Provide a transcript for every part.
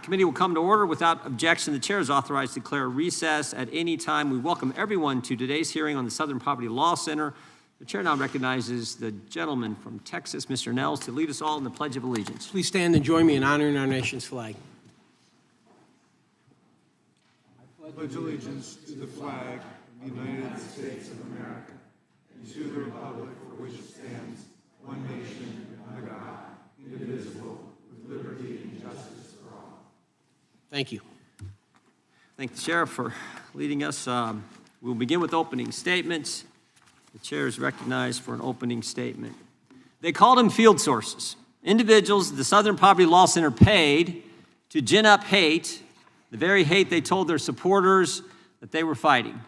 Committee will come to order without objection. The chair is authorized to declare recess at any time. We welcome everyone to today's hearing on the Southern Poverty Law Center. The chair now recognizes the gentleman from Texas, Mr. Nels, to lead us all in the Pledge of Allegiance. Please stand and join me in honoring our nation's flag. I pledge allegiance to the flag of the United States of America and to the republic for which it stands, one nation, under God, indivisible, with liberty and justice for all. Thank you. Thank the sheriff for leading us. We'll begin with opening statements. The chair is recognized for an opening statement. They called them field sources, individuals the Southern Poverty Law Center paid to gin up hate, the very hate they told their supporters that they were fighting.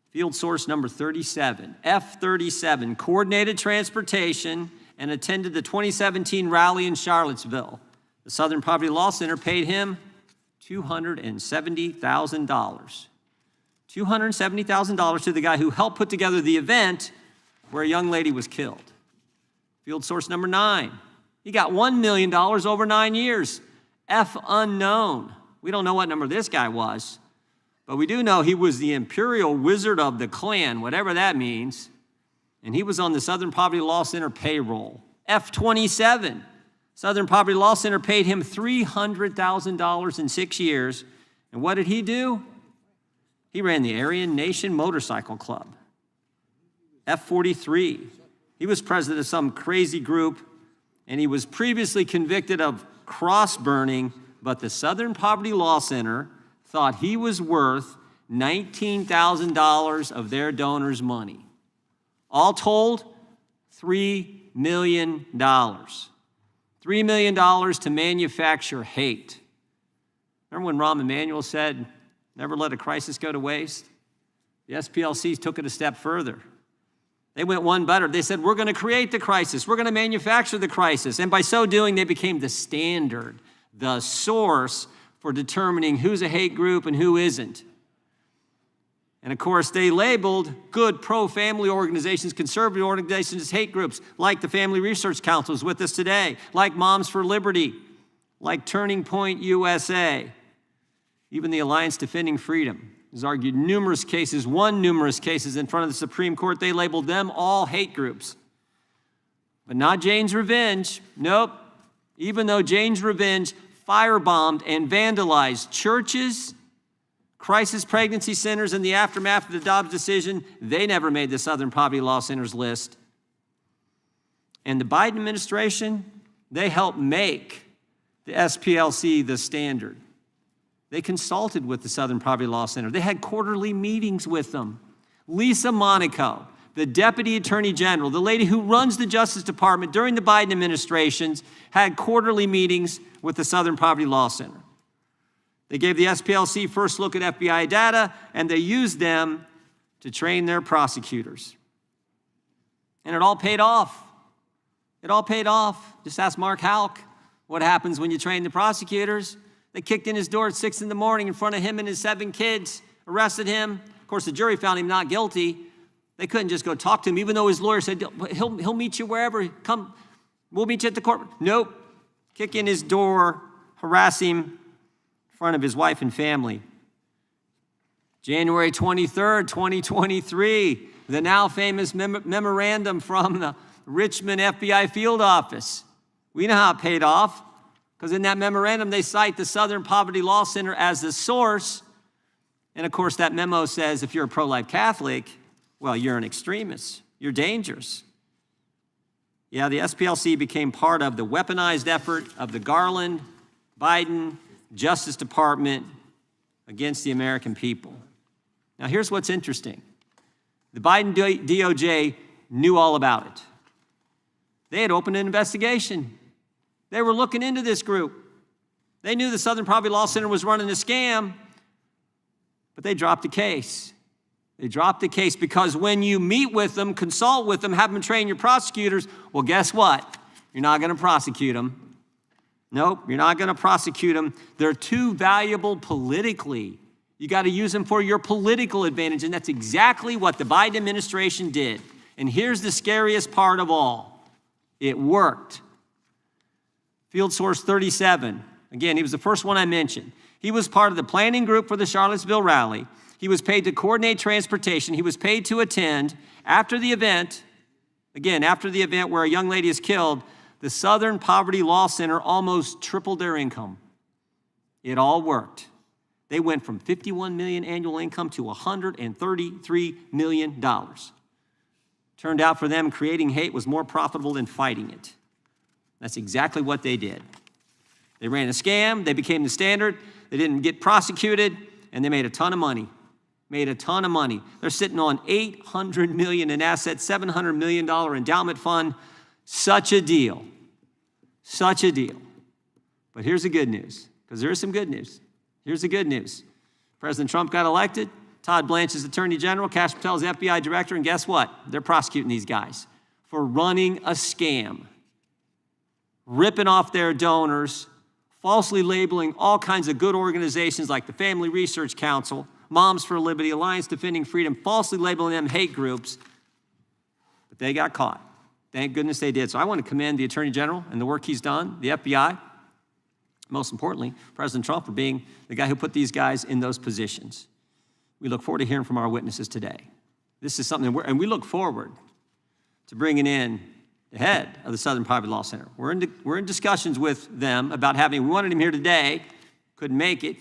Field source number 37, F-37, coordinated transportation and attended the 2017 rally in Charlottesville. The Southern Poverty Law Center paid him $270,000. $270,000 to the guy who helped put together the event where a young lady was killed. Field source number 9. He got $1 million over 9 years. F unknown. We don't know what number this guy was, but we do know he was the Imperial Wizard of the Klan, whatever that means, and he was on the Southern Poverty Law Center payroll. F-27. Southern Poverty Law Center paid him $300,000 in 6 years, and what did he do? He ran the Aryan Nation Motorcycle Club. F-43. He was president of some crazy group, and he was previously convicted of cross burning, but the Southern Poverty Law Center thought he was worth $19,000 of their donors' money. All told, $3 million. $3 million to manufacture hate. Remember when Rahm Emanuel said, "Never let a crisis go to waste"? The SPLC took it a step further. They went one better. They said, we're going to create the crisis. We're going to manufacture the crisis. And by so doing, they became the standard, the source for determining who's a hate group and who isn't. And of course, they labeled good pro-family organizations, conservative organizations as hate groups, like the Family Research Council is with us today, like Moms for Liberty, like Turning Point USA. Even the Alliance Defending Freedom has argued won numerous cases in front of the Supreme Court. They labeled them all hate groups. But not Jane's Revenge. Nope. Even though Jane's Revenge firebombed and vandalized churches, crisis pregnancy centers in the aftermath of the Dobbs decision, they never made the Southern Poverty Law Center's list. And the Biden administration, they helped make the SPLC the standard. They consulted with the Southern Poverty Law Center. They had quarterly meetings with them. Lisa Monaco, the Deputy Attorney General, the lady who runs the Justice Department during the Biden administrations, had quarterly meetings with the Southern Poverty Law Center. They gave the SPLC first look at FBI data, and they used them to train their prosecutors. And it all paid off. It all paid off. Just ask Mark Houck what happens when you train the prosecutors. They kicked in his door at 6 in the morning in front of him and his 7 kids, arrested him. Of course, the jury found him not guilty. They couldn't just go talk to him, even though his lawyer said, he'll meet you wherever. Come, we'll meet you at the court. Nope. Kick in his door, harass him in front of his wife and family. January 23rd, 2023, the now famous memorandum from the Richmond FBI field office. We know how it paid off, because in that memorandum, they cite the Southern Poverty Law Center as the source. And of course, that memo says if you're a pro-life Catholic, well, you're an extremist. You're dangerous. Yeah, the SPLC became part of the weaponized effort of the Garland, Biden, Justice Department against the American people. Now, here's what's interesting. The Biden DOJ knew all about it. They had opened an investigation. They were looking into this group. They knew the Southern Poverty Law Center was running a scam, but they dropped the case. They dropped the case because when you meet with them, consult with them, have them train your prosecutors, well, guess what? You're not going to prosecute them. Nope, you're not going to prosecute them. They're too valuable politically. You got to use them for your political advantage, and that's exactly what the Biden administration did. And here's the scariest part of all. It worked. Field Source 37, Again, he was the first one I mentioned. He was part of the planning group for the Charlottesville rally. He was paid to coordinate transportation. He was paid to attend. After the event, again, after the event where a young lady is killed, the Southern Poverty Law Center almost tripled their income. It all worked. They went from $51 million annual income to $133 million. Turned out for them, creating hate was more profitable than fighting it. That's exactly what they did. They ran a scam, they became the standard, they didn't get prosecuted, and they made a ton of money. Made a ton of money. They're sitting on $800 million in assets, $700 million endowment fund. Such a deal. Such a deal. But here's the good news, because there is some good news. Here's the good news. President Trump got elected. Todd Blanche is Attorney General. Kash Patel is FBI Director. And guess what? They're prosecuting these guys for running a scam, ripping off their donors, falsely labeling all kinds of good organizations like the Family Research Council, Moms for Liberty, Alliance Defending Freedom, falsely labeling them hate groups. But they got caught. Thank goodness they did. So I want to commend the Attorney General and the work he's done, the FBI, most importantly, President Trump for being the guy who put these guys in those positions. We look forward to hearing from our witnesses today. This is something, and we look forward to bringing in the head of the Southern Poverty Law Center. We're in discussions with them about we wanted him here today, couldn't make it.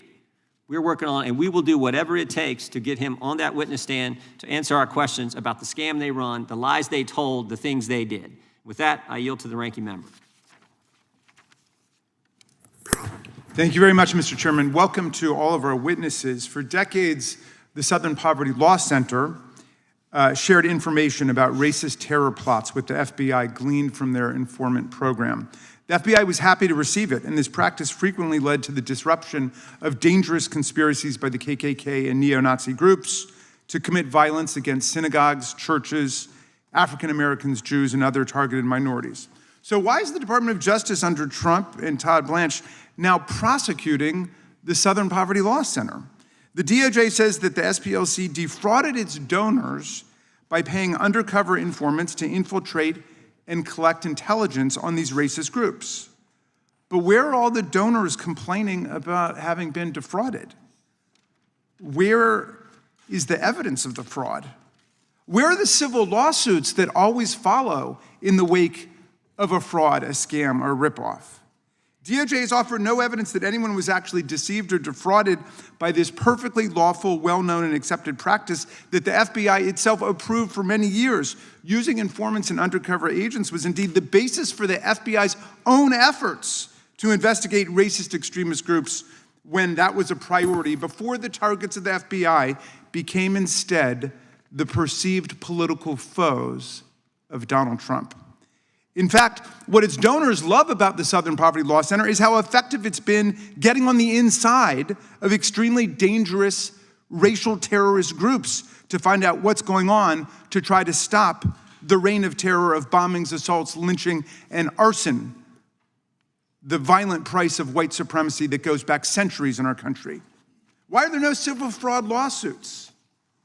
We're working on, and we will do whatever it takes to get him on that witness stand to answer our questions about the scam they run, the lies they told, the things they did. With that, I yield to the ranking member. Thank you very much, Mr. Chairman. Welcome to all of our witnesses. For decades, the Southern Poverty Law Center shared information about racist terror plots with the FBI gleaned from their informant program. The FBI was happy to receive it, and this practice frequently led to the disruption of dangerous conspiracies by the KKK and neo-Nazi groups to commit violence against synagogues, churches, African Americans, Jews, and other targeted minorities. So why is the Department of Justice under Trump and Todd Blanche now prosecuting the Southern Poverty Law Center? The DOJ says that the SPLC defrauded its donors by paying undercover informants to infiltrate and collect intelligence on these racist groups. But where are all the donors complaining about having been defrauded? Where is the evidence of the fraud? Where are the civil lawsuits that always follow in the wake of a fraud, a scam, or a ripoff? DOJ has offered no evidence that anyone was actually deceived or defrauded by this perfectly lawful, well-known, and accepted practice that the FBI itself approved for many years. Using informants and undercover agents was indeed the basis for the FBI's own efforts to investigate racist extremist groups when that was a priority, before the targets of the FBI became instead the perceived political foes of Donald Trump. In fact, what its donors love about the Southern Poverty Law Center is how effective it's been getting on the inside of extremely dangerous racial terrorist groups to find out what's going on to try to stop the reign of terror of bombings, assaults, lynching, and arson, the violent price of white supremacy that goes back centuries in our country. Why are there no civil fraud lawsuits?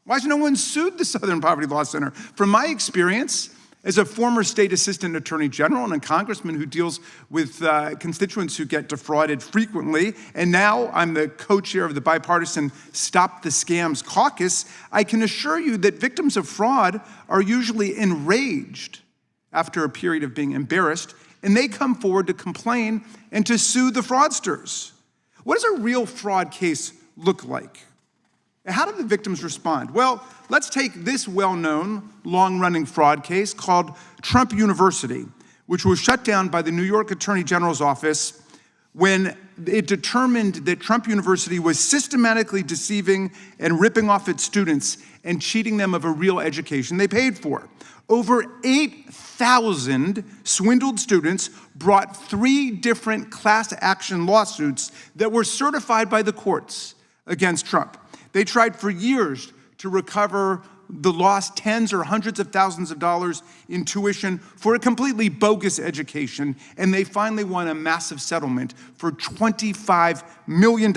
Why has no one sued the Southern Poverty Law Center? From my experience, as a former state assistant attorney general and a congressman who deals with constituents who get defrauded frequently, and now I'm the co-chair of the bipartisan Stop the Scams caucus, I can assure you that victims of fraud are usually enraged after a period of being embarrassed, and they come forward to complain and to sue the fraudsters. What does a real fraud case look like? How do the victims respond? Well, let's take this well-known, long-running fraud case called Trump University, which was shut down by the New York Attorney General's office when it determined that Trump University was systematically deceiving and ripping off its students and cheating them of a real education they paid for. Over 8,000 swindled students brought 3 different class action lawsuits that were certified by the courts against Trump. They tried for years to recover the lost tens or hundreds of thousands of dollars in tuition for a completely bogus education, and they finally won a massive settlement for $25 million.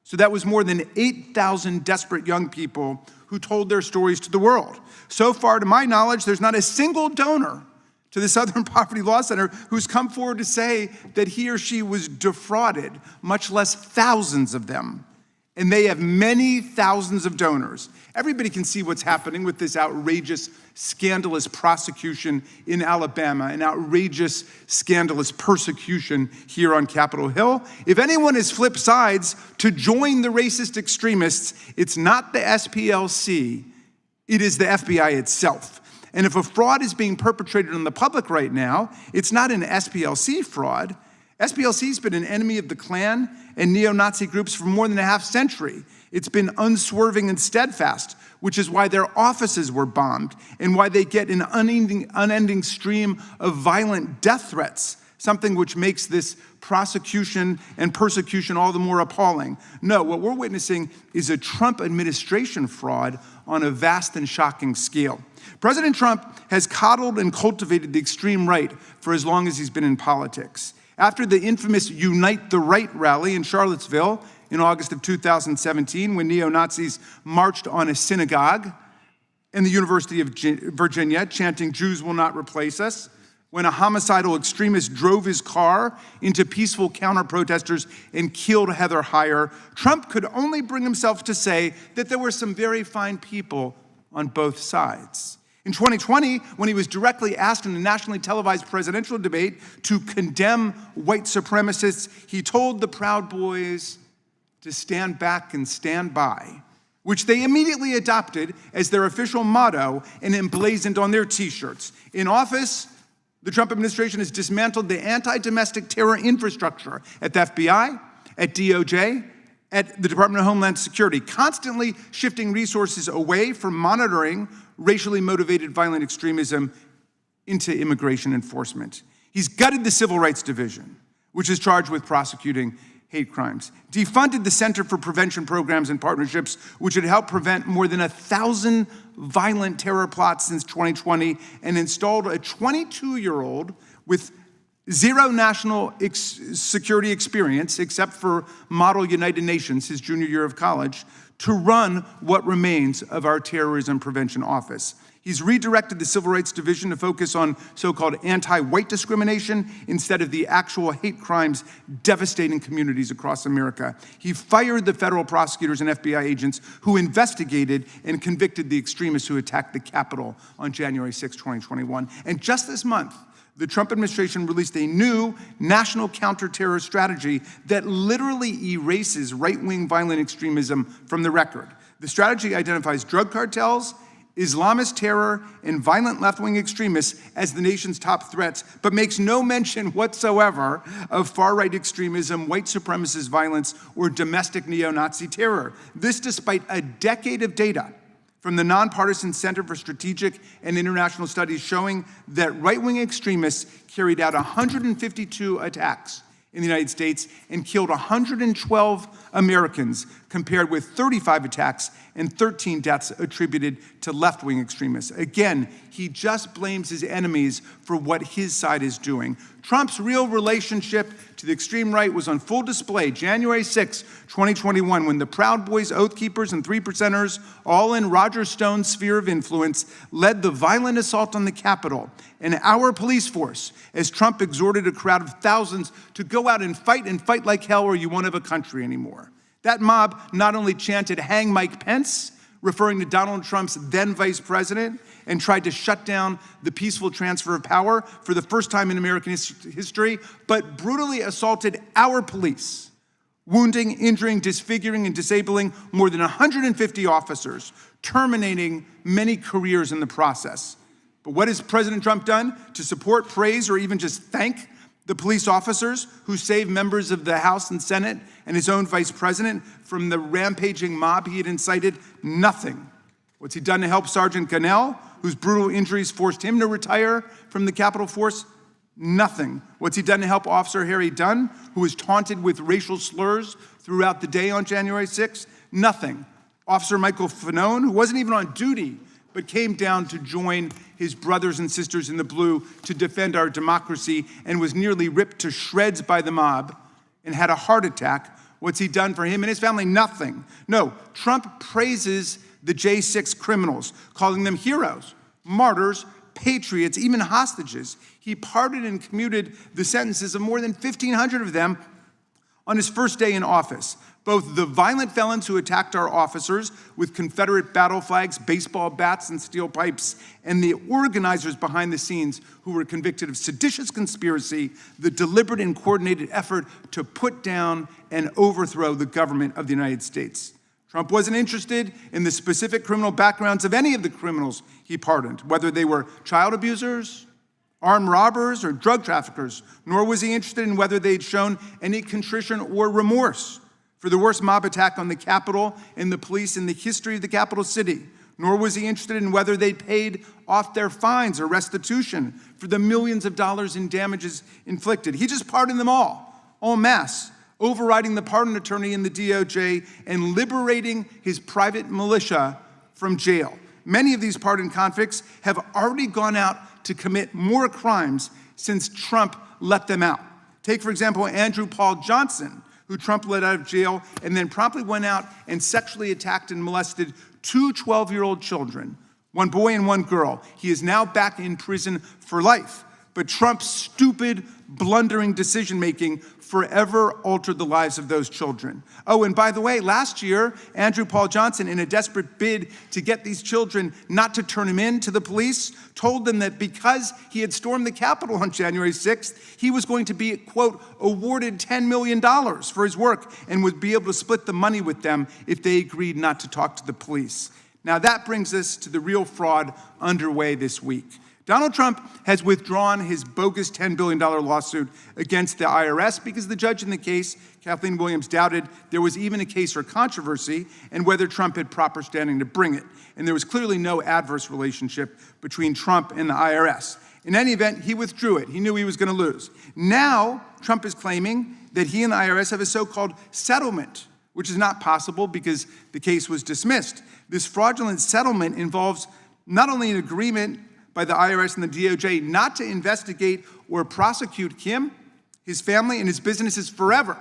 So that was more than 8,000 desperate young people who told their stories to the world. So far, to my knowledge, there's not a single donor to the Southern Poverty Law Center, who's come forward to say that he or she was defrauded, much less thousands of them. And they have many thousands of donors. Everybody can see what's happening with this outrageous, scandalous prosecution in Alabama, an outrageous, scandalous persecution here on Capitol Hill. If anyone has flipped sides to join the racist extremists, it's not the SPLC, it is the FBI itself. And if a fraud is being perpetrated on the public right now, it's not an SPLC fraud. SPLC's been an enemy of the Klan and neo-Nazi groups for more than a half century. It's been unswerving and steadfast, which is why their offices were bombed and why they get an unending stream of violent death threats, something which makes this prosecution and persecution all the more appalling. No, what we're witnessing is a Trump administration fraud on a vast and shocking scale. President Trump has coddled and cultivated the extreme right for as long as he's been in politics. After the infamous Unite the Right rally in Charlottesville in August of 2017, when neo-Nazis marched on a synagogue in the University of Virginia, chanting, "Jews will not replace us," when a homicidal extremist drove his car into peaceful counter-protesters and killed Heather Heyer, Trump could only bring himself to say that there were some very fine people on both sides. In 2020, when he was directly asked in a nationally televised presidential debate to condemn white supremacists, he told the Proud Boys to stand back and stand by, which they immediately adopted as their official motto and emblazoned on their t-shirts. In office, the Trump administration has dismantled the anti-domestic terror infrastructure at the FBI, at DOJ, at the Department of Homeland Security, constantly shifting resources away from monitoring racially motivated violent extremism into immigration enforcement. He's gutted the Civil Rights Division, which is charged with prosecuting hate crimes, defunded the Center for Prevention Programs and Partnerships, which had helped prevent more than 1,000 violent terror plots since 2020, and installed a 22-year-old with zero national security experience, except for Model United Nations, his junior year of college, to run what remains of our Terrorism Prevention Office. He's redirected the Civil Rights Division to focus on so-called anti-white discrimination instead of the actual hate crimes devastating communities across America. He fired the federal prosecutors and FBI agents who investigated and convicted the extremists who attacked the Capitol on January 6, 2021. And just this month, the Trump administration released a new national counterterror strategy that literally erases right-wing violent extremism from the record. The strategy identifies drug cartels, Islamist terror, and violent left-wing extremists as the nation's top threats, but makes no mention whatsoever of far-right extremism, white supremacist violence, or domestic neo-Nazi terror. This despite a decade of data from the Nonpartisan Center for Strategic and International Studies showing that right-wing extremists carried out 152 attacks in the United States and killed 112 Americans, compared with 35 attacks and 13 deaths attributed to left-wing extremists. Again, he just blames his enemies for what his side is doing. Trump's real relationship to the extreme right was on full display January 6, 2021, when the Proud Boys, Oath Keepers, and 3 Percenters, all in Roger Stone's sphere of influence, led the violent assault on the Capitol and our police force as Trump exhorted a crowd of thousands to go out and fight like hell, or you won't have a country anymore. That mob not only chanted, "Hang Mike Pence," referring to Donald Trump's then vice president, and tried to shut down the peaceful transfer of power for the first time in American history, but brutally assaulted our police, wounding, injuring, disfiguring, and disabling more than 150 officers, terminating many careers in the process. But what has President Trump done to support, praise, or even just thank the police officers who saved members of the House and Senate and his own vice president from the rampaging mob he had incited? Nothing. What's he done to help Sergeant Gonell, whose brutal injuries forced him to retire from the Capitol Force? Nothing. What's he done to help Officer Harry Dunn, who was taunted with racial slurs throughout the day on January 6th? Nothing. Officer Michael Fanone, who wasn't even on duty, but came down to join his brothers and sisters in the blue to defend our democracy and was nearly ripped to shreds by the mob and had a heart attack. What's he done for him and his family? Nothing. No, Trump praises the J6 criminals, calling them heroes, martyrs, patriots, even hostages. He pardoned and commuted the sentences of more than 1,500 of them on his first day in office. Both the violent felons who attacked our officers with Confederate battle flags, baseball bats, and steel pipes, and the organizers behind the scenes who were convicted of seditious conspiracy, the deliberate and coordinated effort to put down and overthrow the government of the United States. Trump wasn't interested in the specific criminal backgrounds of any of the criminals he pardoned, whether they were child abusers, armed robbers, or drug traffickers, nor was he interested in whether they'd shown any contrition or remorse for the worst mob attack on the Capitol and the police in the history of the capital city, nor was he interested in whether they paid off their fines or restitution for the millions of dollars in damages inflicted. He just pardoned them all en masse, overriding the pardon attorney in the DOJ and liberating his private militia from jail. Many of these pardoned convicts have already gone out to commit more crimes since Trump let them out. Take, for example, Andrew Paul Johnson, who Trump let out of jail and then promptly went out and sexually attacked and molested two 12-year-old children, one boy and one girl. He is now back in prison for life. But Trump's stupid, blundering decision-making forever altered the lives of those children. Oh, and by the way, last year, Andrew Paul Johnson, in a desperate bid to get these children not to turn him in to the police, told them that because he had stormed the Capitol on January 6th, he was going to be, quote, awarded $10 million for his work and would be able to split the money with them if they agreed not to talk to the police. Now that brings us to the real fraud underway this week. Donald Trump has withdrawn his bogus $10 billion lawsuit against the IRS because the judge in the case, Kathleen Williams, doubted there was even a case or controversy and whether Trump had proper standing to bring it. And there was clearly no adverse relationship between Trump and the IRS. In any event, he withdrew it. He knew he was going to lose. Now, Trump is claiming that he and the IRS have a so-called settlement, which is not possible because the case was dismissed. This fraudulent settlement involves not only an agreement by the IRS and the DOJ not to investigate or prosecute him, his family, and his businesses forever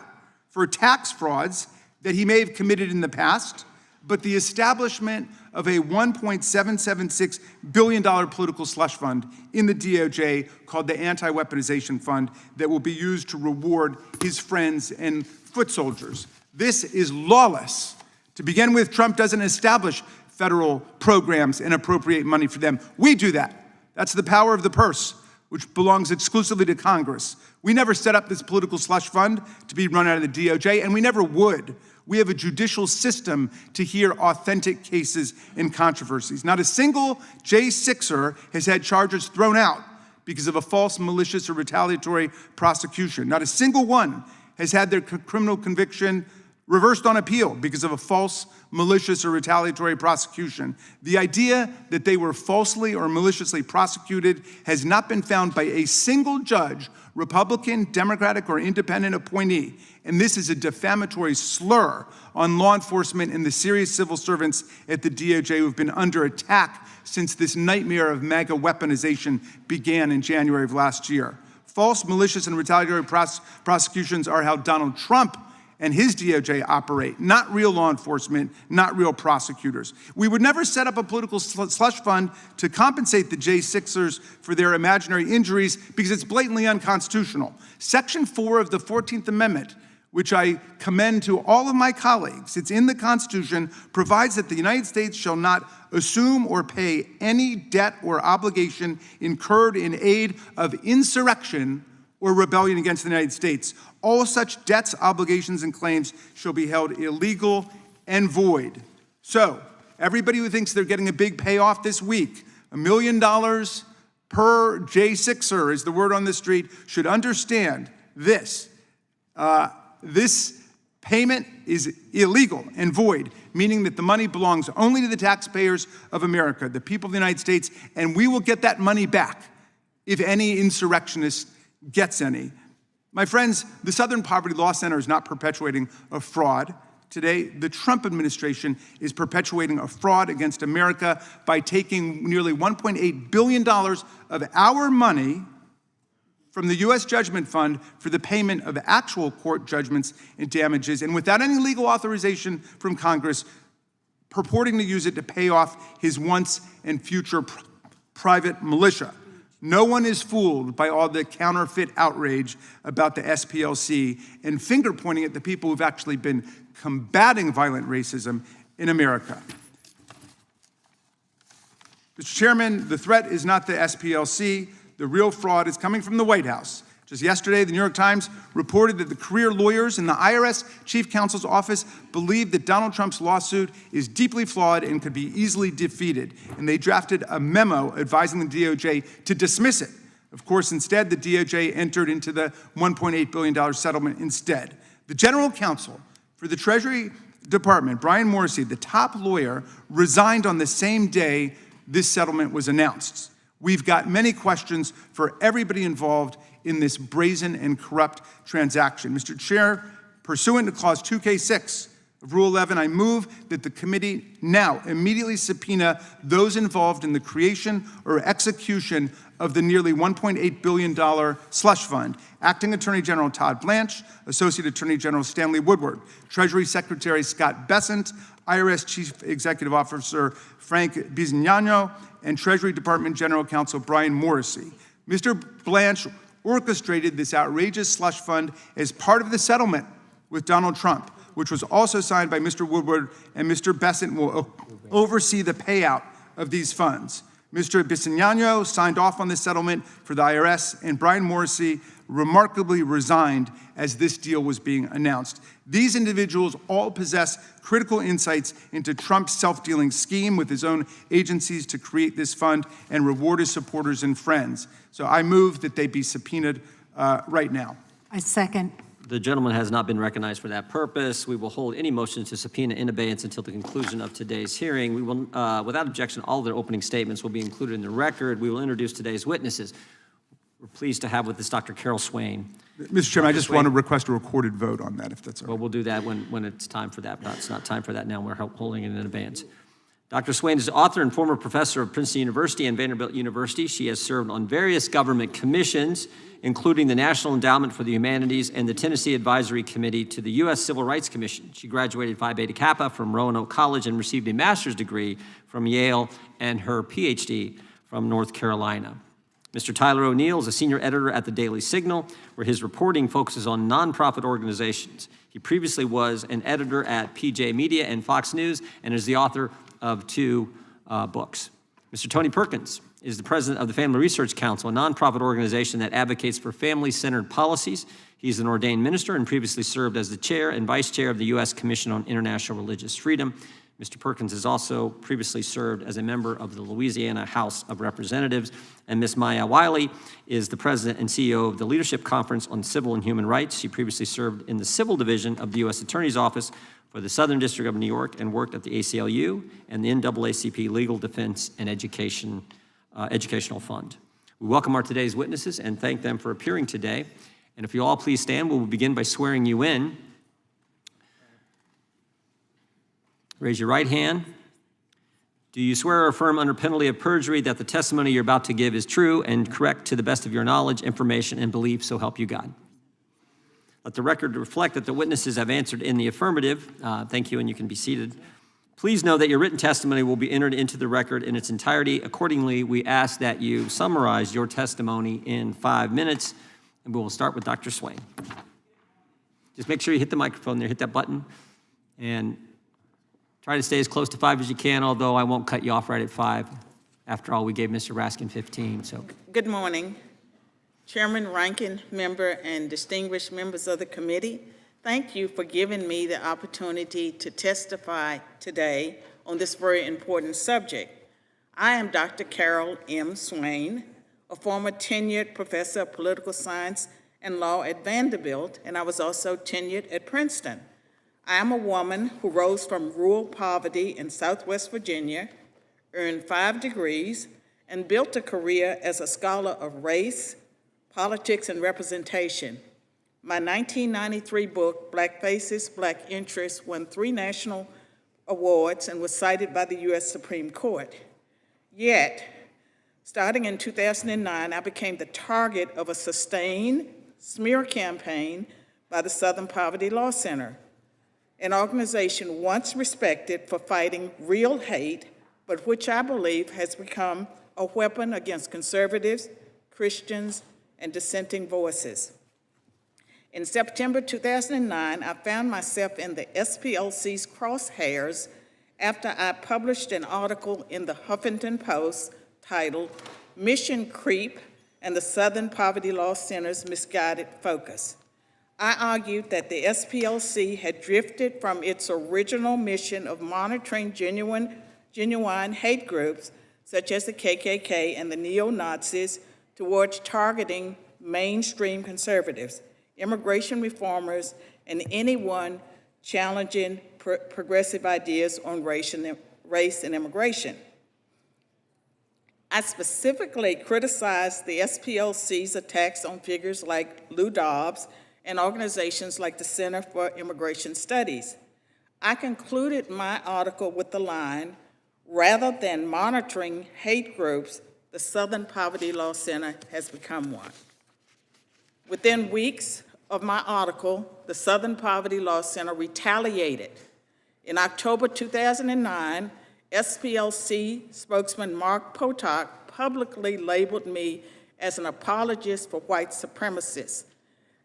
for tax frauds that he may have committed in the past, but the establishment of a $1.776 billion political slush fund in the DOJ called the Anti-Weaponization Fund that will be used to reward his friends and foot soldiers. This is lawless. To begin with, Trump doesn't establish federal programs and appropriate money for them. We do that. That's the power of the purse, which belongs exclusively to Congress. We never set up this political slush fund to be run out of the DOJ, and we never would. We have a judicial system to hear authentic cases and controversies. Not a single J6er has had charges thrown out because of a false, malicious, or retaliatory prosecution. Not a single one has had their criminal conviction reversed on appeal because of a false, malicious, or retaliatory prosecution. The idea that they were falsely or maliciously prosecuted has not been found by a single judge, Republican, Democratic, or independent appointee. And this is a defamatory slur on law enforcement and the serious civil servants at the DOJ who've been under attack since this nightmare of MAGA weaponization began in January of last year. False, malicious, and retaliatory prosecutions are how Donald Trump and his DOJ operate, not real law enforcement, not real prosecutors. We would never set up a political slush fund to compensate the J6ers for their imaginary injuries because it's blatantly unconstitutional. Section 4 of the 14th Amendment, which I commend to all of my colleagues, it's in the Constitution, provides that the United States shall not assume or pay any debt or obligation incurred in aid of insurrection or rebellion against the United States. All such debts, obligations, and claims shall be held illegal and void. So, everybody who thinks they're getting a big payoff this week, $1 million per J6er is the word on the street, should understand this. This payment is illegal and void, meaning that the money belongs only to the taxpayers of America, the people of the United States, and we will get that money back if any insurrectionist gets any. My friends, the Southern Poverty Law Center is not perpetuating a fraud. Today, the Trump administration is perpetuating a fraud against America by taking nearly $1.8 billion of our money from the U.S. Judgment Fund for the payment of actual court judgments and damages, and without any legal authorization from Congress, purporting to use it to pay off his once and future private militia. No one is fooled by all the counterfeit outrage about the SPLC and finger pointing at the people who've actually been combating violent racism in America. Mr. Chairman, the threat is not the SPLC. The real fraud is coming from the White House. Just yesterday, the New York Times reported that the career lawyers in the IRS Chief Counsel's office believe that Donald Trump's lawsuit is deeply flawed and could be easily defeated. And they drafted a memo advising the DOJ to dismiss it. Of course, instead, the DOJ entered into the $1.8 billion settlement instead. The general counsel for the Treasury Department, Brian Morrissey, the top lawyer, resigned on the same day this settlement was announced. We've got many questions for everybody involved in this brazen and corrupt transaction. Mr. Chair, pursuant to Clause 2K6 of Rule 11, I move that the committee now immediately subpoena those involved in the creation or execution of the nearly $1.8 billion slush fund: Acting Attorney General Todd Blanche, Associate Attorney General Stanley Woodward, Treasury Secretary Scott Bessent, IRS Chief Executive Officer Frank Bisognano, and Treasury Department General Counsel Brian Morrissey. Mr. Blanche orchestrated this outrageous slush fund as part of the settlement with Donald Trump, which was also signed by Mr. Woodward, and Mr. Bessent will oversee the payout of these funds. Mr. Bisognano signed off on this settlement for the IRS, and Brian Morrissey remarkably resigned as this deal was being announced. These individuals all possess critical insights into Trump's self-dealing scheme with his own agencies to create this fund and reward his supporters and friends. So I move that they be subpoenaed right now. I second. The gentleman has not been recognized for that purpose. We will hold any motions to subpoena in abeyance until the conclusion of today's hearing. We will, without objection, all of their opening statements will be included in the record. We will introduce today's witnesses. We're pleased to have with us Dr. Carol Swain. Mr. Chairman, I just want to request a recorded vote on that, if that's all right. Well, we'll do that when it's time for that, but it's not time for that now. We're holding it in advance. Dr. Swain is the author and former professor of Princeton University and Vanderbilt University. She has served on various government commissions, including the National Endowment for the Humanities and the Tennessee Advisory Committee to the U.S. Civil Rights Commission. She graduated Phi Beta Kappa from Roanoke College and received a master's degree from Yale and her PhD from North Carolina. Mr. Tyler O'Neill is a senior editor at the Daily Signal, where his reporting focuses on nonprofit organizations. He previously was an editor at PJ Media and Fox News and is the author of 2 books. Mr. Tony Perkins is the president of the Family Research Council, a nonprofit organization that advocates for family-centered policies. He's an ordained minister and previously served as the chair and vice chair of the U.S. Commission on International Religious Freedom. Mr. Perkins has also previously served as a member of the Louisiana House of Representatives. And Ms. Maya Wiley is the president and CEO of the Leadership Conference on Civil and Human Rights. She previously served in the Civil Division of the U.S. Attorney's Office for the Southern District of New York and worked at the ACLU and the NAACP Legal Defense and Educational Fund. We welcome our today's witnesses and thank them for appearing today. And if you all please stand, we will begin by swearing you in. Raise your right hand. Do you swear or affirm under penalty of perjury that the testimony you're about to give is true and correct to the best of your knowledge, information, and belief, so help you God? Let the record reflect that the witnesses have answered in the affirmative. Thank you, and you can be seated. Please know that your written testimony will be entered into the record in its entirety. Accordingly, we ask that you summarize your testimony in 5 minutes, and we will start with Dr. Swain. Just make sure you hit the microphone there, hit that button, and try to stay as close to 5 as you can, although I won't cut you off right at 5. After all, we gave Mr. Raskin 15, so. Good morning, Chairman, Ranking Member, and distinguished members of the committee. Thank you for giving me the opportunity to testify today on this very important subject. I am Dr. Carol M. Swain, a former tenured professor of political science and law at Vanderbilt, and I was also tenured at Princeton. I am a woman who rose from rural poverty in Southwest Virginia, earned 5 degrees, and built a career as a scholar of race, politics, and representation. My 1993 book, Black Faces, Black Interests, won 3 national awards and was cited by the U.S. Supreme Court. Yet, starting in 2009, I became the target of a sustained smear campaign by the Southern Poverty Law Center, an organization once respected for fighting real hate, but which I believe has become a weapon against conservatives, Christians, and dissenting voices. In September 2009, I found myself in the SPLC's crosshairs after I published an article in the Huffington Post titled "Mission Creep and the Southern Poverty Law Center's Misguided Focus." I argued that the SPLC had drifted from its original mission of monitoring genuine hate groups, such as the KKK and the neo-Nazis, towards targeting mainstream conservatives, immigration reformers, and anyone challenging progressive ideas on race and immigration. I specifically criticized the SPLC's attacks on figures like Lou Dobbs and organizations like the Center for Immigration Studies. I concluded my article with the line, "Rather than monitoring hate groups, the Southern Poverty Law Center has become one." Within weeks of my article, the Southern Poverty Law Center retaliated. In October 2009, SPLC spokesman Mark Potok publicly labeled me as an apologist for white supremacists.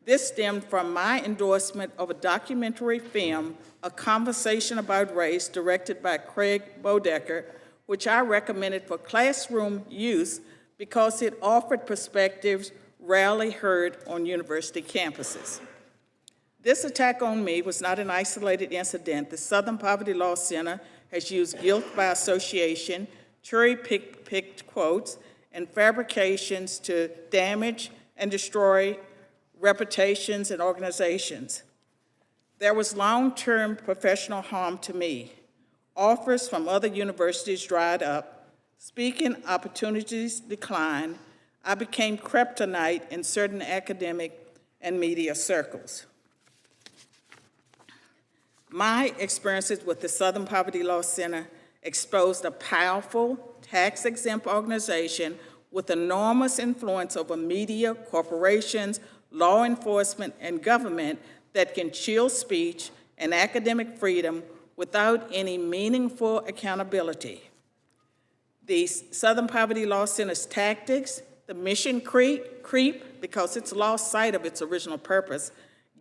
This stemmed from my endorsement of a documentary film, A Conversation About Race, directed by Craig Bodecker, which I recommended for classroom use because it offered perspectives rarely heard on university campuses. This attack on me was not an isolated incident. The Southern Poverty Law Center has used guilt by association, cherry-picked quotes, and fabrications to damage and destroy reputations and organizations. There was long-term professional harm to me. Offers from other universities dried up. Speaking opportunities declined. I became kryptonite in certain academic and media circles. My experiences with the Southern Poverty Law Center exposed a powerful, tax-exempt organization with enormous influence over media, corporations, law enforcement, and government that can chill speech and academic freedom without any meaningful accountability. The Southern Poverty Law Center's tactics, the mission creep because it's lost sight of its original purpose,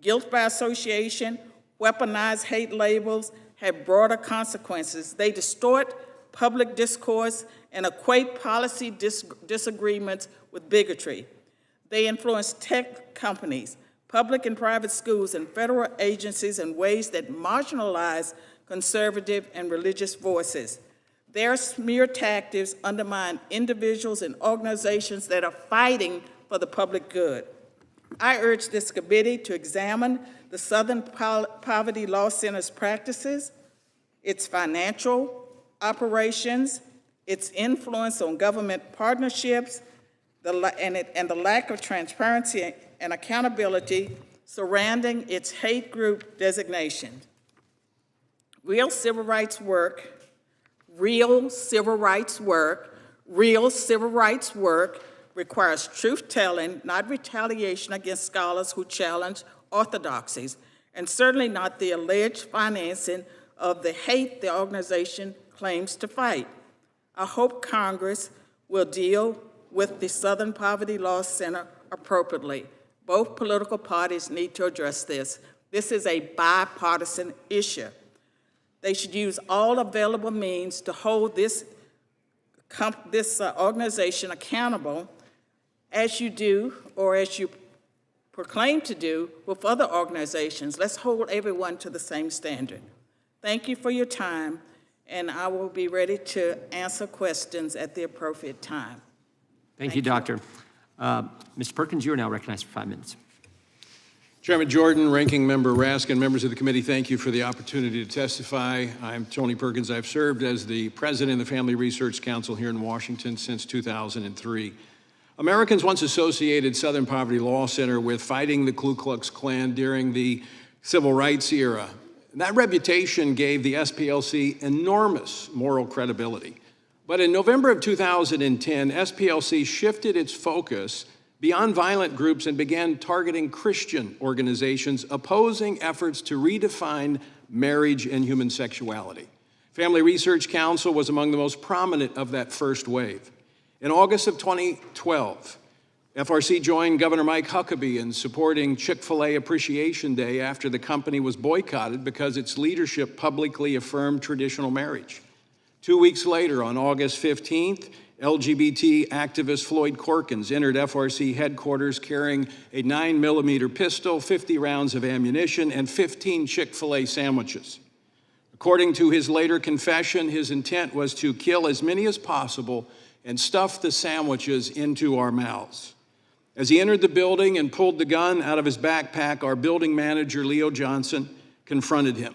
guilt by association, weaponized hate labels have broader consequences. They distort public discourse and equate policy disagreements with bigotry. They influence tech companies, public and private schools, and federal agencies in ways that marginalize conservative and religious voices. Their smear tactics undermine individuals and organizations that are fighting for the public good. I urge this committee to examine the Southern Poverty Law Center's practices, its financial operations, its influence on government partnerships, and the lack of transparency and accountability surrounding its hate group designation. Real civil rights work requires truth-telling, not retaliation against scholars who challenge orthodoxies, and certainly not the alleged financing of the hate the organization claims to fight. I hope Congress will deal with the Southern Poverty Law Center appropriately. Both political parties need to address this. This is a bipartisan issue. They should use all available means to hold this organization accountable, as you do, or as you proclaim to do with other organizations. Let's hold everyone to the same standard. Thank you for your time, and I will be ready to answer questions at the appropriate time. Thank you, Doctor. Mr. Perkins, you are now recognized for 5 minutes. Chairman Jordan, Ranking Member Raskin, members of the committee, thank you for the opportunity to testify. I'm Tony Perkins. I've served as the president of the Family Research Council here in Washington since 2003. Americans once associated Southern Poverty Law Center with fighting the Ku Klux Klan during the civil rights era. That reputation gave the SPLC enormous moral credibility. But in November of 2010, SPLC shifted its focus beyond violent groups and began targeting Christian organizations opposing efforts to redefine marriage and human sexuality. Family Research Council was among the most prominent of that first wave. In August of 2012, FRC joined Governor Mike Huckabee in supporting Chick-fil-A Appreciation Day after the company was boycotted because its leadership publicly affirmed traditional marriage. 2 weeks later, on August 15th, LGBT activist Floyd Perkins entered FRC headquarters carrying a 9mm pistol, 50 rounds of ammunition, and 15 Chick-fil-A sandwiches. According to his later confession, his intent was to kill as many as possible and stuff the sandwiches into our mouths. As he entered the building and pulled the gun out of his backpack, our building manager, Leo Johnson, confronted him.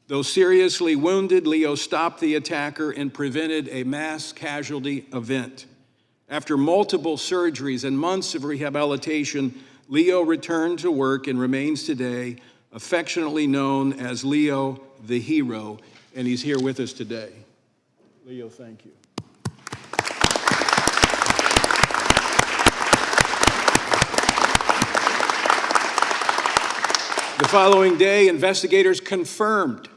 Though seriously wounded, Leo stopped the attacker and prevented a mass casualty event. After multiple surgeries and months of rehabilitation, Leo returned to work and remains today affectionately known as Leo the Hero, and he's here with us today. Leo, thank you. The following day, investigators confirmed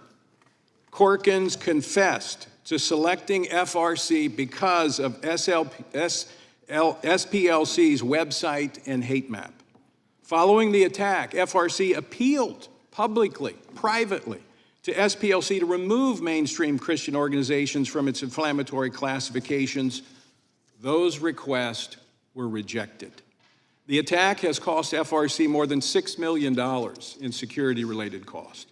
Perkins confessed to selecting FRC because of SPLC's website and hate map. Following the attack, FRC appealed publicly, privately, to SPLC to remove mainstream Christian organizations from its inflammatory classifications. Those requests were rejected. The attack has cost FRC more than $6 million in security-related costs.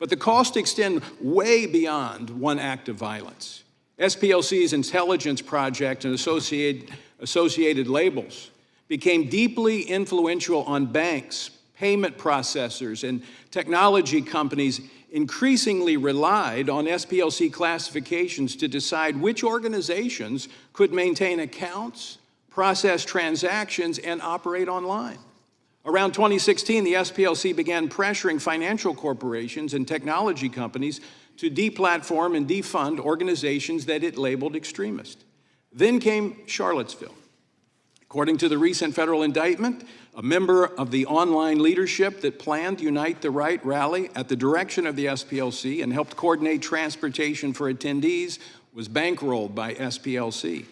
But the costs extend way beyond one act of violence. SPLC's intelligence project and associated labels became deeply influential on banks, payment processors, and technology companies increasingly relied on SPLC classifications to decide which organizations could maintain accounts, process transactions, and operate online. Around 2016, the SPLC began pressuring financial corporations and technology companies to deplatform and defund organizations that it labeled extremist. Then came Charlottesville. According to the recent federal indictment, a member of the online leadership that planned Unite the Right rally at the direction of the SPLC and helped coordinate transportation for attendees was bankrolled by SPLC.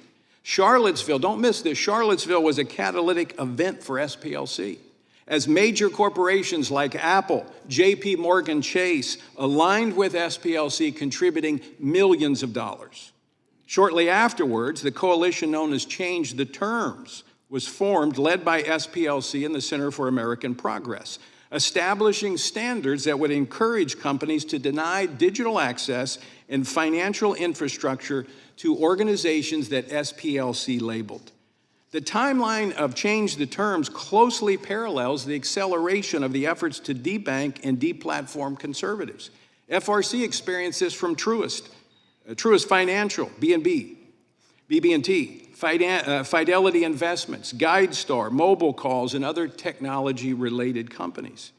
Charlottesville, don't miss this, Charlottesville was a catalytic event for SPLC, as major corporations like Apple, JP Morgan Chase aligned with SPLC, contributing millions of dollars. Shortly afterwards, the coalition known as Change the Terms was formed, led by SPLC and the Center for American Progress, establishing standards that would encourage companies to deny digital access and financial infrastructure to organizations that SPLC labeled. The timeline of Change the Terms closely parallels the acceleration of the efforts to debank and deplatform conservatives. FRC experienced this from Truist Financial, BB&T, Fidelity Investments, GuideStar, Mobile Calls, and other technology-related companies.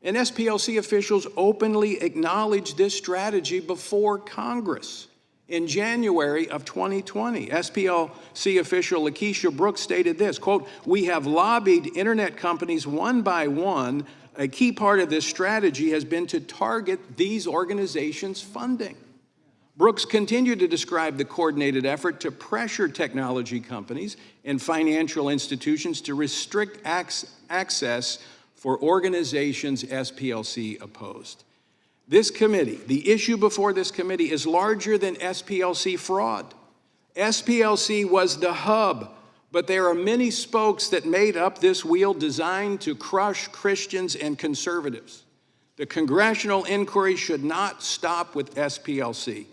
And SPLC officials openly acknowledged this strategy before Congress. In January of 2020, SPLC official Lakeisha Brooks stated this, quote, "We have lobbied internet companies one by one. A key part of this strategy has been to target these organizations' funding." Brooks continued to describe the coordinated effort to pressure technology companies and financial institutions to restrict access for organizations SPLC opposed. This committee, the issue before this committee, is larger than SPLC fraud. SPLC was the hub, but there are many spokes that made up this wheel designed to crush Christians and conservatives. The congressional inquiry should not stop with SPLC.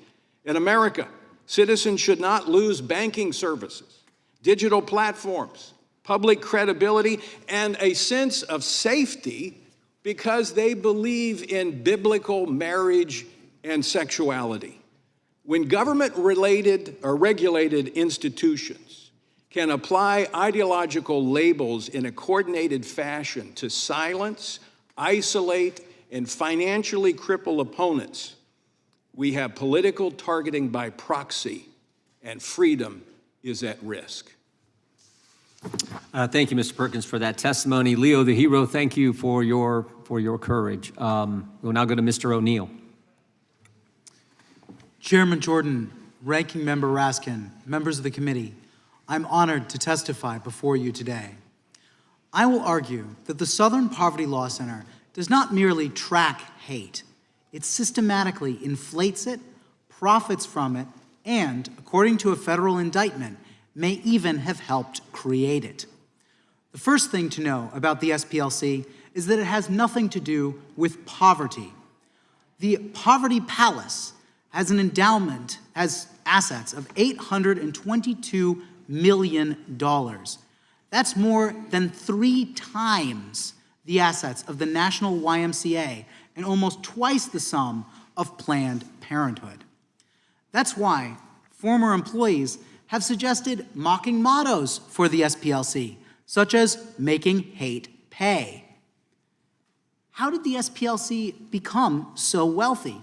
In America, citizens should not lose banking services, digital platforms, public credibility, and a sense of safety because they believe in biblical marriage and sexuality. When government-related or regulated institutions can apply ideological labels in a coordinated fashion to silence, isolate, and financially cripple opponents, we have political targeting by proxy, and freedom is at risk. Thank you, Mr. Perkins, for that testimony. Leo the Hero, thank you for your courage. We'll now go to Mr. O'Neill. Chairman Jordan, Ranking Member Raskin, members of the committee, I'm honored to testify before you today. I will argue that the Southern Poverty Law Center does not merely track hate. It systematically inflates it, profits from it, and, according to a federal indictment, may even have helped create it. The first thing to know about the SPLC is that it has nothing to do with poverty. The Poverty Palace has an endowment, has assets of $822 million. That's more than 3 times the assets of the National YMCA and almost twice the sum of Planned Parenthood. That's why former employees have suggested mocking mottos for the SPLC, such as making hate pay. How did the SPLC become so wealthy?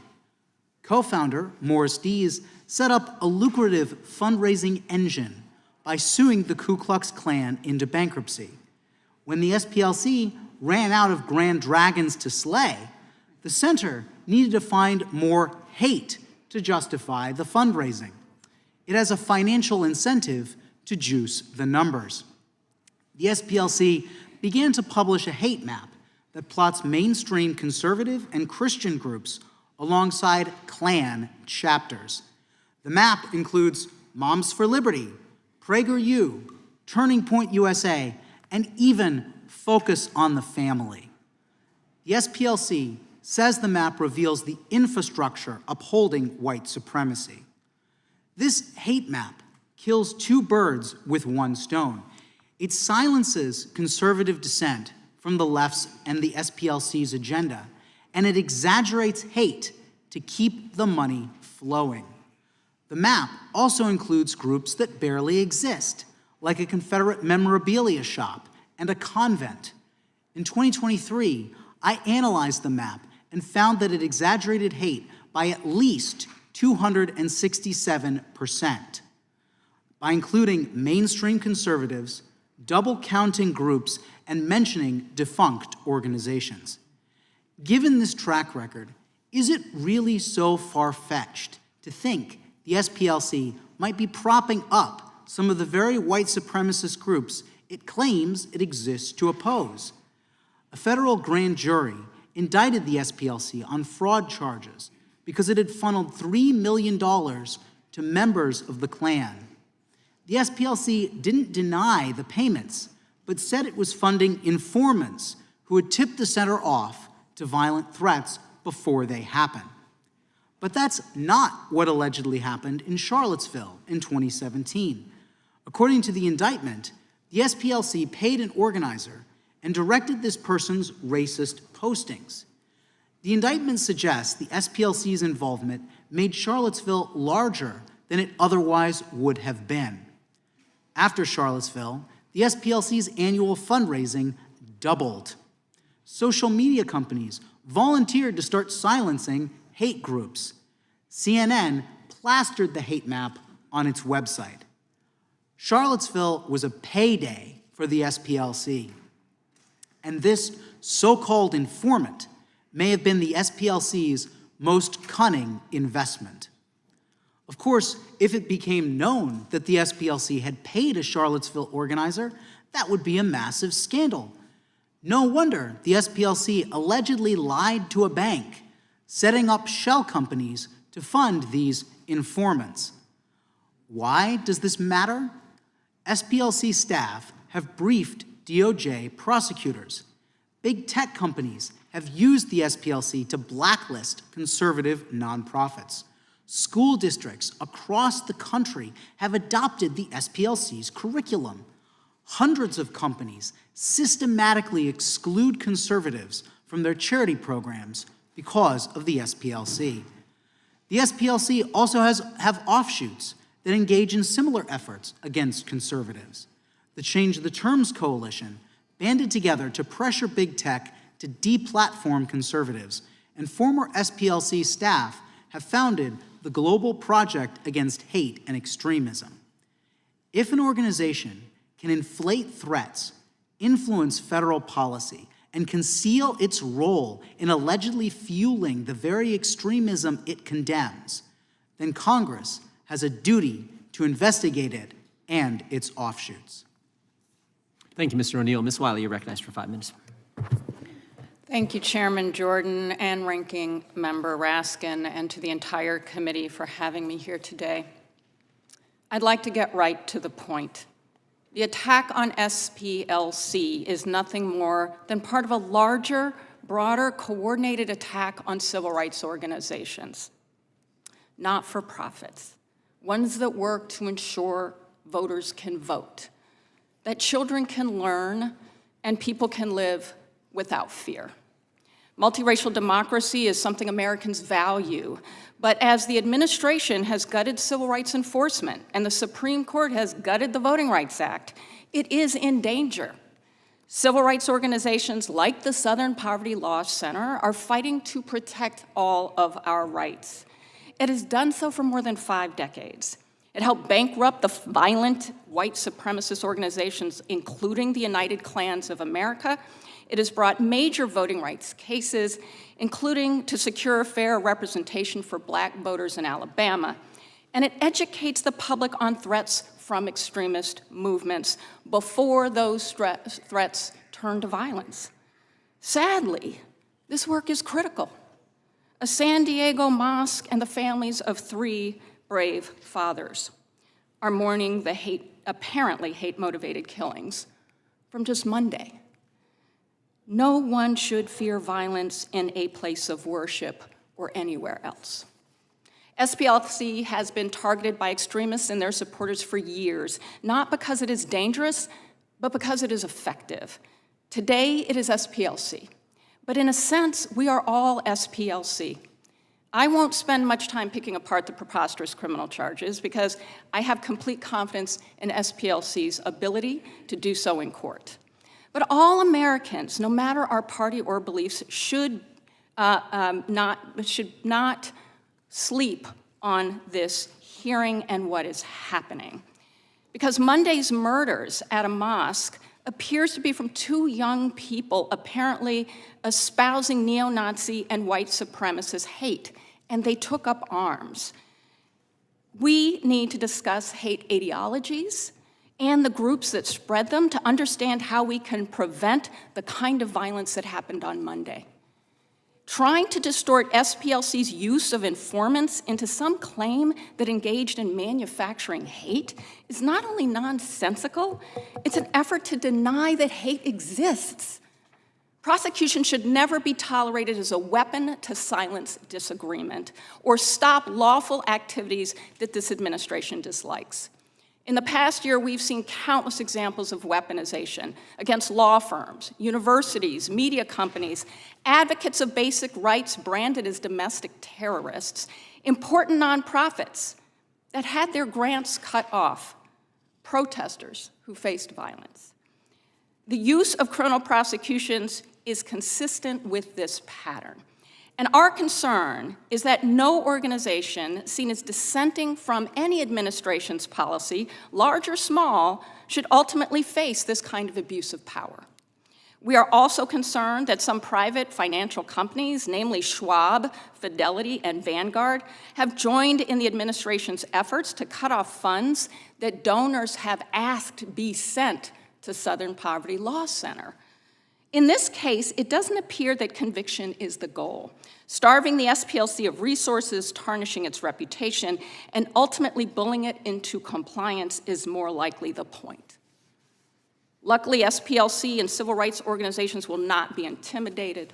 Co-founder Morris Dees set up a lucrative fundraising engine by suing the Ku Klux Klan into bankruptcy. When the SPLC ran out of grand dragons to slay, the center needed to find more hate to justify the fundraising. It has a financial incentive to juice the numbers. The SPLC began to publish a hate map that plots mainstream conservative and Christian groups alongside Klan chapters. The map includes Moms for Liberty, PragerU, Turning Point USA, and even Focus on the Family. The SPLC says the map reveals the infrastructure upholding white supremacy. This hate map kills 2 birds with 1 stone. It silences conservative dissent from the left's and the SPLC's agenda, and it exaggerates hate to keep the money flowing. The map also includes groups that barely exist, like a Confederate memorabilia shop and a convent. In 2023, I analyzed the map and found that it exaggerated hate by at least 267%. By including mainstream conservatives, double-counting groups, and mentioning defunct organizations. Given this track record, is it really so far-fetched to think the SPLC might be propping up some of the very white supremacist groups it claims it exists to oppose? A federal grand jury indicted the SPLC on fraud charges because it had funneled $3 million to members of the Klan. The SPLC didn't deny the payments, but said it was funding informants who had tipped the center off to violent threats before they happened. But that's not what allegedly happened in Charlottesville in 2017. According to the indictment, the SPLC paid an organizer and directed this person's racist postings. The indictment suggests the SPLC's involvement made Charlottesville larger than it otherwise would have been. After Charlottesville, the SPLC's annual fundraising doubled. Social media companies volunteered to start silencing hate groups. CNN plastered the hate map on its website. Charlottesville was a payday for the SPLC. And this so-called informant may have been the SPLC's most cunning investment. Of course, if it became known that the SPLC had paid a Charlottesville organizer, that would be a massive scandal. No wonder the SPLC allegedly lied to a bank, setting up shell companies to fund these informants. Why does this matter? SPLC staff have briefed DOJ prosecutors. Big tech companies have used the SPLC to blacklist conservative nonprofits. School districts across the country have adopted the SPLC's curriculum. Hundreds of companies systematically exclude conservatives from their charity programs because of the SPLC. The SPLC also have offshoots that engage in similar efforts against conservatives. The Change the Terms Coalition banded together to pressure big tech to deplatform conservatives, and former SPLC staff have founded the Global Project Against Hate and Extremism. If an organization can inflate threats, influence federal policy, and conceal its role in allegedly fueling the very extremism it condemns, then Congress has a duty to investigate it and its offshoots. Thank you, Mr. O'Neill. Ms. Wiley, you're recognized for 5 minutes. Thank you, Chairman Jordan and Ranking Member Raskin, and to the entire committee for having me here today. I'd like to get right to the point. The attack on SPLC is nothing more than part of a larger, broader, coordinated attack on civil rights organizations, not-for-profits, ones that work to ensure voters can vote, that children can learn, and people can live without fear. Multiracial democracy is something Americans value, but as the administration has gutted civil rights enforcement and the Supreme Court has gutted the Voting Rights Act, it is in danger. Civil rights organizations like the Southern Poverty Law Center are fighting to protect all of our rights. It has done so for more than 5 decades. It helped bankrupt the violent white supremacist organizations, including the United Klans of America. It has brought major voting rights cases, including to secure fair representation for Black voters in Alabama. And it educates the public on threats from extremist movements before those threats turn to violence. Sadly, this work is critical. A San Diego mosque and the families of 3 brave fathers are mourning the apparently hate-motivated killings from just Monday. No one should fear violence in a place of worship or anywhere else. SPLC has been targeted by extremists and their supporters for years, not because it is dangerous, but because it is effective. Today, it is SPLC. But in a sense, we are all SPLC. I won't spend much time picking apart the preposterous criminal charges because I have complete confidence in SPLC's ability to do so in court. But all Americans, no matter our party or beliefs, should not sleep on this hearing and what is happening. Because Monday's murders at a mosque appears to be from 2 young people apparently espousing neo-Nazi and white supremacist hate, and they took up arms. We need to discuss hate ideologies and the groups that spread them to understand how we can prevent the kind of violence that happened on Monday. Trying to distort SPLC's use of informants into some claim that engaged in manufacturing hate is not only nonsensical, it's an effort to deny that hate exists. Prosecution should never be tolerated as a weapon to silence disagreement or stop lawful activities that this administration dislikes. In the past year, we've seen countless examples of weaponization against law firms, universities, media companies, advocates of basic rights branded as domestic terrorists, important nonprofits that had their grants cut off, protesters who faced violence. The use of criminal prosecutions is consistent with this pattern. And our concern is that no organization seen as dissenting from any administration's policy, large or small, should ultimately face this kind of abuse of power. We are also concerned that some private financial companies, namely Schwab, Fidelity, and Vanguard, have joined in the administration's efforts to cut off funds that donors have asked be sent to Southern Poverty Law Center. In this case, it doesn't appear that conviction is the goal. Starving the SPLC of resources, tarnishing its reputation, and ultimately bullying it into compliance is more likely the point. Luckily, SPLC and civil rights organizations will not be intimidated.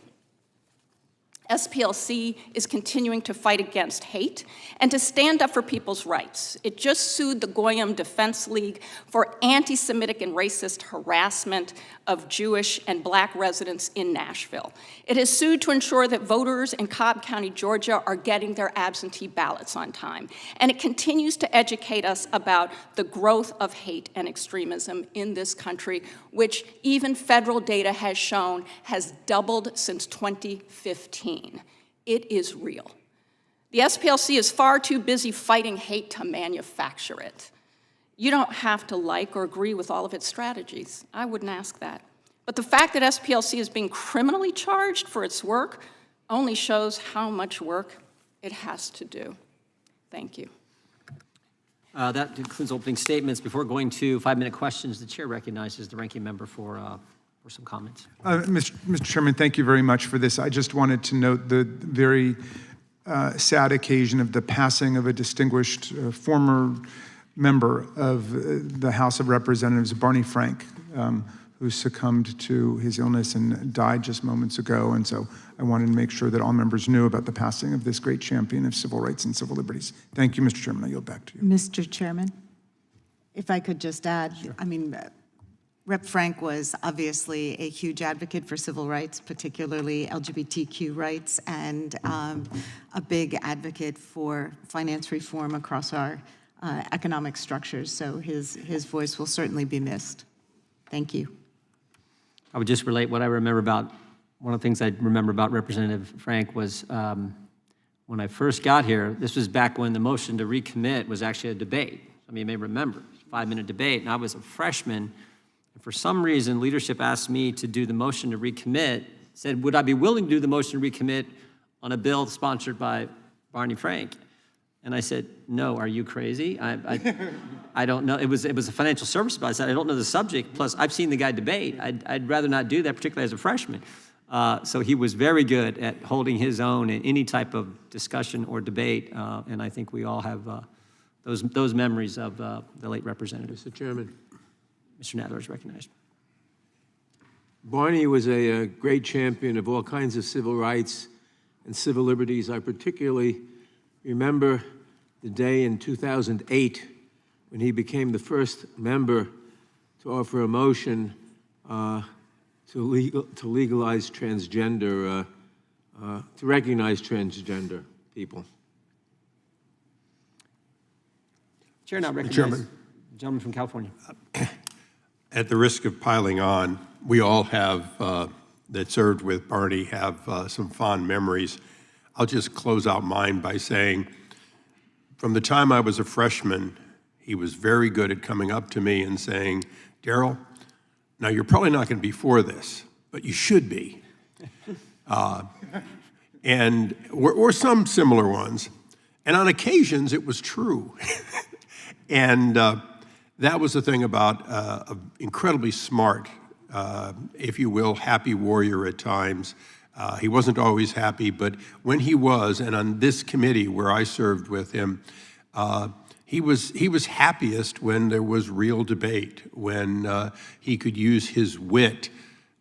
SPLC is continuing to fight against hate and to stand up for people's rights. It just sued the Goyim Defense League for anti-Semitic and racist harassment of Jewish and Black residents in Nashville. It has sued to ensure that voters in Cobb County, Georgia are getting their absentee ballots on time. And it continues to educate us about the growth of hate and extremism in this country, which even federal data has shown has doubled since 2015. It is real. The SPLC is far too busy fighting hate to manufacture it. You don't have to like or agree with all of its strategies. I wouldn't ask that. But the fact that SPLC is being criminally charged for its work only shows how much work it has to do. Thank you. That concludes opening statements. Before going to 5-minute questions, the chair recognizes the ranking member for some comments. Mr. Chairman, thank you very much for this. I just wanted to note the very sad occasion of the passing of a distinguished former member of the House of Representatives, Barney Frank, who succumbed to his illness and died just moments ago. And so I wanted to make sure that all members knew about the passing of this great champion of civil rights and civil liberties. Thank you, Mr. Chairman. I yield back to you. Mr. Chairman, if I could just add, Sure. I mean, Rep. Frank was obviously a huge advocate for civil rights, particularly LGBTQ rights, and a big advocate for finance reform across our economic structures. So his voice will certainly be missed. Thank you. I would just relate what I remember about, one of the things I remember about Representative Frank was when I first got here, this was back when the motion to recommit was actually a debate. Some of you may remember, 5-minute debate, and I was a freshman. And for some reason, leadership asked me to do the motion to recommit, said, would I be willing to do the motion to recommit on a bill sponsored by Barney Frank? And I said, no, are you crazy? I don't know. It was a financial service bill. I said, I don't know the subject. Plus, I've seen the guy debate. I'd rather not do that, particularly as a freshman. So he was very good at holding his own in any type of discussion or debate. And I think we all have those memories of the late representative. Mr. Chairman. Mr. Nadler is recognized. Barney was a great champion of all kinds of civil rights and civil liberties. I particularly remember the day in 2008 when he became the first member to offer a motion to legalize transgender, to recognize transgender people. Chair now recognizes Chairman. the gentleman from California. At the risk of piling on, we all have, that served with Barney, have some fond memories. I'll just close out mine by saying, from the time I was a freshman, he was very good at coming up to me and saying, Darrell, now you're probably not going to be for this, but you should be. Or some similar ones. And on occasions, it was true. And that was the thing about an incredibly smart, if you will, happy warrior at times. He wasn't always happy, but when he was, and on this committee where I served with him, he was happiest when there was real debate, when he could use his wit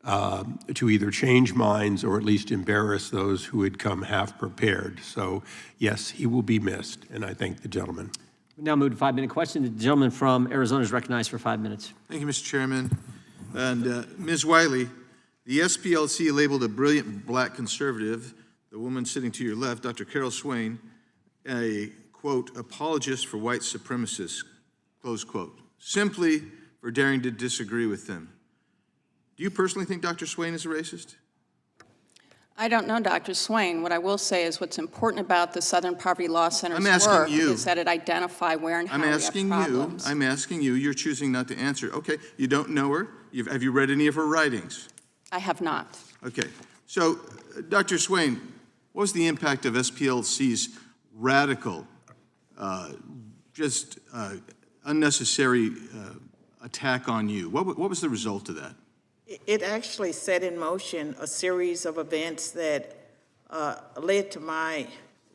to either change minds or at least embarrass those who had come half prepared. So yes, he will be missed, and I thank the gentleman. We now move to 5-minute question. The gentleman from Arizona is recognized for 5 minutes. Thank you, Mr. Chairman. And Ms. Wiley, the SPLC labeled a brilliant black conservative, the woman sitting to your left, Dr. Carol Swain, a, quote, apologist for white supremacists, close quote, simply for daring to disagree with them. Do you personally think Dr. Swain is a racist? I don't know Dr. Swain. What I will say is what's important about the Southern Poverty Law Center's I'm asking work you. is that it identify where and how we have problems. I'm asking you, you're choosing not to answer. Okay, you don't know her? Have you read any of her writings? I have not. Okay, so Dr. Swain, what was the impact of SPLC's radical, unnecessary attack on you? What was the result of that? It actually set in motion a series of events that led to my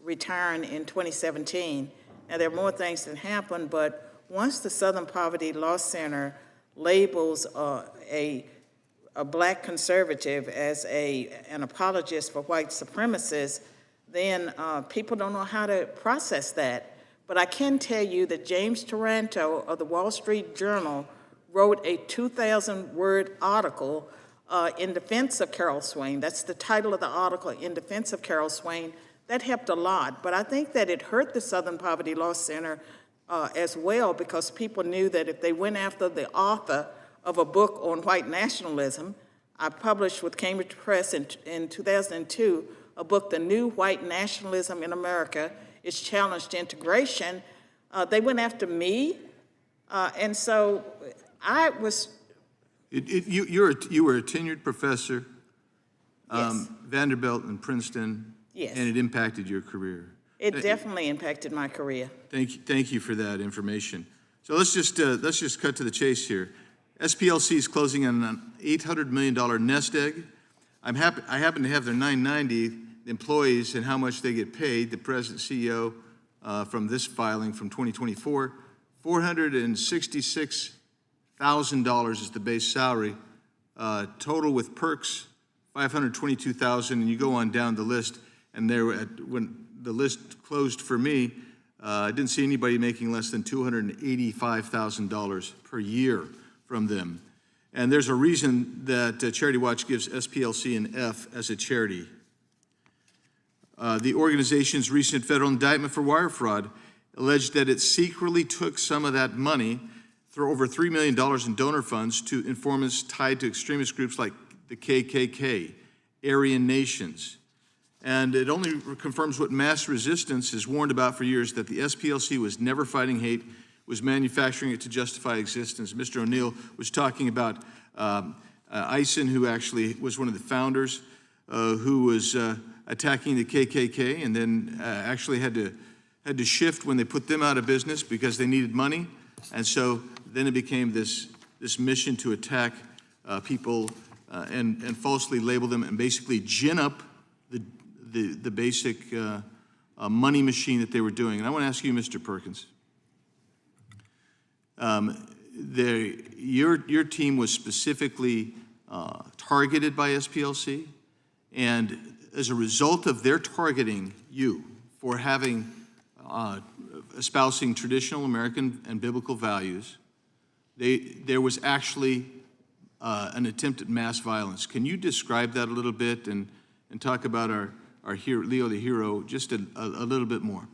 return in 2017. Now, there are more things that happened, but once the Southern Poverty Law Center labels a black conservative as an apologist for white supremacists, then people don't know how to process that. But I can tell you that James Taranto of the Wall Street Journal wrote a 2,000-word article in defense of Carol Swain. That's the title of the article, In Defense of Carol Swain. That helped a lot, but I think that it hurt the Southern Poverty Law Center as well, because people knew that if they went after the author of a book on white nationalism, I published with Cambridge Press in 2002 a book, The New White Nationalism in America is Challenged Integration. They went after me, and so I was... You were a tenured professor, Yes. Vanderbilt and Princeton, Yes. and it impacted your career. It definitely impacted my career. Thank you for that information. So let's just cut to the chase here. SPLC is closing on an $800 million nest egg. I happen to have their 990 employees and how much they get paid. The president CEO from this filing from 2024, $466,000 is the base salary. Total with perks, $522,000, and you go on down the list. And when the list closed for me, I didn't see anybody making less than $285,000 per year from them. And there's a reason that Charity Watch gives SPLC an F as a charity. The organization's recent federal indictment for wire fraud alleged that it secretly took some of that money, through over $3 million in donor funds, to informants tied to extremist groups like the KKK, Aryan Nations. And it only confirms what mass resistance has warned about for years, that the SPLC was never fighting hate, was manufacturing it to justify existence. Mr. O'Neill was talking about Eisen, who actually was one of the founders, who was attacking the KKK, and then actually had to shift when they put them out of business because they needed money. And so then it became this mission to attack people and falsely label them and basically gin up the basic money machine that they were doing. And I want to ask you, Mr. Perkins, your team was specifically targeted by SPLC, and as a result of their targeting you for having espousing traditional American and biblical values, there was actually an attempt at mass violence. Can you describe that a little bit and talk about our hero, Leo the hero, just a little bit more?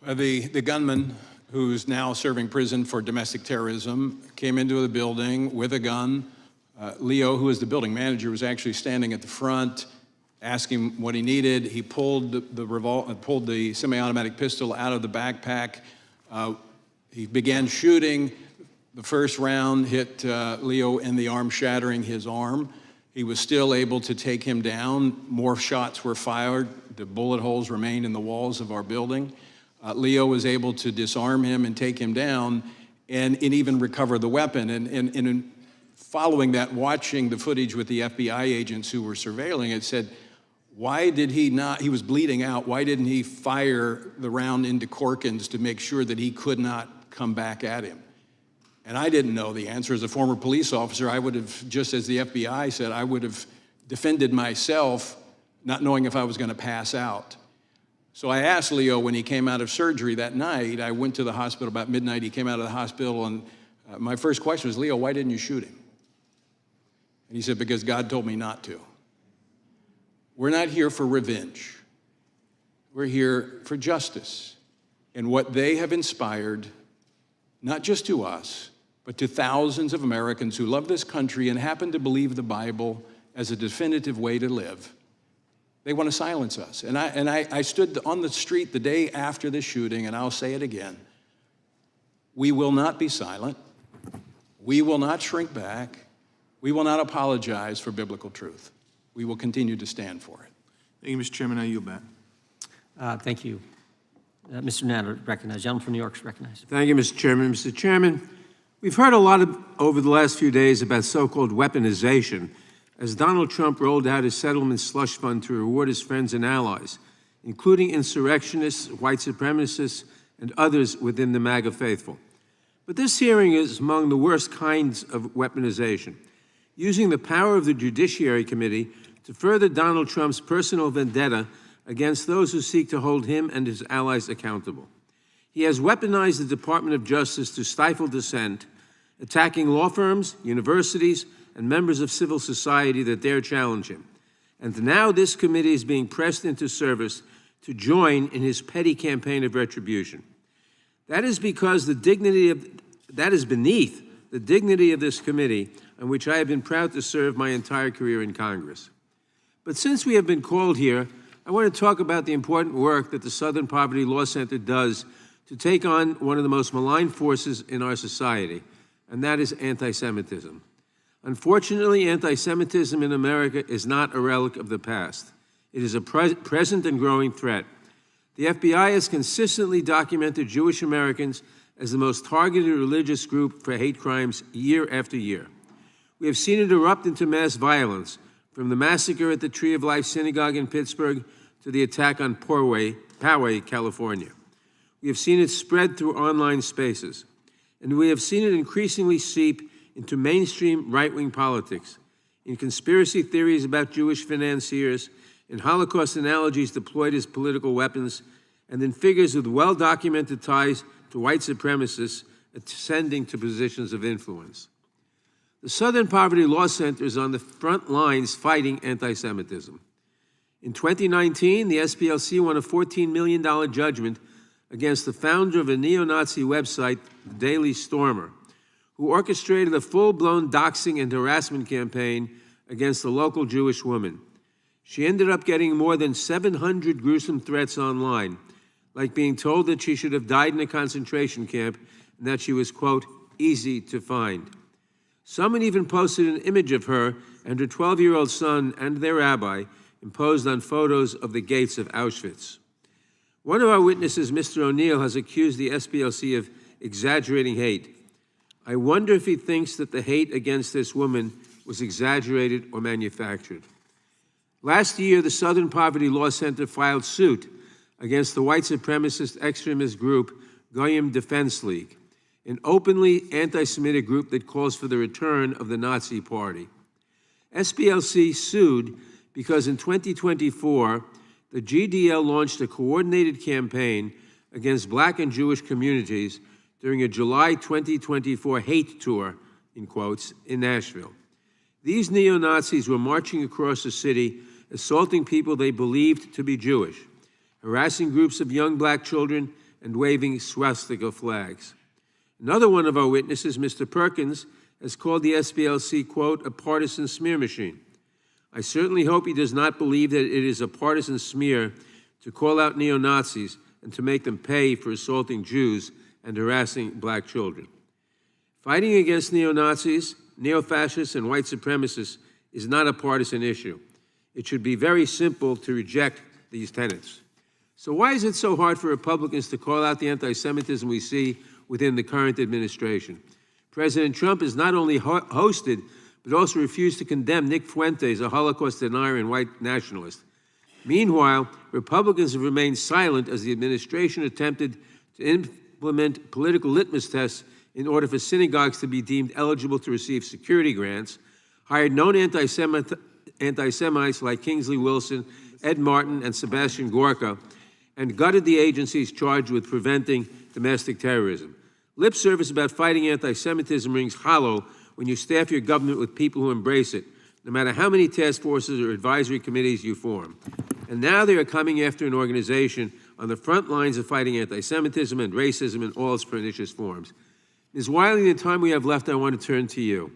The gunman, who's now serving prison for domestic terrorism, came into the building with a gun. Leo, who is the building manager, was actually standing at the front, asking what he needed. He pulled the semi-automatic pistol out of the backpack. He began shooting. The first round hit Leo in the arm, shattering his arm. He was still able to take him down. More shots were fired. The bullet holes remained in the walls of our building. Leo was able to disarm him and take him down and even recover the weapon. And in following that, watching the footage with the FBI agents who were surveilling it, said, why did he not, he was bleeding out, why didn't he fire the round into Perkins to make sure that he could not come back at him? And I didn't know the answer. As a former police officer, I would have, just as the FBI said, I would have defended myself, not knowing if I was going to pass out. So I asked Leo when he came out of surgery that night. I went to the hospital about midnight. He came out of the hospital, and my first question was, Leo, why didn't you shoot him? And he said, because God told me not to. We're not here for revenge. We're here for justice. And what they have inspired, not just to us, but to thousands of Americans who love this country and happen to believe the Bible as a definitive way to live. They want to silence us. And I stood on the street the day after the shooting, and I'll say it again. We will not be silent. We will not shrink back. We will not apologize for biblical truth. We will continue to stand for it. Thank you, Mr. Chairman. I yield back. Thank you. Mr. Natter, recognized. Gentleman from New York is recognized. Thank you, Mr. Chairman. Mr. Chairman, we've heard a lot over the last few days about so-called weaponization as Donald Trump rolled out his settlement slush fund to reward his friends and allies, including insurrectionists, white supremacists, and others within the MAGA faithful. But this hearing is among the worst kinds of weaponization, using the power of the Judiciary Committee to further Donald Trump's personal vendetta against those who seek to hold him and his allies accountable. He has weaponized the Department of Justice to stifle dissent, attacking law firms, universities, and members of civil society that dare challenge him. And now this committee is being pressed into service to join in his petty campaign of retribution. That is because that is beneath the dignity of this committee, on which I have been proud to serve my entire career in Congress. But since we have been called here, I want to talk about the important work that the Southern Poverty Law Center does to take on one of the most malign forces in our society, and that is anti-Semitism. Unfortunately, anti-Semitism in America is not a relic of the past. It is a present and growing threat. The FBI has consistently documented Jewish Americans as the most targeted religious group for hate crimes year after year. We have seen it erupt into mass violence, from the massacre at the Tree of Life Synagogue in Pittsburgh to the attack on Poway, California. We have seen it spread through online spaces, and we have seen it increasingly seep into mainstream right-wing politics, in conspiracy theories about Jewish financiers, in Holocaust analogies deployed as political weapons, and in figures with well-documented ties to white supremacists ascending to positions of influence. The Southern Poverty Law Center is on the front lines fighting anti-Semitism. In 2019, the SPLC won a $14 million judgment against the founder of a neo-Nazi website, the Daily Stormer, who orchestrated a full-blown doxing and harassment campaign against a local Jewish woman. She ended up getting more than 700 gruesome threats online, like being told that she should have died in a concentration camp and that she was, quote, easy to find. Someone even posted an image of her and her 12-year-old son and their rabbi imposed on photos of the gates of Auschwitz. One of our witnesses, Mr. O'Neill, has accused the SPLC of exaggerating hate. I wonder if he thinks that the hate against this woman was exaggerated or manufactured. Last year, the Southern Poverty Law Center filed suit against the white supremacist extremist group Goyim Defense League, an openly anti-Semitic group that calls for the return of the Nazi Party. SPLC sued because in 2024, the GDL launched a coordinated campaign against Black and Jewish communities during a July 2024 hate tour, in quotes, in Nashville. These neo-Nazis were marching across the city, assaulting people they believed to be Jewish, harassing groups of young Black children, and waving swastika flags. Another one of our witnesses, Mr. Perkins, has called the SPLC, quote, a partisan smear machine. I certainly hope he does not believe that it is a partisan smear to call out neo-Nazis and to make them pay for assaulting Jews and harassing Black children. Fighting against neo-Nazis, neo-fascists, and white supremacists is not a partisan issue. It should be very simple to reject these tenets. So why is it so hard for Republicans to call out the anti-Semitism we see within the current administration? President Trump has not only hosted, but also refused to condemn Nick Fuentes, a Holocaust denier and white nationalist. Meanwhile, Republicans have remained silent as the administration attempted to implement political litmus tests in order for synagogues to be deemed eligible to receive security grants, hired known anti-Semites like Kingsley Wilson, Ed Martin, and Sebastian Gorka, and gutted the agencies charged with preventing domestic terrorism. Lip service about fighting anti-Semitism rings hollow when you staff your government with people who embrace it, no matter how many task forces or advisory committees you form. And now they are coming after an organization on the front lines of fighting anti-Semitism and racism in all its pernicious forms. Ms. Wiley, in the time we have left, I want to turn to you.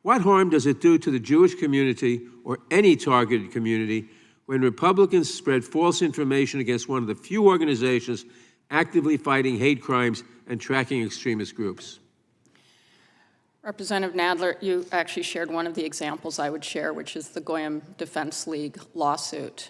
What harm does it do to the Jewish community or any targeted community when Republicans spread false information against one of the few organizations actively fighting hate crimes and tracking extremist groups? Representative Nadler, you actually shared one of the examples I would share, which is the Goyim Defense League lawsuit.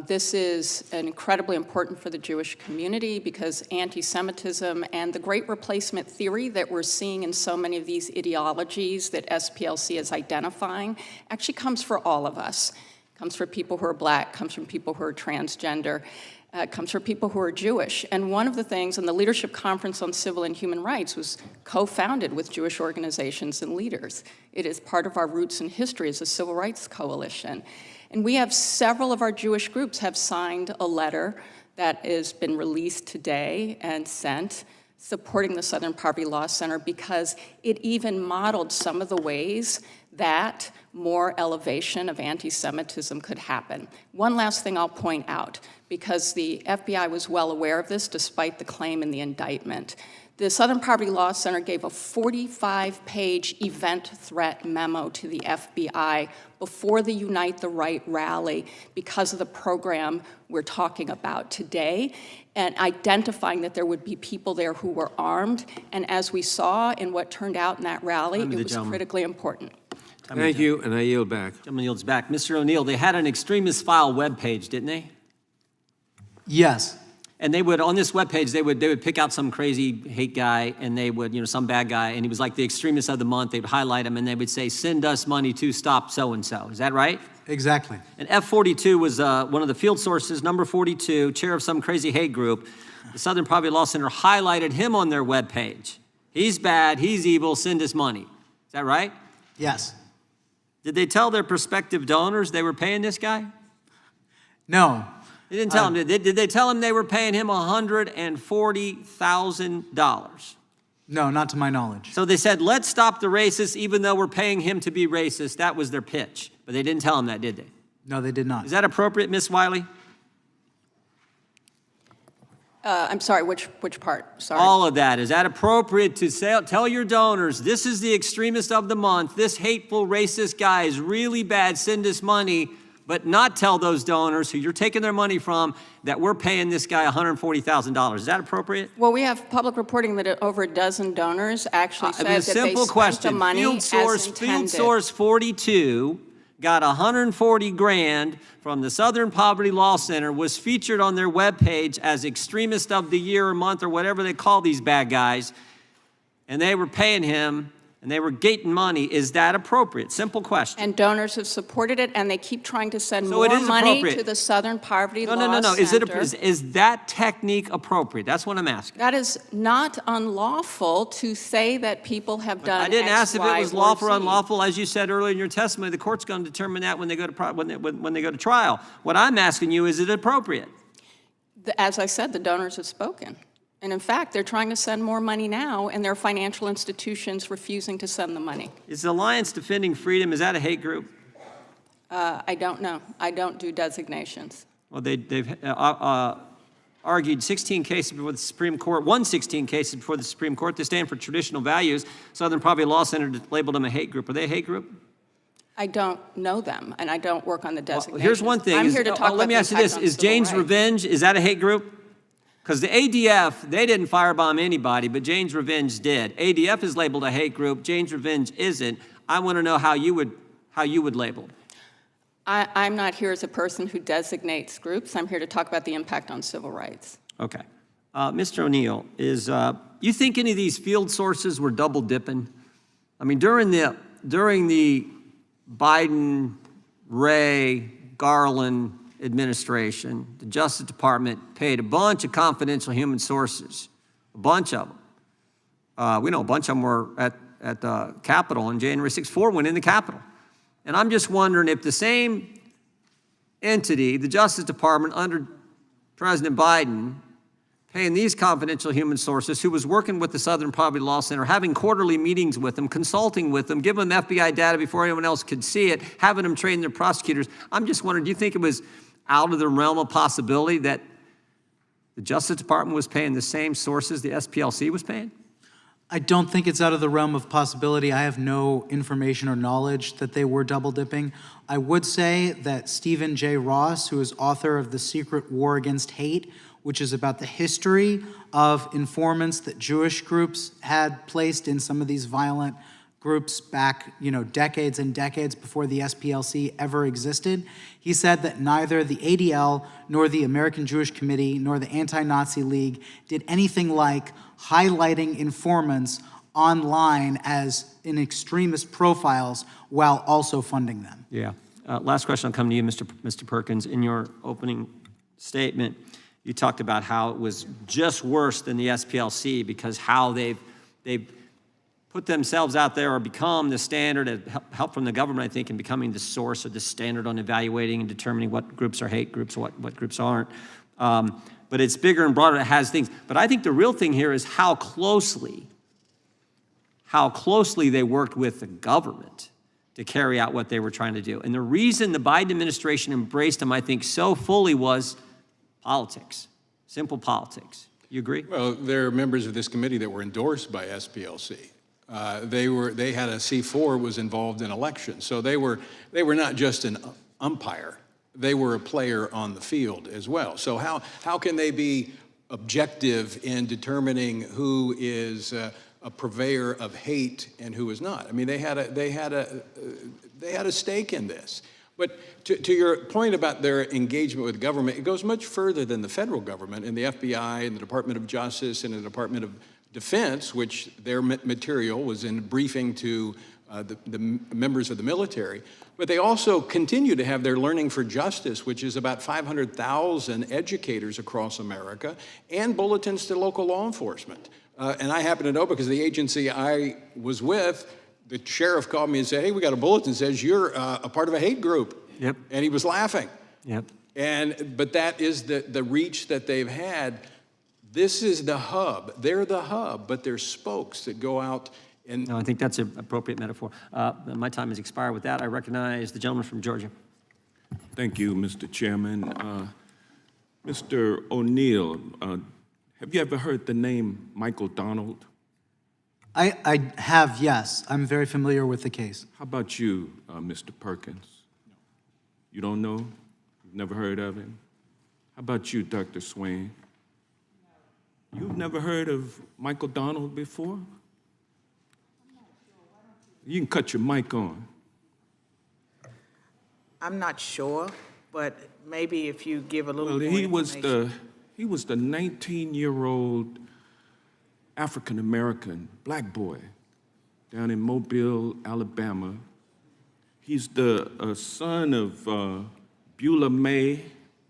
This is incredibly important for the Jewish community because anti-Semitism and the Great Replacement theory that we're seeing in so many of these ideologies that SPLC is identifying actually comes for all of us. It comes for people who are Black, comes from people who are transgender, comes from people who are Jewish. And one of the things, and the Leadership Conference on Civil and Human Rights was co-founded with Jewish organizations and leaders. It is part of our roots and history as a civil rights coalition. And we have several of our Jewish groups have signed a letter that has been released today and sent supporting the Southern Poverty Law Center because it even modeled some of the ways that more elevation of anti-Semitism could happen. One last thing I'll point out, because the FBI was well aware of this despite the claim in the indictment. The Southern Poverty Law Center gave a 45-page event threat memo to the FBI before the Unite the Right rally because of the program we're talking about today, and identifying that there would be people there who were armed. And as we saw in what turned out in that rally, it was critically important. Thank you, and I yield back. Gentleman yields back. Mr. O'Neill, they had an extremist file webpage, didn't they? Yes. And they would, on this webpage, they would pick out some crazy hate guy, and they would, some bad guy, and he was like the extremist of the month. They would highlight him, and they would say, send us money to stop so-and-so. Is that right? Exactly. And F42 was one of the field sources, number 42, chair of some crazy hate group. The Southern Poverty Law Center highlighted him on their webpage. He's bad, he's evil, send us money. Is that right? Yes. Did they tell their prospective donors they were paying this guy? No. They didn't tell him. Did they tell him they were paying him $140,000? No, not to my knowledge. So they said, let's stop the racists even though we're paying him to be racist. That was their pitch. But they didn't tell him that, did they? No, they did not. Is that appropriate, Ms. Wiley? I'm sorry, which part? Sorry. All of that. Is that appropriate to say, tell your donors, this is the extremist of the month. This hateful racist guy is really bad. Send us money. But not tell those donors who you're taking their money from that we're paying this guy $140,000. Is that appropriate? Well, we have public reporting that over a dozen donors actually said that they simple spent question. the money Field as intended. Source 42 got $140,000 from the Southern Poverty Law Center, was featured on their webpage as extremist of the year or month or whatever they call these bad guys, and they were paying him and they were gating money. Is that appropriate? Simple question. And donors have supported it, and they keep trying to send So more it is money appropriate. to the Southern Poverty Law No. Center. Is that technique appropriate? That's what I'm asking. That is not unlawful to say that people have done I didn't X, ask if Y, it was or lawful or Z. unlawful. As you said earlier in your testimony, the court's going to determine that when they go to when they go to trial. What I'm asking you, is it appropriate? As I said, the donors have spoken. And in fact, they're trying to send more money now, and their financial institutions refusing to send the money. Is the Alliance Defending Freedom, is that a hate group? I don't know. I don't do designations. Well, they've argued 16 cases before the Supreme Court, won 16 cases before the Supreme Court. They stand for traditional values. Southern Poverty Law Center labeled them a hate group. Are they a hate group? I don't know them, and I don't work on the designations. Well, here's one thing. I'm here to talk about let me the ask you impact this. on Is civil Jane's rights. Revenge, is that a hate group? Because the ADF, they didn't firebomb anybody, but Jane's Revenge did. ADF is labeled a hate group. Jane's Revenge isn't. I want to know how you would label it. I'm not here as a person who designates groups. I'm here to talk about the impact on civil rights. Okay. Mr. O'Neill, you think any of these field sources were double dipping? I mean, during the Biden, Ray, Garland administration, the Justice Department paid a bunch of confidential human sources, a bunch of them. We know a bunch of them were at the Capitol on January 6th. 4 went in the Capitol. And I'm just wondering if the same entity, the Justice Department under President Biden, paying these confidential human sources, who was working with the Southern Poverty Law Center, having quarterly meetings with them, consulting with them, giving them FBI data before anyone else could see it, having them train their prosecutors. I'm just wondering, do you think it was out of the realm of possibility that the Justice Department was paying the same sources the SPLC was paying? I don't think it's out of the realm of possibility. I have no information or knowledge that they were double dipping. I would say that Stephen J. Ross, who is author of The Secret War Against Hate, which is about the history of informants that Jewish groups had placed in some of these violent groups back, decades and decades before the SPLC ever existed. He said that neither the ADL nor the American Jewish Committee nor the Anti-Nazi League did anything like highlighting informants online as in extremist profiles while also funding them. Yeah. Last question will come to you, Mr. Perkins. In your opening statement, you talked about how it was just worse than the SPLC because how they've put themselves out there or become the standard, help from the government, I think, in becoming the source or the standard on evaluating and determining what groups are hate groups, what groups aren't. But it's bigger and broader. It has things. But I think the real thing here is how closely they worked with the government to carry out what they were trying to do. And the reason the Biden administration embraced them, I think, so fully was politics, simple politics. You agree? Well, there are members of this committee that were endorsed by SPLC. They had a C4 was involved in elections, so they were not just an umpire. They were a player on the field as well. So how can they be objective in determining who is a purveyor of hate and who is not? I mean, they had a stake in this. But to your point about their engagement with government, it goes much further than the federal government and the FBI and the Department of Justice and the Department of Defense, which their material was in briefing to the members of the military. But they also continue to have their Learning for Justice, which is about 500,000 educators across America, and bulletins to local law enforcement. And I happen to know because the agency I was with, the sheriff called me and said, hey, we got a bulletin that says you're a part of a hate group. Yep. And he was laughing. Yep. But that is the reach that they've had. This is the hub. They're the hub, but they're spokes that go out and... No, I think that's an appropriate metaphor. My time has expired. With that, I recognize the gentleman from Georgia. Thank you, Mr. Chairman. Mr. O'Neill, have you ever heard the name Michael Donald? I have, yes. I'm very familiar with the case. How about you, Mr. Perkins? You don't know? You've never heard of him? How about you, Dr. Swain? You've never heard of Michael Donald before? You can cut your mic on. I'm not sure, but maybe if you give a little Well, more he information. was the 19-year-old African-American black boy down in Mobile, Alabama. He's the son of Beulah May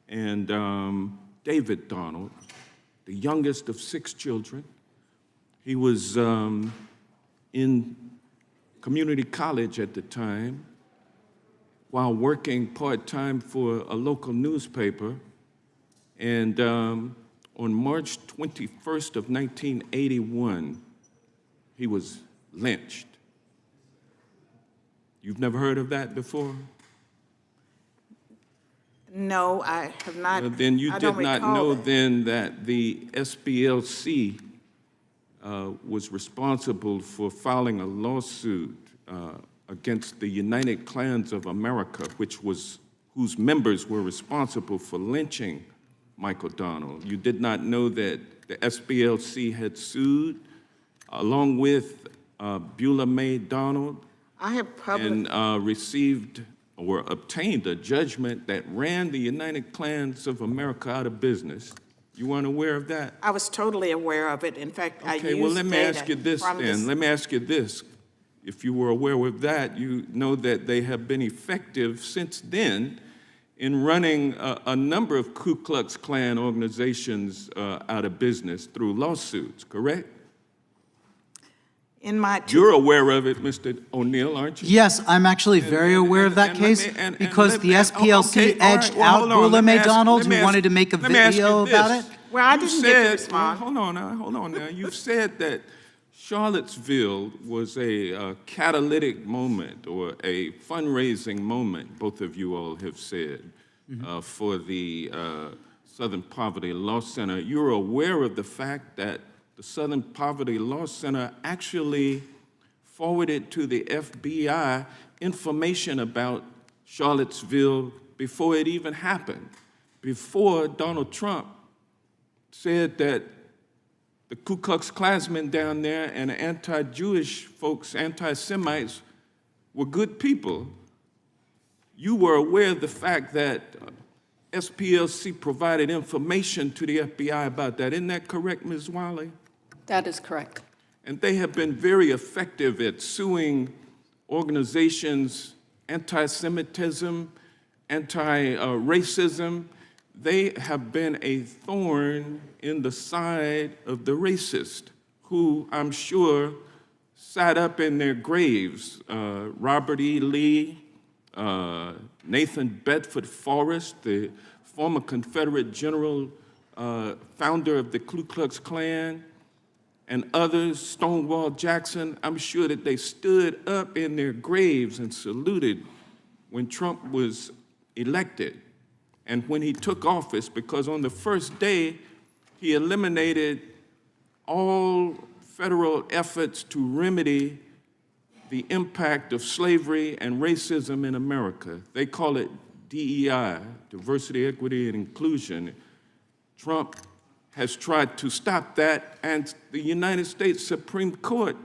and David Donald, the youngest of 6 children. He was in community college at the time while working part-time for a local newspaper. And on March 21st of 1981, he was lynched. You've never heard of that before? No, I have not. Well, then you I did don't not recall know that. then that the SPLC was responsible for filing a lawsuit against the United Klans of America, whose members were responsible for lynching Michael Donald. You did not know that the SPLC had sued along with Beulah May Donald I have and received or obtained a judgment that ran the United Klans of America out of business. You weren't aware of that? I was totally aware of it. In fact, I used Okay, well, let me data ask you this from then. Let me ask you this. If you were aware of that, you know that they have been effective since then in running a number of Ku Klux Klan organizations out of business through lawsuits, correct? In my You're aware of it, Mr. O'Neill, aren't you? Yes, I'm actually very aware of that case because the SPLC edged out Beulah May Donald, who wanted to make a video about it. Well, I didn't get to respond. Hold on now. You've said that Charlottesville was a catalytic moment or a fundraising moment, both of you all have said, for the Southern Poverty Law Center. You're aware of the fact that the Southern Poverty Law Center actually forwarded to the FBI information about Charlottesville before it even happened, before Donald Trump said that the Ku Klux Klansmen down there and the anti-Jewish folks, anti-Semites, were good people. You were aware of the fact that SPLC provided information to the FBI about that. Isn't that correct, Ms. Wiley? That is correct. And they have been very effective at suing organizations, anti-Semitism, anti-racism. They have been a thorn in the side of the racist, who I'm sure sat up in their graves. Robert E. Lee, Nathan Bedford Forrest, the former Confederate general, founder of the Ku Klux Klan, and others, Stonewall Jackson. I'm sure that they stood up in their graves and saluted when Trump was elected and when he took office, because on the first day, he eliminated all federal efforts to remedy the impact of slavery and racism in America. They call it DEI, diversity, equity, and inclusion. Trump has tried to stop that, and the United States Supreme Court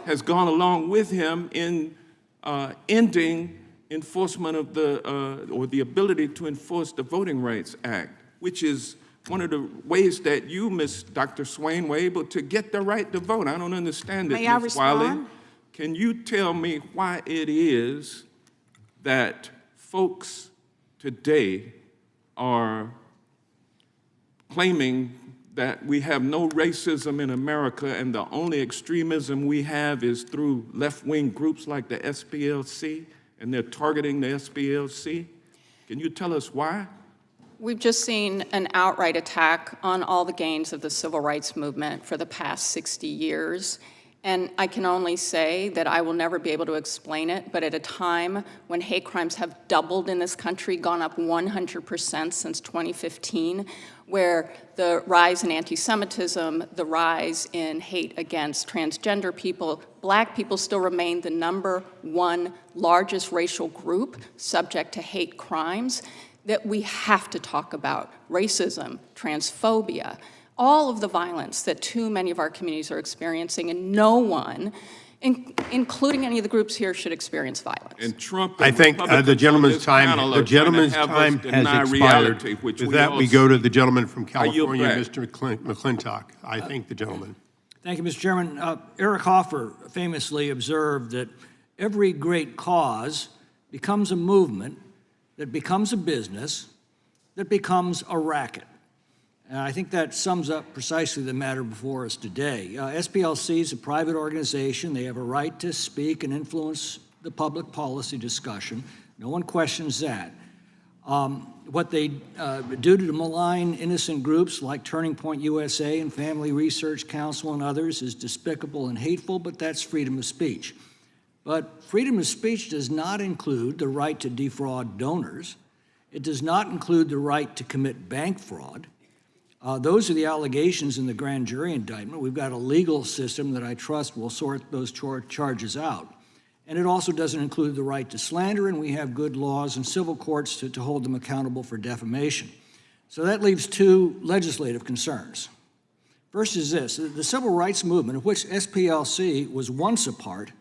has gone along with him in ending enforcement of or the ability to enforce the Voting Rights Act, which is one of the ways that you, Dr. Swain, were able to get the right to vote. I don't understand it, May I Ms. Wiley. respond? Can you tell me why it is that folks today are claiming that we have no racism in America and the only extremism we have is through left-wing groups like the SPLC, and they're targeting the SPLC? Can you tell us why? We've just seen an outright attack on all the gains of the civil rights movement for the past 60 years. And I can only say that I will never be able to explain it, but at a time when hate crimes have doubled in this country, gone up 100% since 2015, where the rise in anti-Semitism, the rise in hate against transgender people, Black people still remain the #1 largest racial group subject to hate crimes, that we have to talk about racism, transphobia, all of the violence that too many of our communities are experiencing, and no one, including any of the groups here, should experience violence. And Trump, I think the gentleman's time has expired. With that, we go to the gentleman from California, Mr. McClintock. I thank the gentleman. Thank you, Mr. Chairman. Eric Hoffer famously observed that every great cause becomes a movement, that becomes a business, that becomes a racket. And I think that sums up precisely the matter before us today. SPLC is a private organization. They have a right to speak and influence the public policy discussion. No one questions that. What they do to malign innocent groups like Turning Point USA and Family Research Council and others is despicable and hateful, but that's freedom of speech. But freedom of speech does not include the right to defraud donors. It does not include the right to commit bank fraud. Those are the allegations in the grand jury indictment. We've got a legal system that I trust will sort those charges out. And it also doesn't include the right to slander, and we have good laws and civil courts to hold them accountable for defamation. So that leaves two legislative concerns. First is this: the civil rights movement, of which SPLC was once a part,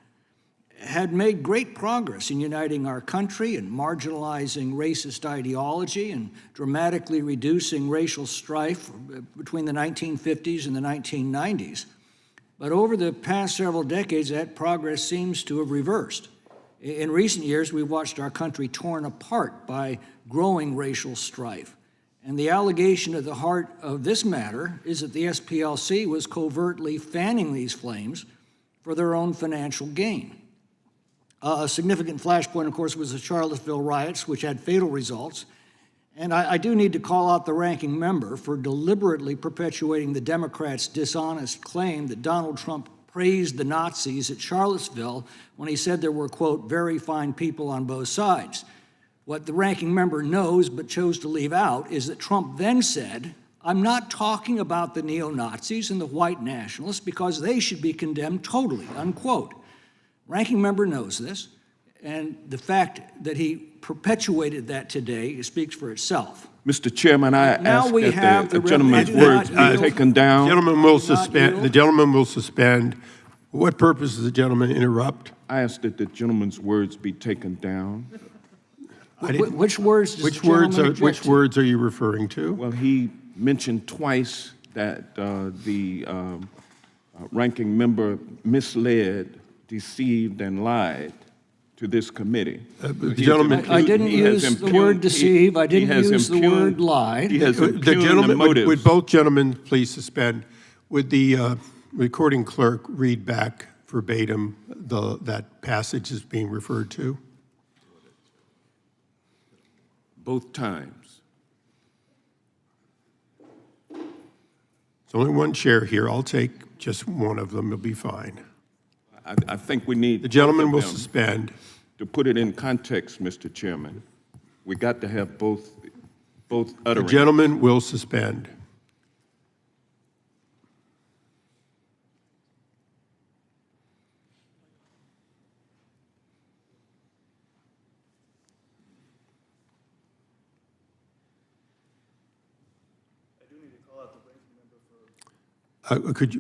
had made great progress in uniting our country and marginalizing racist ideology and dramatically reducing racial strife between the 1950s and the 1990s. But over the past several decades, that progress seems to have reversed. In recent years, we've watched our country torn apart by growing racial strife. And the allegation at the heart of this matter is that the SPLC was covertly fanning these flames for their own financial gain. A significant flashpoint, of course, was the Charlottesville riots, which had fatal results. And I do need to call out the ranking member for deliberately perpetuating the Democrats' dishonest claim that Donald Trump praised the Nazis at Charlottesville when he said there were, quote, very fine people on both sides. What the ranking member knows but chose to leave out is that Trump then said, I'm not talking about the neo-Nazis and the white nationalists because they should be condemned totally, unquote. Ranking member knows this, and the fact that he perpetuated that today speaks for itself. Mr. Chairman, I Now ask we that have the the gentleman's I do words not be yield. taken down. The gentleman will suspend. For what purpose does the gentleman interrupt? I ask that the gentleman's words be taken down. Which words does the gentleman object Which to? words are you referring to? Well, he mentioned twice that the ranking member misled, deceived, and lied to this committee. The gentleman, I didn't use the word deceive. I didn't use the word lie. He has the impugned the gentleman, motives. would both gentlemen please suspend? Would the recording clerk read back verbatim that passage is being referred to? Both times. There's only one chair here. I'll take just one of them. It'll be fine. I think we need The gentleman will both of them. suspend. To put it in context, Mr. Chairman, we got to have both The utterings. gentleman will suspend.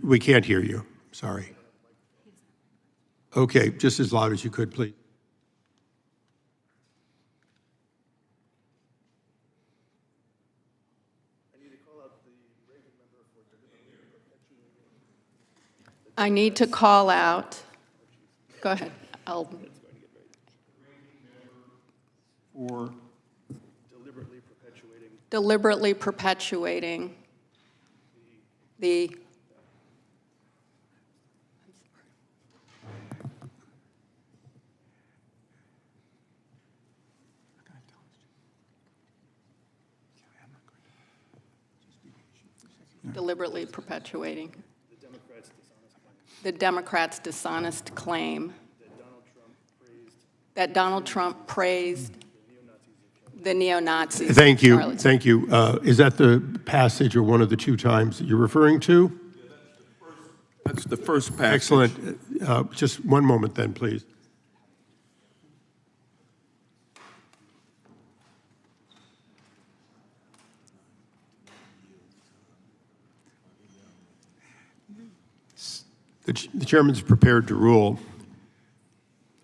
We can't hear you. Sorry. Okay, just as loud as you could, please. I need to call out. Go ahead. For Deliberately perpetuating the deliberately perpetuating the Democrats' dishonest claim that Donald Trump praised the neo-Nazis. Thank you. Charlottesville. Thank you. Is that the passage or one of the two times that you're referring to? That's the first passage. Excellent. Just one moment then, please. The chairman's prepared to rule.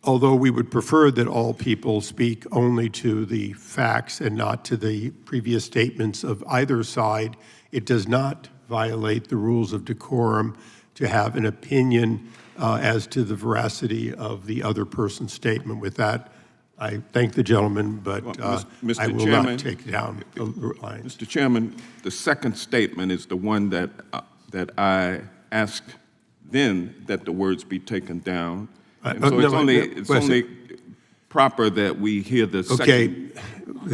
Although we would prefer that all people speak only to the facts and not to the previous statements of either side, it does not violate the rules of decorum to have an opinion as to the veracity of the other person's statement. With that, I thank the gentleman, but Mr. I will Chairman, not take down the lines. Mr. Chairman, the second statement is the one that I asked then that the words be taken down. And so it's only proper that we hear the second. Okay,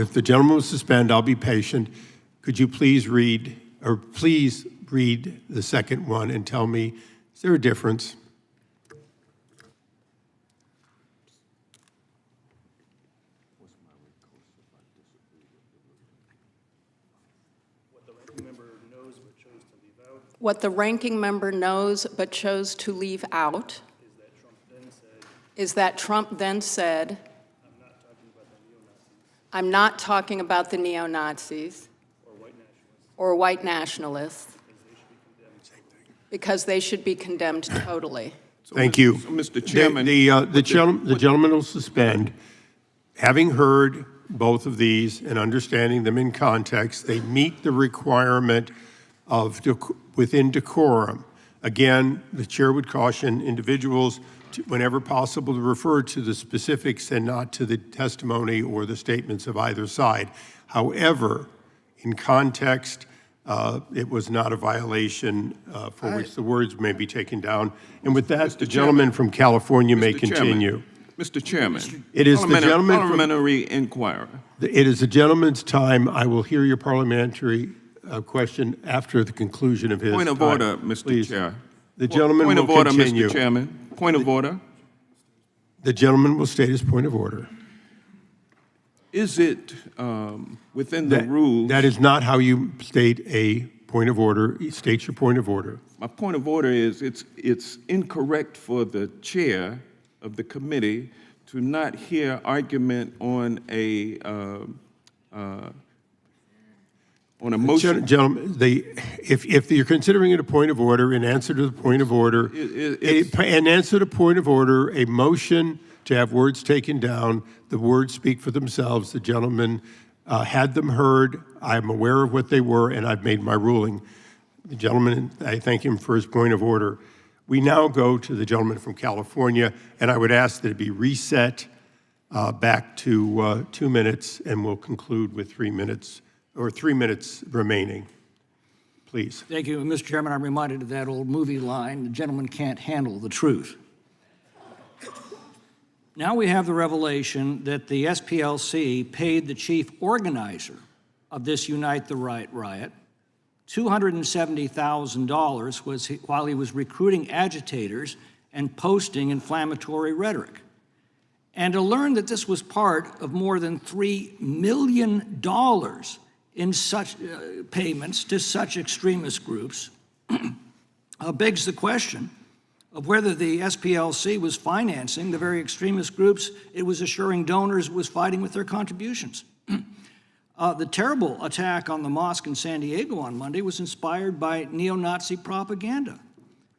if the gentleman will suspend, I'll be patient. Could you please read the second one and tell me, is there a difference? What the ranking member knows but chose to leave out is that Trump then said, I'm not talking about the neo-Nazis or white nationalists because they should be condemned totally. Thank you. So, Mr. Chairman. The gentleman will suspend. Having heard both of these and understanding them in context, they meet the requirement of within decorum. Again, the chair would caution individuals whenever possible to refer to the specifics and not to the testimony or the statements of either side. However, in context, it was not a violation for which the words may be taken down. And with that, the gentleman from California may continue. Mr. Chairman, It is the gentleman from, parliamentary inquiry. it is the gentleman's time. I will hear your parliamentary question after the conclusion of his Point of time. order, Mr. Please. Chair. The gentleman Point will of order, continue. Mr. Chairman. Point of order. The gentleman will state his point of order. Is it within the rules? That is not how you state a point of order. State your point of order. My point of order is it's incorrect for the chair of the committee to not hear argument on a motion. Gentlemen, if you're considering it a point of order, in answer to the point of order, in answer to point of order, a motion to have words taken down, the words speak for themselves. The gentleman had them heard. I'm aware of what they were, and I've made my ruling. The gentleman, I thank him for his point of order. We now go to the gentleman from California, and I would ask that it be reset back to 2 minutes, and we'll conclude with 3 minutes, or 3 minutes remaining. Please. Thank you, Mr. Chairman. I'm reminded of that old movie line, the gentleman can't handle the truth. Now we have the revelation that the SPLC paid the chief organizer of this Unite the Right riot $270,000 while he was recruiting agitators and posting inflammatory rhetoric. And to learn that this was part of more than $3 million in such payments to such extremist groups begs the question of whether the SPLC was financing the very extremist groups it was assuring donors was fighting with their contributions. The terrible attack on the mosque in San Diego on Monday was inspired by neo-Nazi propaganda.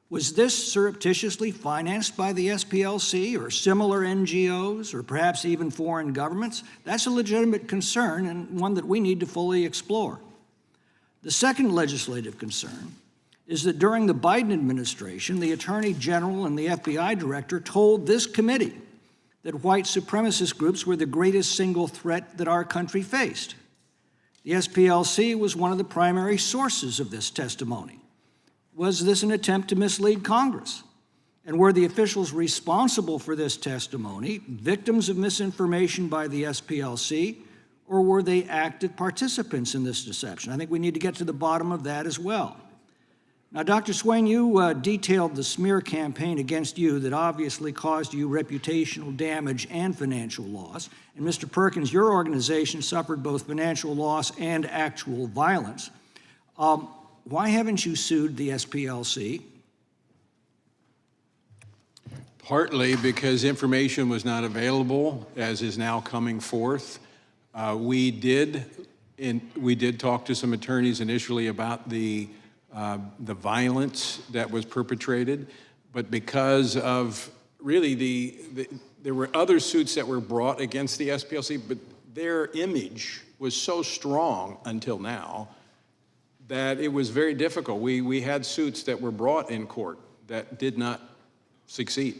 Was this surreptitiously financed by the SPLC or similar NGOs or perhaps even foreign governments? That's a legitimate concern and one that we need to fully explore. The second legislative concern is that during the Biden administration, the Attorney General and the FBI Director told this committee that white supremacist groups were the greatest single threat that our country faced. The SPLC was one of the primary sources of this testimony. Was this an attempt to mislead Congress? And were the officials responsible for this testimony victims of misinformation by the SPLC, or were they active participants in this deception? I think we need to get to the bottom of that as well. Now, Dr. Swain, you detailed the smear campaign against you that obviously caused you reputational damage and financial loss. And Mr. Perkins, your organization suffered both financial loss and actual violence. Why haven't you sued the SPLC? Partly because information was not available, as is now coming forth. We did talk to some attorneys initially about the violence that was perpetrated, but because of really there were other suits that were brought against the SPLC, but their image was so strong until now that it was very difficult. We had suits that were brought in court that did not succeed.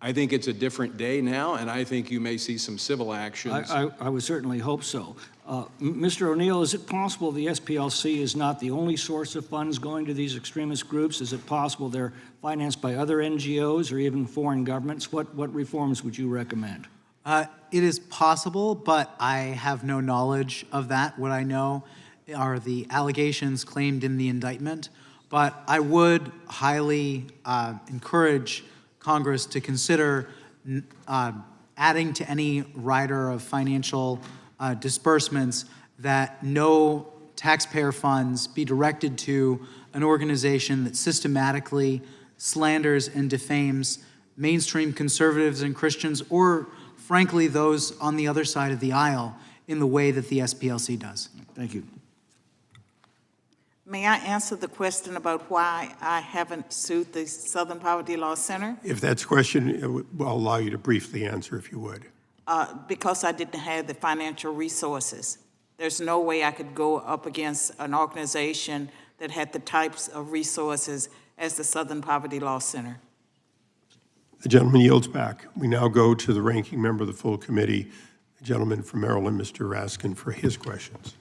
I think it's a different day now, and I think you may see some civil actions. I would certainly hope so. Mr. O'Neill, is it possible the SPLC is not the only source of funds going to these extremist groups? Is it possible they're financed by other NGOs or even foreign governments? What reforms would you recommend? It is possible, but I have no knowledge of that. What I know are the allegations claimed in the indictment, but I would highly encourage Congress to consider adding to any rider of financial disbursements that no taxpayer funds be directed to an organization that systematically slanders and defames mainstream conservatives and Christians, or frankly those on the other side of the aisle, in the way that the SPLC does. Thank you. May I answer the question about why I haven't sued the Southern Poverty Law Center? If that's a question, I'll allow you to briefly answer if you would. Because I didn't have the financial resources. There's no way I could go up against an organization that had the types of resources as the Southern Poverty Law Center. The gentleman yields back. We now go to the ranking member of the full committee, the gentleman from Maryland, Mr. Raskin, for his questions.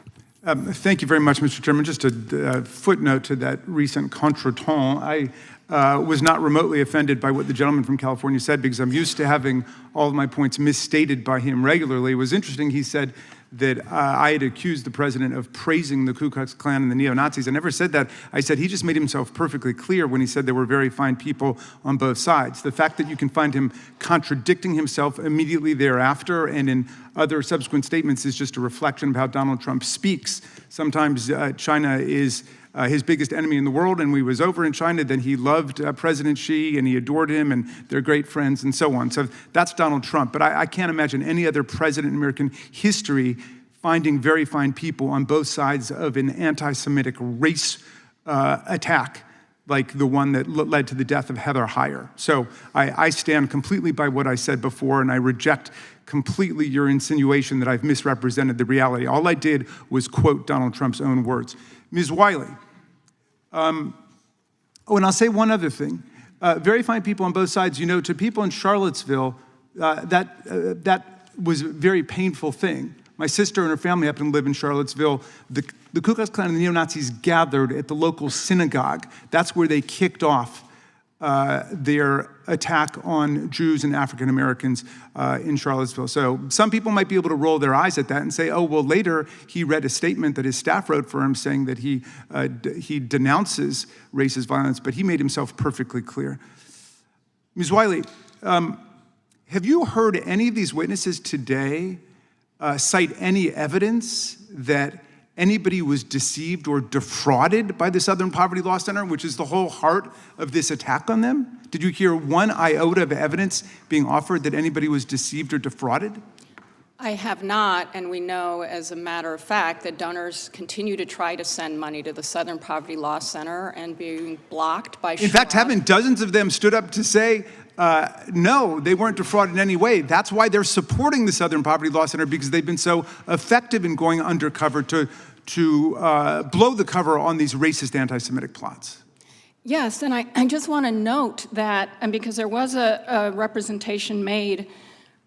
Thank you very much, Mr. Chairman. Just a footnote to that recent contretemps. I was not remotely offended by what the gentleman from California said, because I'm used to having all of my points misstated by him regularly. It was interesting, he said that I had accused the president of praising the Ku Klux Klan and the neo-Nazis. I never said that. I said he just made himself perfectly clear when he said there were very fine people on both sides. The fact that you can find him contradicting himself immediately thereafter and in other subsequent statements is just a reflection of how Donald Trump speaks. Sometimes China is his biggest enemy in the world, and when he was over in China, then he loved President Xi, and he adored him, and they're great friends, and so on. So that's Donald Trump. But I can't imagine any other president in American history finding very fine people on both sides of an anti-Semitic race attack like the one that led to the death of Heather Heyer. So I stand completely by what I said before, and I reject completely your insinuation that I've misrepresented the reality. All I did was quote Donald Trump's own words. Ms. Wiley, and I'll say one other thing. Very fine people on both sides. You know, to people in Charlottesville, that was a very painful thing. My sister and her family happen to live in Charlottesville. The Ku Klux Klan and the neo-Nazis gathered at the local synagogue. That's where they kicked off their attack on Jews and African Americans in Charlottesville. So some people might be able to roll their eyes at that and say, oh, well, later he read a statement that his staff wrote for him saying that he denounces racist violence, but he made himself perfectly clear. Ms. Wiley, have you heard any of these witnesses today cite any evidence that anybody was deceived or defrauded by the Southern Poverty Law Center, which is the whole heart of this attack on them? Did you hear one iota of evidence being offered that anybody was deceived or defrauded? I have not, and we know as a matter of fact that donors continue to try to send money to the Southern Poverty Law Center and being blocked by In fact, haven't dozens of them stood up to say, no, they weren't defrauded in any way. That's why they're supporting the Southern Poverty Law Center, because they've been so effective in going undercover to blow the cover on these racist anti-Semitic plots. Yes, and I just want to note that, and because there was a representation made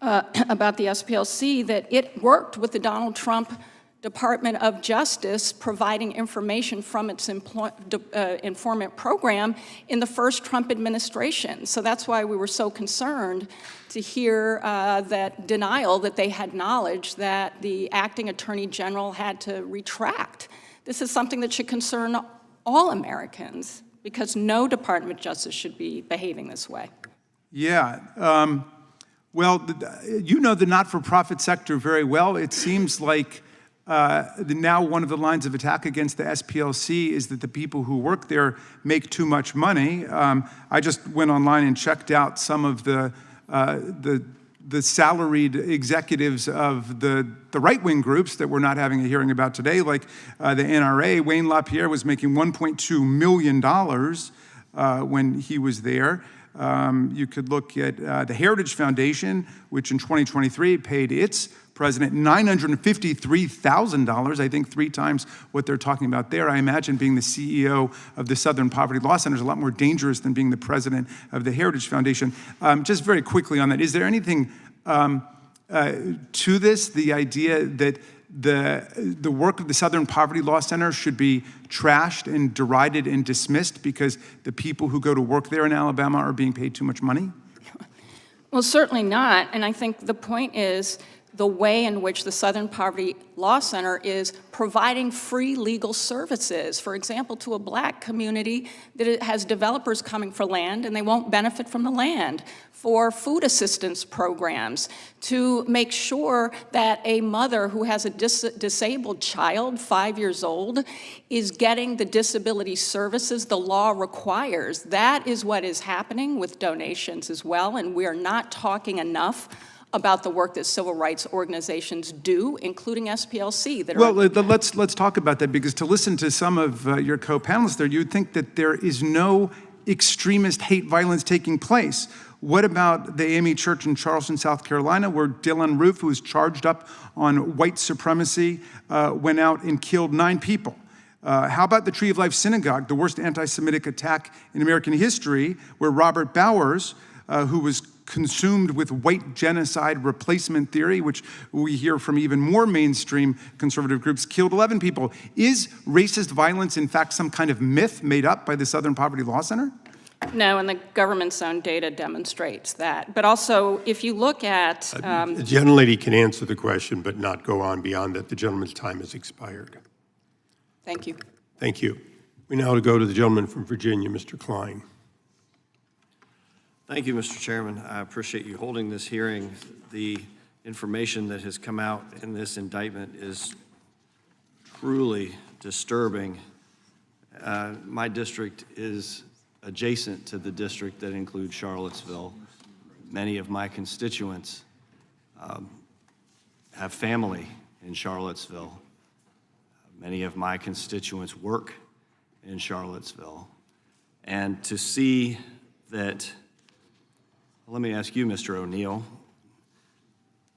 about the SPLC, that it worked with the Donald Trump Department of Justice providing information from its informant program in the first Trump administration. So that's why we were so concerned to hear that denial that they had knowledge that the acting attorney general had to retract. This is something that should concern all Americans, because no Department of Justice should be behaving this way. Yeah. Well, you know the not-for-profit sector very well. It seems like now one of the lines of attack against the SPLC is that the people who work there make too much money. I just went online and checked out some of the salaried executives of the right-wing groups that we're not having a hearing about today, like the NRA. Wayne LaPierre was making $1.2 million when he was there. You could look at the Heritage Foundation, which in 2023 paid its president $953,000, I think 3 times what they're talking about there. I imagine being the CEO of the Southern Poverty Law Center is a lot more dangerous than being the president of the Heritage Foundation. Just very quickly on that, is there anything to this, the idea that the work of the Southern Poverty Law Center should be trashed and derided and dismissed because the people who go to work there in Alabama are being paid too much money? Well, certainly not, and I think the point is the way in which the Southern Poverty Law Center is providing free legal services, for example, to a black community that it has developers coming for land and they won't benefit from the land, for food assistance programs, to make sure that a mother who has a disabled child, 5 years old, is getting the disability services the law requires. That is what is happening with donations as well, and we are not talking enough about the work that civil rights organizations do, including SPLC. Well, let's talk about that, because to listen to some of your co-panelists there, you'd think that there is no extremist hate violence taking place. What about the AME Church in Charleston, South Carolina, where Dylan Roof, who was charged up on white supremacy, went out and killed 9 people? How about the Tree of Life Synagogue, the worst anti-Semitic attack in American history, where Robert Bowers, who was consumed with white genocide replacement theory, which we hear from even more mainstream conservative groups, killed 11 people. Is racist violence, in fact, some kind of myth made up by the Southern Poverty Law Center? No, and the government's own data demonstrates that. But also, if you look at... The gentlelady can answer the question, but not go on beyond that. The gentleman's time has expired. Thank you. Thank you. We now go to the gentleman from Virginia, Mr. Klein. Thank you, Mr. Chairman. I appreciate you holding this hearing. The information that has come out in this indictment is truly disturbing. My district is adjacent to the district that includes Charlottesville. Many of my constituents have family in Charlottesville. Many of my constituents work in Charlottesville. And to see that, let me ask you, Mr. O'Neill,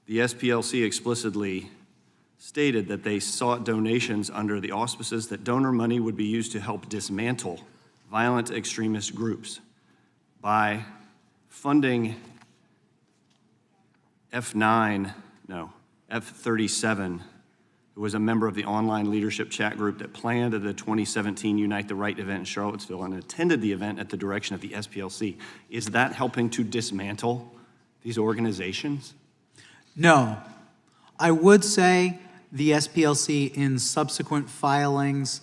the SPLC explicitly stated that they sought donations under the auspices that donor money would be used to help dismantle violent extremist groups by funding F37, who was a member of the online leadership chat group that planned the 2017 Unite the Right event in Charlottesville and attended the event at the direction of the SPLC. Is that helping to dismantle these organizations? No. I would say the SPLC in subsequent filings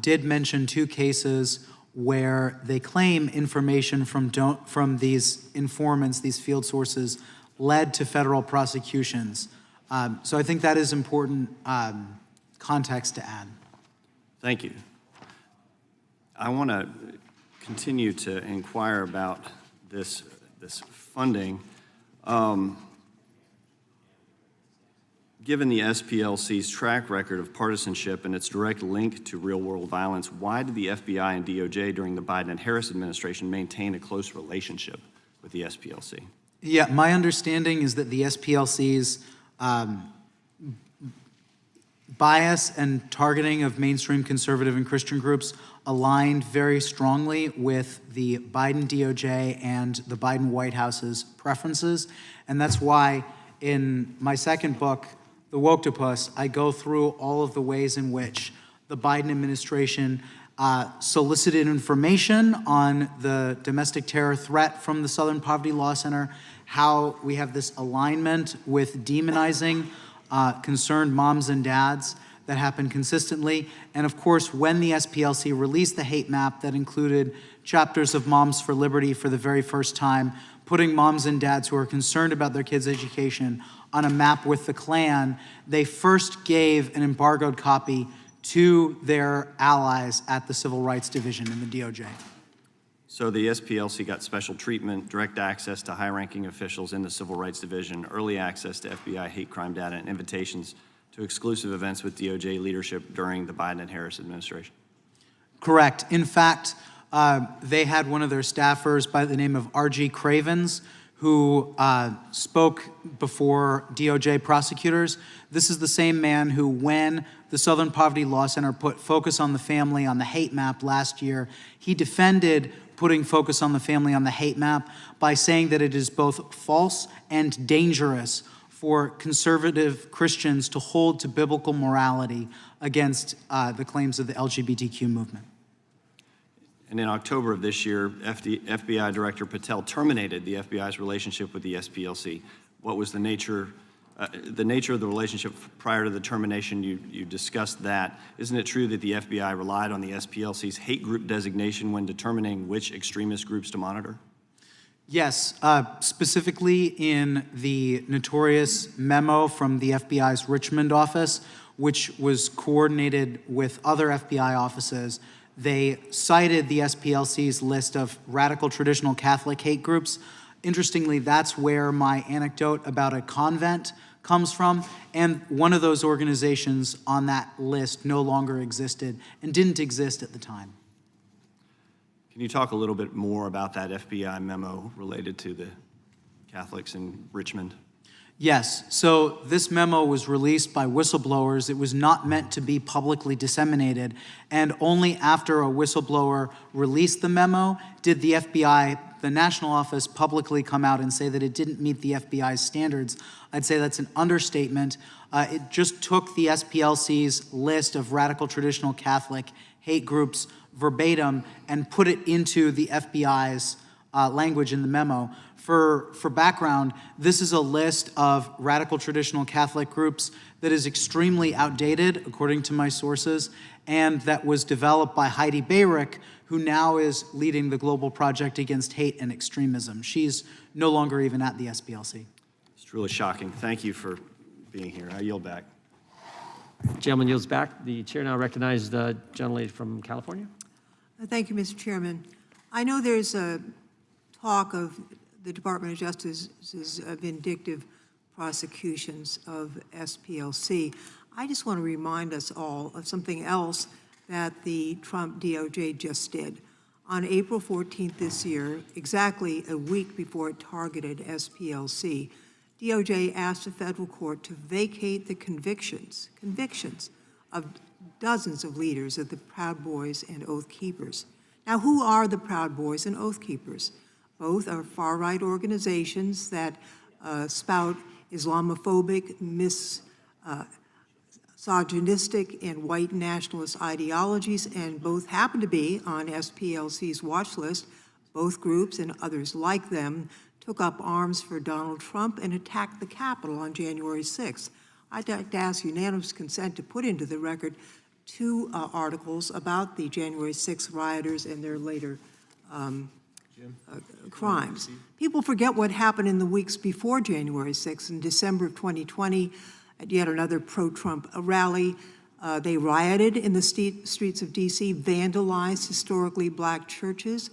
did mention 2 cases where they claim information from these informants, these field sources, led to federal prosecutions. So I think that is important context to add. Thank you. I want to continue to inquire about this funding. Given the SPLC's track record of partisanship and its direct link to real-world violence, why did the FBI and DOJ during the Biden and Harris administration maintain a close relationship with the SPLC? Yeah, my understanding is that the SPLC's bias and targeting of mainstream conservative and Christian groups aligned very strongly with the Biden DOJ and the Biden White House's preferences. And that's why in my second book, The Woktopus, I go through all of the ways in which the Biden administration solicited information on the domestic terror threat from the Southern Poverty Law Center, how we have this alignment with demonizing concerned moms and dads that happened consistently. And of course, when the SPLC released the hate map that included chapters of Moms for Liberty for the very first time, putting moms and dads who are concerned about their kids' education on a map with the Klan, they first gave an embargoed copy to their allies at the Civil Rights Division in the DOJ. So the SPLC got special treatment, direct access to high-ranking officials in the Civil Rights Division, early access to FBI hate crime data, and invitations to exclusive events with DOJ leadership during the Biden and Harris administration. Correct. In fact, they had one of their staffers by the name of R.G. Cravens who spoke before DOJ prosecutors. This is the same man who, when the Southern Poverty Law Center put Focus on the Family on the hate map last year, he defended putting Focus on the Family on the hate map by saying that it is both false and dangerous for conservative Christians to hold to biblical morality against the claims of the LGBTQ movement. And in October of this year, FBI Director Patel terminated the FBI's relationship with the SPLC. What was the nature of the relationship prior to the termination? You discussed that. Isn't it true that the FBI relied on the SPLC's hate group designation when determining which extremist groups to monitor? Yes, specifically in the notorious memo from the FBI's Richmond office, which was coordinated with other FBI offices, they cited the SPLC's list of radical traditional Catholic hate groups. Interestingly, that's where my anecdote about a convent comes from, and one of those organizations on that list no longer existed and didn't exist at the time. Can you talk a little bit more about that FBI memo related to the Catholics in Richmond? Yes, so this memo was released by whistleblowers. It was not meant to be publicly disseminated, and only after a whistleblower released the memo did the FBI, the national office, publicly come out and say that it didn't meet the FBI's standards. I'd say that's an understatement. It just took the SPLC's list of radical traditional Catholic hate groups verbatim and put it into the FBI's language in the memo. For background, this is a list of radical traditional Catholic groups that is extremely outdated, according to my sources, and that was developed by Heidi Beirich, who now is leading the Global Project Against Hate and Extremism. She's no longer even at the SPLC. It's truly shocking. Thank you for being here. I yield back. Gentleman yields back. The chair now recognizes the gentlelady from California. Thank you, Mr. Chairman. I know there's a talk of the Department of Justice's vindictive prosecutions of SPLC. I just want to remind us all of something else that the Trump DOJ just did. On April 14th this year, exactly a week before it targeted SPLC, DOJ asked the federal court to vacate the convictions of dozens of leaders of the Proud Boys and Oath Keepers. Now, who are the Proud Boys and Oath Keepers? Both are far-right organizations that spout Islamophobic, misogynistic, and white nationalist ideologies, and both happen to be on SPLC's watch list. Both groups and others like them took up arms for Donald Trump and attacked the Capitol on January 6th. I'd like to ask unanimous consent to put into the record two articles about the January 6th rioters and their later crimes. People forget what happened in the weeks before January 6th. In December of 2020, at yet another pro-Trump rally, they rioted in the streets of D.C., vandalized historically black churches,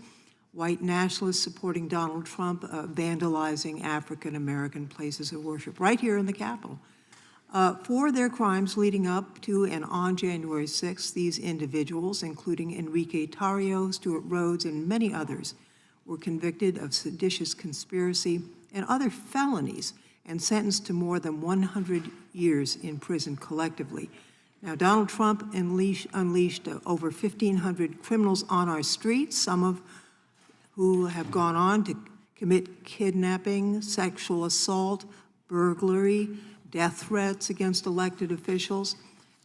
white nationalists supporting Donald Trump, vandalizing African-American places of worship right here in the Capitol. For their crimes leading up to and on January 6th, these individuals, including Enrique Tarrio, Stuart Rhodes, and many others, were convicted of seditious conspiracy and other felonies and sentenced to more than 100 years in prison collectively. Now, Donald Trump unleashed over 1,500 criminals on our streets, some of who have gone on to commit kidnapping, sexual assault, burglary, death threats against elected officials,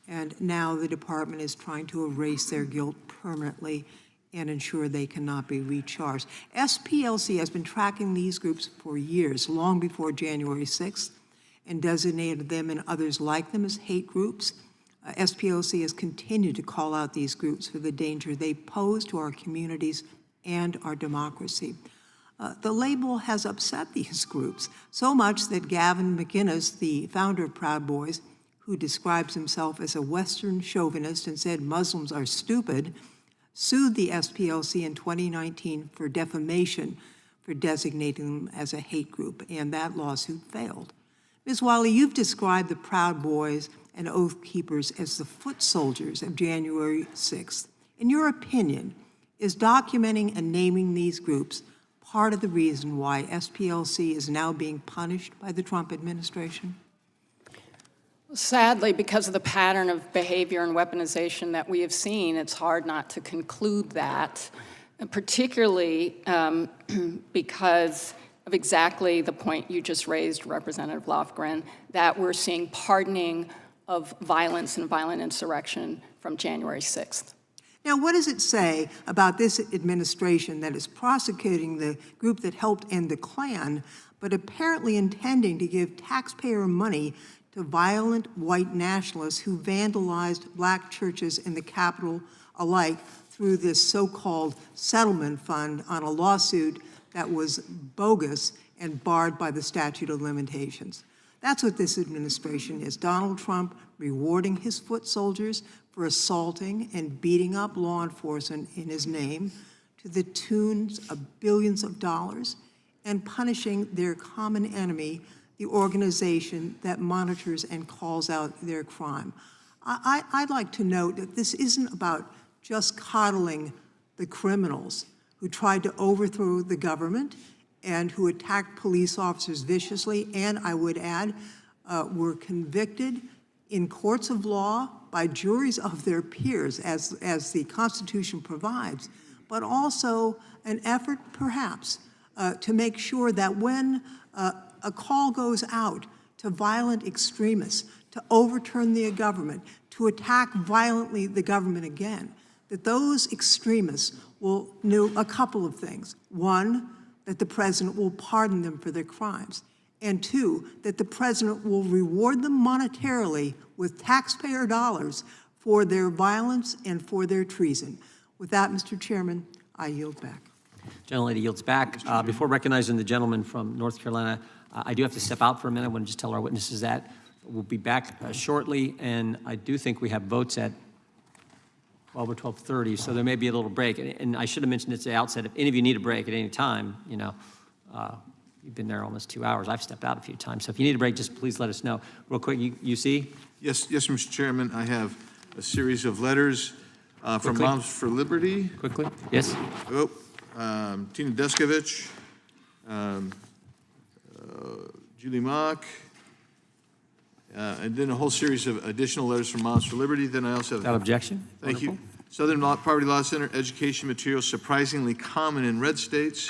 and now the department is trying to erase their guilt permanently and ensure they cannot be recharged. SPLC has been tracking these groups for years, long before January 6th, and designated them and others like them as hate groups. SPLC has continued to call out these groups for the danger they pose to our communities and our democracy. The label has upset these groups so much that Gavin McInnes, the founder of Proud Boys, who describes himself as a Western chauvinist and said Muslims are stupid, sued the SPLC in 2019 for defamation for designating them as a hate group, and that lawsuit failed. Ms. Wiley, you've described the Proud Boys and Oath Keepers as the foot soldiers of January 6th. In your opinion, is documenting and naming these groups part of the reason why SPLC is now being punished by the Trump administration? Sadly, because of the pattern of behavior and weaponization that we have seen, it's hard not to conclude that, particularly because of exactly the point you just raised, Representative Lofgren, that we're seeing pardoning of violence and violent insurrection from January 6th. Now, what does it say about this administration that is prosecuting the group that helped end the Klan, but apparently intending to give taxpayer money to violent white nationalists who vandalized black churches in the Capitol alike through this so-called settlement fund on a lawsuit that was bogus and barred by the statute of limitations? That's what this administration is. Donald Trump rewarding his foot soldiers for assaulting and beating up law enforcement in his name to the tunes of billions of dollars, and punishing their common enemy, the organization that monitors and calls out their crime. I'd like to note that this isn't about just coddling the criminals who tried to overthrow the government and who attacked police officers viciously, and I would add, were convicted in courts of law by juries of their peers, as the Constitution provides, but also an effort, perhaps, to make sure that when a call goes out to violent extremists to overturn the government, to attack violently the government again, that those extremists will know a couple of things. One, that the president will pardon them for their crimes. And two, that the president will reward them monetarily with taxpayer dollars for their violence and for their treason. With that, Mr. Chairman, I yield back. Gentlelady yields back. Before recognizing the gentleman from North Carolina, I do have to step out for a minute. I want to just tell our witnesses that we'll be back shortly, and I do think we have votes at 12 or 12:30, so there may be a little break. And I should have mentioned at the outset, if any of you need a break at any time, you know, you've been there almost 2 hours. I've stepped out a few times. So if you need a break, just please let us know. Real quick, you see? Yes, Mr. Chairman, I have a series of letters from Quickly. Moms for Liberty. Quickly, yes? Tina Deskovich, Julie Mock, and then a whole series of additional letters from Moms for Liberty. Then I also have... Without objection? Thank Wonderful. you. Southern Poverty Law Center, education materials surprisingly common in red states.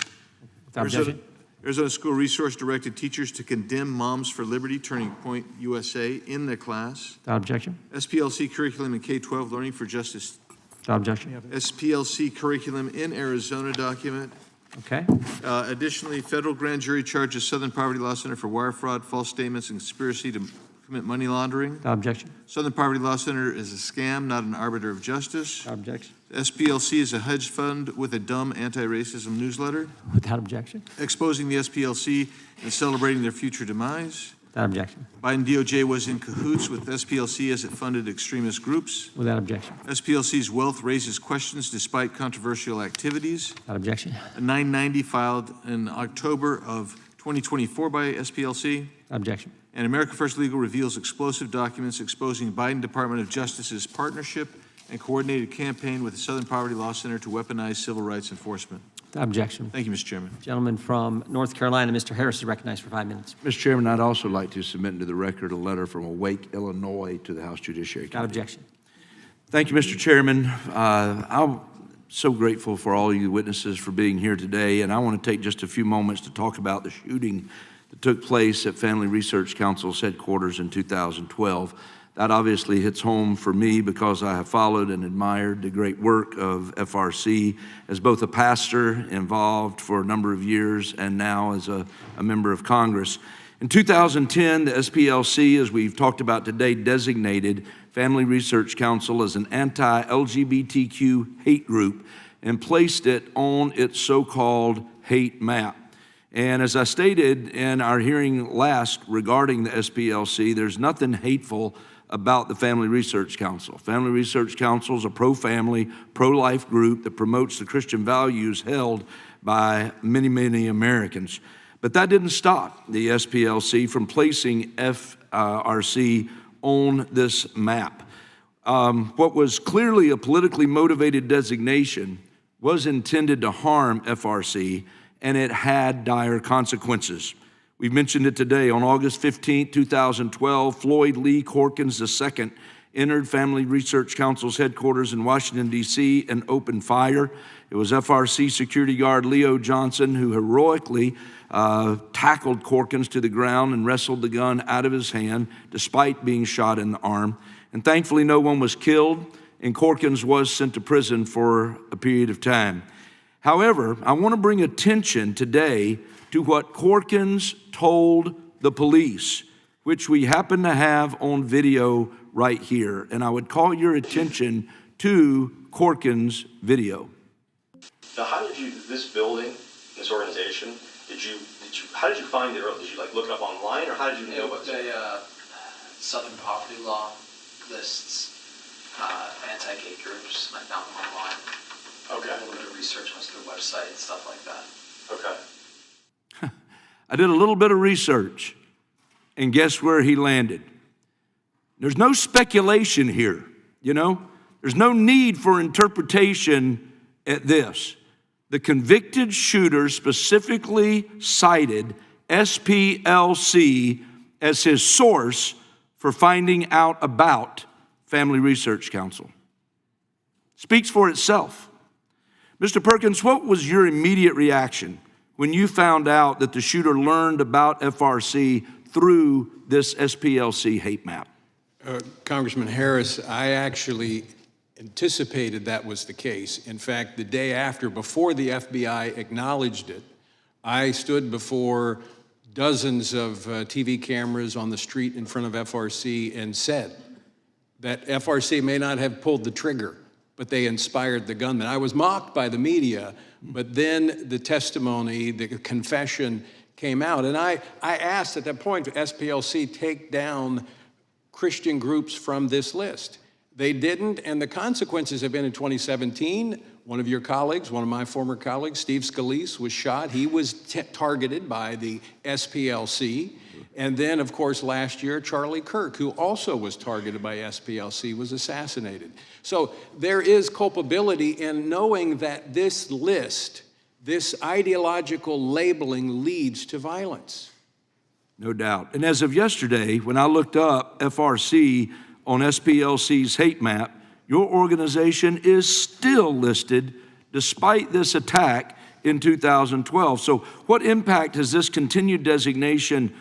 Without objection? Arizona School Resource directed teachers to condemn Moms for Liberty, Turning Point USA in their class. Without objection? SPLC curriculum in K-12, Learning for Justice. Without objection? SPLC curriculum in Arizona document. Okay. Additionally, federal grand jury charges Southern Poverty Law Center for wire fraud, false statements, and conspiracy to commit money laundering. Without objection? Southern Poverty Law Center is a scam, not an arbiter of justice. Without objection? SPLC is a hedge fund with a dumb anti-racism newsletter. Without objection? Exposing the SPLC and celebrating their future demise. Without objection? Biden DOJ was in cahoots with SPLC as it funded extremist groups. Without objection? SPLC's wealth raises questions despite controversial activities. Without objection? A 990 filed in October of 2024 by SPLC. Objection. And America First Legal reveals explosive documents exposing Biden Department of Justice's partnership and coordinated campaign with the Southern Poverty Law Center to weaponize civil rights enforcement. Without objection. Thank you, Mr. Chairman. Gentleman from North Carolina, Mr. Harris, is recognized for 5 minutes. Mr. Chairman, I'd also like to submit into the record a letter from Awake, Illinois, to the House Judiciary Without Committee. objection. Thank you, Mr. Chairman. I'm so grateful for all you witnesses for being here today, and I want to take just a few moments to talk about the shooting that took place at Family Research Council's headquarters in 2012. That obviously hits home for me because I have followed and admired the great work of FRC as both a pastor involved for a number of years and now as a member of Congress. In 2010, the SPLC, as we've talked about today, designated Family Research Council as an anti-LGBTQ hate group and placed it on its so-called hate map. And as I stated in our hearing last regarding the SPLC, there's nothing hateful about the Family Research Council. Family Research Council is a pro-family, pro-life group that promotes the Christian values held by many, many Americans. But that didn't stop the SPLC from placing FRC on this map. What was clearly a politically motivated designation was intended to harm FRC, and it had dire consequences. We've mentioned it today. On August 15, 2012, Floyd Lee Corkins II entered Family Research Council's headquarters in Washington, D.C. and opened fire. It was FRC security guard Leo Johnson who heroically tackled Corkins to the ground and wrestled the gun out of his hand despite being shot in the arm. And thankfully, no one was killed, and Corkins was sent to prison for a period of time. However, I want to bring attention today to what Corkins told the police, which we happen to have on video right here. And I would call your attention to Corkins' video. Now, how did you, this building, this organization, how did you find it early? Did you look it up online, or how did you know what? Southern Poverty Law lists anti-gay groups. I found them online. Okay. A little bit of research on their website and stuff like that. Okay. I did a little bit of research, and guess where he landed? There's no speculation here, you know? There's no need for interpretation at this. The convicted shooter specifically cited SPLC as his source for finding out about Family Research Council. Speaks for itself. Mr. Perkins, what was your immediate reaction when you found out that the shooter learned about FRC through this SPLC hate map? Congressman Harris, I actually anticipated that was the case. In fact, the day after, before the FBI acknowledged it, I stood before dozens of TV cameras on the street in front of FRC and said that FRC may not have pulled the trigger, but they inspired the gunman. I was mocked by the media, but then the testimony, the confession came out. And I asked at that point, SPLC take down Christian groups from this list. They didn't, and the consequences have been in 2017, one of your colleagues, one of my former colleagues, Steve Scalise, was shot. He was targeted by the SPLC. And then, of course, last year, Charlie Kirk, who also was targeted by SPLC, was assassinated. So there is culpability in knowing that this list, this ideological labeling, leads to violence. No doubt. And as of yesterday, when I looked up FRC on SPLC's hate map, your organization is still listed despite this attack in 2012. So what impact has this continued designation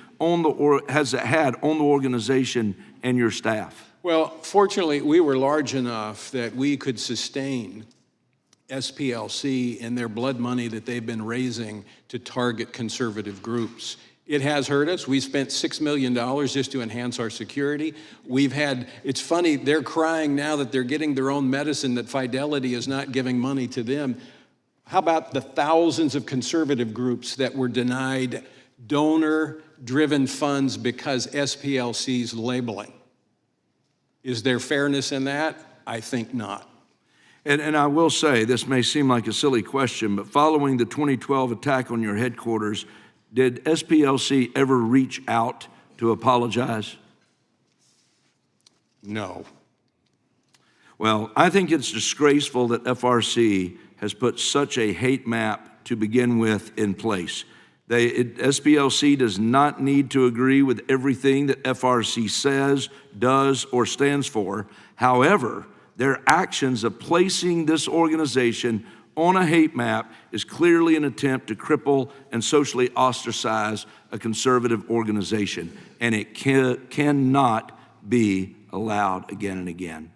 has it had on the organization and your staff? Well, fortunately, we were large enough that we could sustain SPLC and their blood money that they've been raising to target conservative groups. It has hurt us. We spent $6 million just to enhance our security. It's funny, they're crying now that they're getting their own medicine, that Fidelity is not giving money to them. How about the thousands of conservative groups that were denied donor-driven funds because SPLC's labeling? Is there fairness in that? I think not. And I will say, this may seem like a silly question, but following the 2012 attack on your headquarters, did SPLC ever reach out to apologize? No. Well, I think it's disgraceful that FRC has put such a hate map to begin with in place. SPLC does not need to agree with everything that FRC says, does, or stands for. However, their actions of placing this organization on a hate map is clearly an attempt to cripple and socially ostracize a conservative organization, and it cannot be allowed again and again.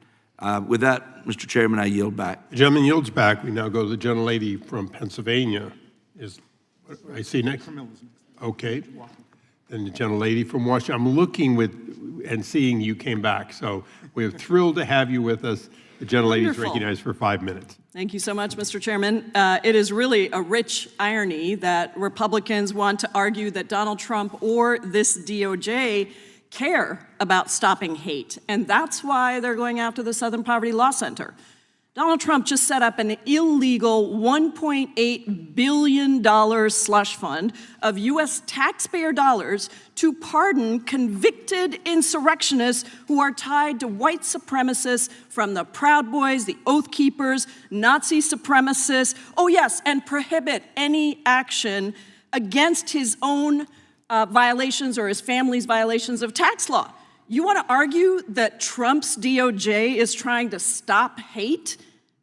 With that, Mr. Chairman, I yield back. The gentleman yields back. We now go to the gentlelady from Pennsylvania. Is I see next? Okay. Then the gentlelady from Washington. I'm looking and seeing you came back, so we're thrilled to have you with us. The gentlelady is recognized for 5 minutes. Thank you so much, Mr. Chairman. It is really a rich irony that Republicans want to argue that Donald Trump or this DOJ care about stopping hate, and that's why they're going after the Southern Poverty Law Center. Donald Trump just set up an illegal $1.8 billion slush fund of U.S. taxpayer dollars to pardon convicted insurrectionists who are tied to white supremacists from the Proud Boys, the Oath Keepers, Nazi supremacists, oh yes, and prohibit any action against his own violations or his family's violations of tax law. You want to argue that Trump's DOJ is trying to stop hate?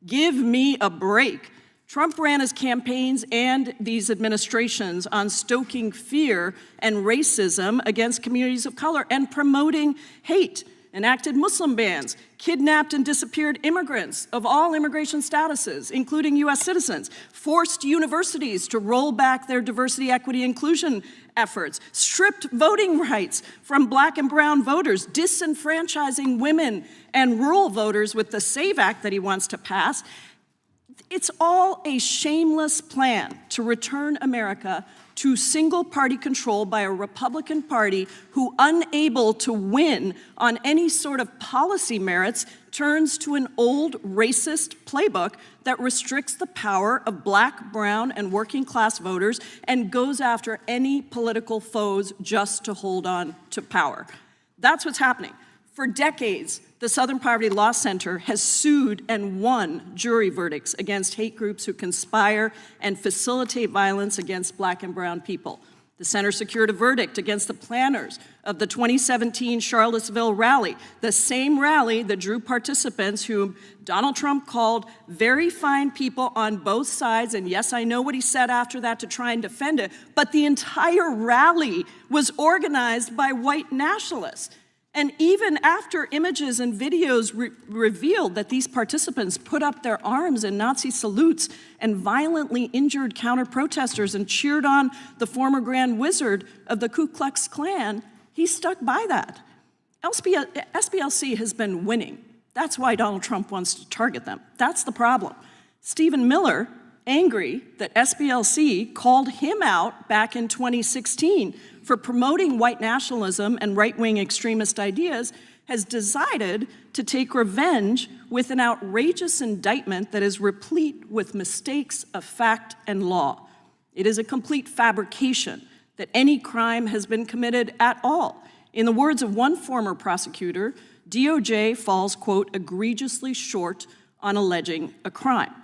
Give me a break. Trump ran his campaigns and these administrations on stoking fear and racism against communities of color and promoting hate, enacted Muslim bans, kidnapped and disappeared immigrants of all immigration statuses, including U.S. citizens, forced universities to roll back their diversity, equity, inclusion efforts, stripped voting rights from black and brown voters, disenfranchising women and rural voters with the SAVE Act that he wants to pass. It's all a shameless plan to return America to single-party control by a Republican Party who, unable to win on any sort of policy merits, turns to an old racist playbook that restricts the power of black, brown, and working-class voters and goes after any political foes just to hold on to power. That's what's happening. For decades, the Southern Poverty Law Center has sued and won jury verdicts against hate groups who conspire and facilitate violence against black and brown people. The center secured a verdict against the planners of the 2017 Charlottesville rally, the same rally that drew participants whom Donald Trump called very fine people on both sides, and yes, I know what he said after that to try and defend it, but the entire rally was organized by white nationalists. And even after images and videos revealed that these participants put up their arms in Nazi salutes and violently injured counter-protesters and cheered on the former Grand Wizard of the Ku Klux Klan, he stuck by that. SPLC has been winning. That's why Donald Trump wants to target them. That's the problem. Stephen Miller, angry that SPLC called him out back in 2016 for promoting white nationalism and right-wing extremist ideas, has decided to take revenge with an outrageous indictment that is replete with mistakes of fact and law. It is a complete fabrication that any crime has been committed at all. In the words of one former prosecutor, DOJ falls, quote, egregiously short on alleging a crime.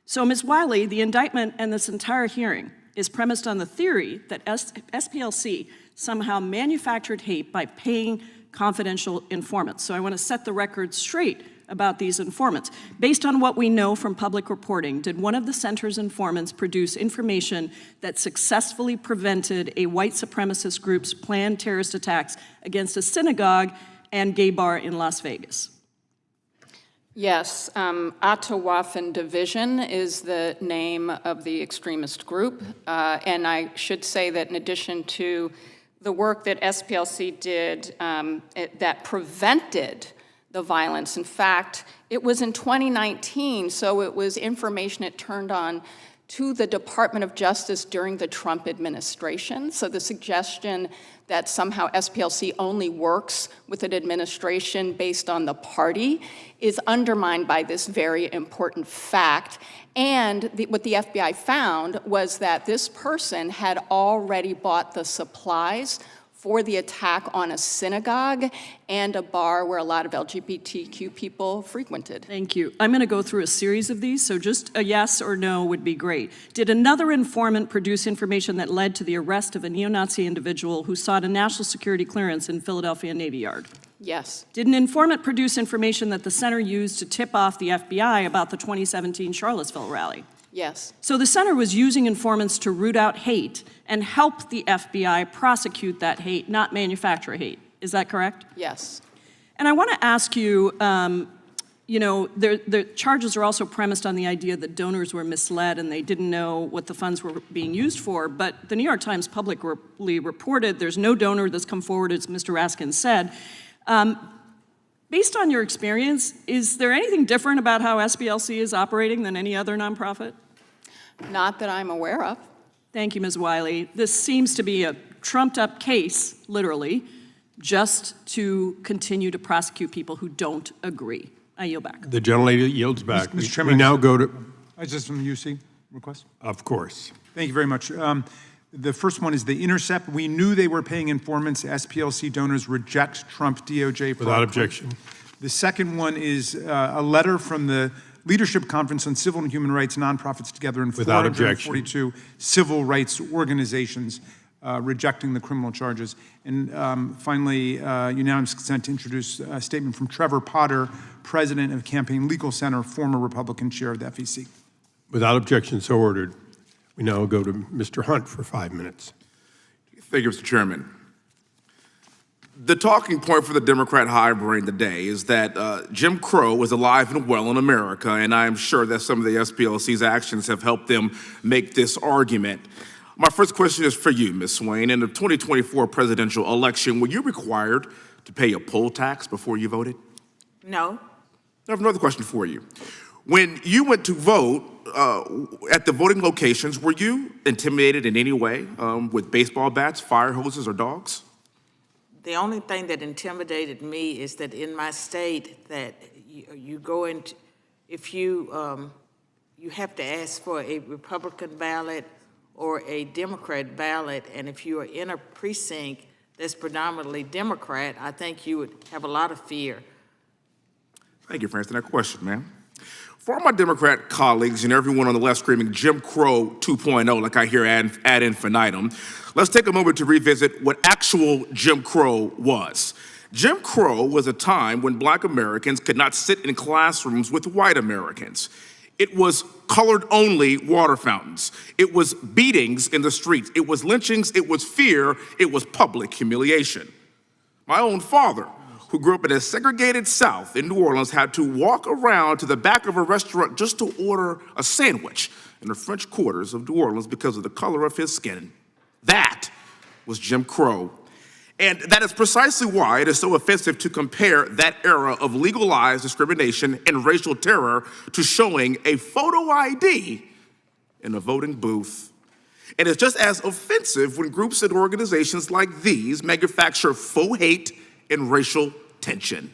So, Ms. Wiley, the indictment and this entire hearing is premised on the theory that SPLC somehow manufactured hate by paying confidential informants. So I want to set the record straight about these informants. Based on what we know from public reporting, did one of the center's informants produce information that successfully prevented a white supremacist group's planned terrorist attacks against a synagogue and gay bar in Las Vegas? Yes, Atawaffen Division is the name of the extremist group, and I should say that in addition to the work that SPLC did that prevented the violence, in fact, it was in 2019, so it was information it turned on to the Department of Justice during the Trump administration. So the suggestion that somehow SPLC only works with an administration based on the party is undermined by this very important fact. And what the FBI found was that this person had already bought the supplies for the attack on a synagogue and a bar where a lot of LGBTQ people frequented. Thank you. I'm going to go through a series of these, so just a yes or no would be great. Did another informant produce information that led to the arrest of a neo-Nazi individual who sought a national security clearance in Philadelphia Navy Yard? Yes. Did an informant produce information that the center used to tip off the FBI about the 2017 Charlottesville rally? Yes. So the center was using informants to root out hate and help the FBI prosecute that hate, not manufacture hate. Is that correct? Yes. And I want to ask you, the charges are also premised on the idea that donors were misled and they didn't know what the funds were being used for. But the New York Times publicly reported there's no donor that's come forward, as Mr. Raskin said. Based on your experience, is there anything different about how SPLC is operating than any other nonprofit? Not that I'm aware of. Thank you, Ms. Wiley. This seems to be a trumped-up case, literally, just to continue to prosecute people who don't agree. I yield back. The gentlelady yields back. Mr. Chairman, we now go to... Is this from the UC request? Of course. Thank you very much. The first one is The Intercept. We knew they were paying informants. SPLC donors reject Trump DOJ. Without objection. The second one is a letter from the Leadership Conference on Civil and Human Rights Nonprofits Together in Without objection. 442 civil rights organizations rejecting the criminal charges. And finally, unanimous consent to introduce a statement from Trevor Potter, president of Campaign Legal Center, former Republican chair of the FEC. Without objection, so ordered. We now go to Mr. Hunt for 5 minutes. Thank you, Mr. Chairman. The talking point for the Democrat high brain today is that Jim Crow is alive and well in America, and I am sure that some of the SPLC's actions have helped them make this argument. My first question is for you, Ms. Swain. In the 2024 presidential election, were you required to pay a poll tax before you voted? No. I have another question for you. When you went to vote at the voting locations, were you intimidated in any way with baseball bats, fire hoses, or dogs? The only thing that intimidated me is that in my state that you go into, if you have to ask for a Republican ballot or a Democrat ballot, and if you are in a precinct that's predominantly Democrat, I think you would have a lot of fear. Thank you for answering that question, ma'am. For all my Democrat colleagues and everyone on the left screaming Jim Crow 2.0, like I hear ad infinitum, let's take a moment to revisit what actual Jim Crow was. Jim Crow was a time when Black Americans could not sit in classrooms with white Americans. It was colored-only water fountains. It was beatings in the streets. It was lynchings. It was fear. It was public humiliation. My own father, who grew up in a segregated South in New Orleans, had to walk around to the back of a restaurant just to order a sandwich in the French quarters of New Orleans because of the color of his skin. That was Jim Crow. And that is precisely why it is so offensive to compare that era of legalized discrimination and racial terror to showing a photo ID in a voting booth. And it's just as offensive when groups and organizations like these manufacture faux hate and racial tension.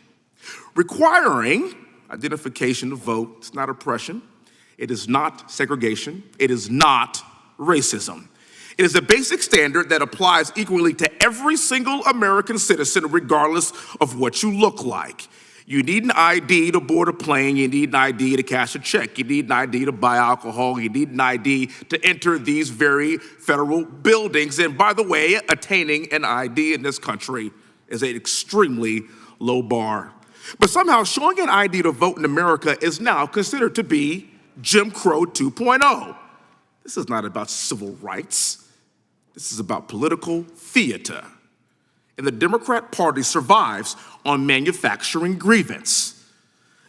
Requiring identification to vote is not oppression. It is not segregation. It is not racism. It is a basic standard that applies equally to every single American citizen, regardless of what you look like. You need an ID to board a plane. You need an ID to cash a check. You need an ID to buy alcohol. You need an ID to enter these very federal buildings. And by the way, attaining an ID in this country is an extremely low bar. But somehow showing an ID to vote in America is now considered to be Jim Crow 2.0. This is not about civil rights. This is about political theater. And the Democrat Party survives on manufacturing grievance.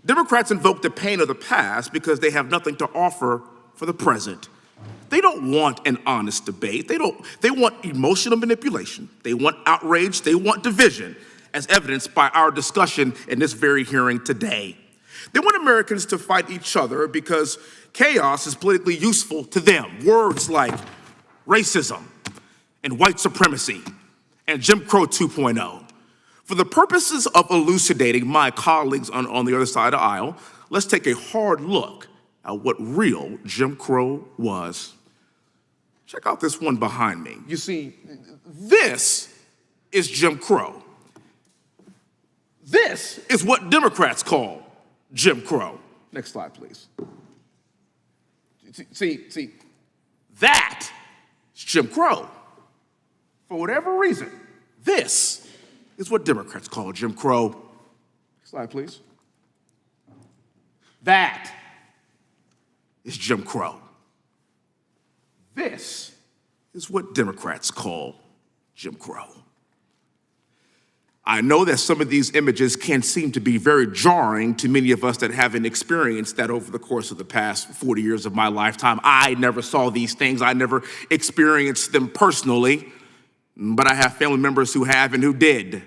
Democrats invoke the pain of the past because they have nothing to offer for the present. They don't want an honest debate. They want emotional manipulation. They want outrage. They want division, as evidenced by our discussion in this very hearing today. They want Americans to fight each other because chaos is politically useful to them. Words like racism and white supremacy and Jim Crow 2.0. For the purposes of elucidating my colleagues on the other side of the aisle, let's take a hard look at what real Jim Crow was. Check out this one behind me. You see, this is Jim Crow. This is what Democrats call Jim Crow. Next slide, please. See, that is Jim Crow. For whatever reason, this is what Democrats call Jim Crow. Next slide, please. That is Jim Crow. This is what Democrats call Jim Crow. I know that some of these images can seem to be very jarring to many of us that haven't experienced that over the course of the past 40 years of my lifetime. I never saw these things. I never experienced them personally, but I have family members who have and who did.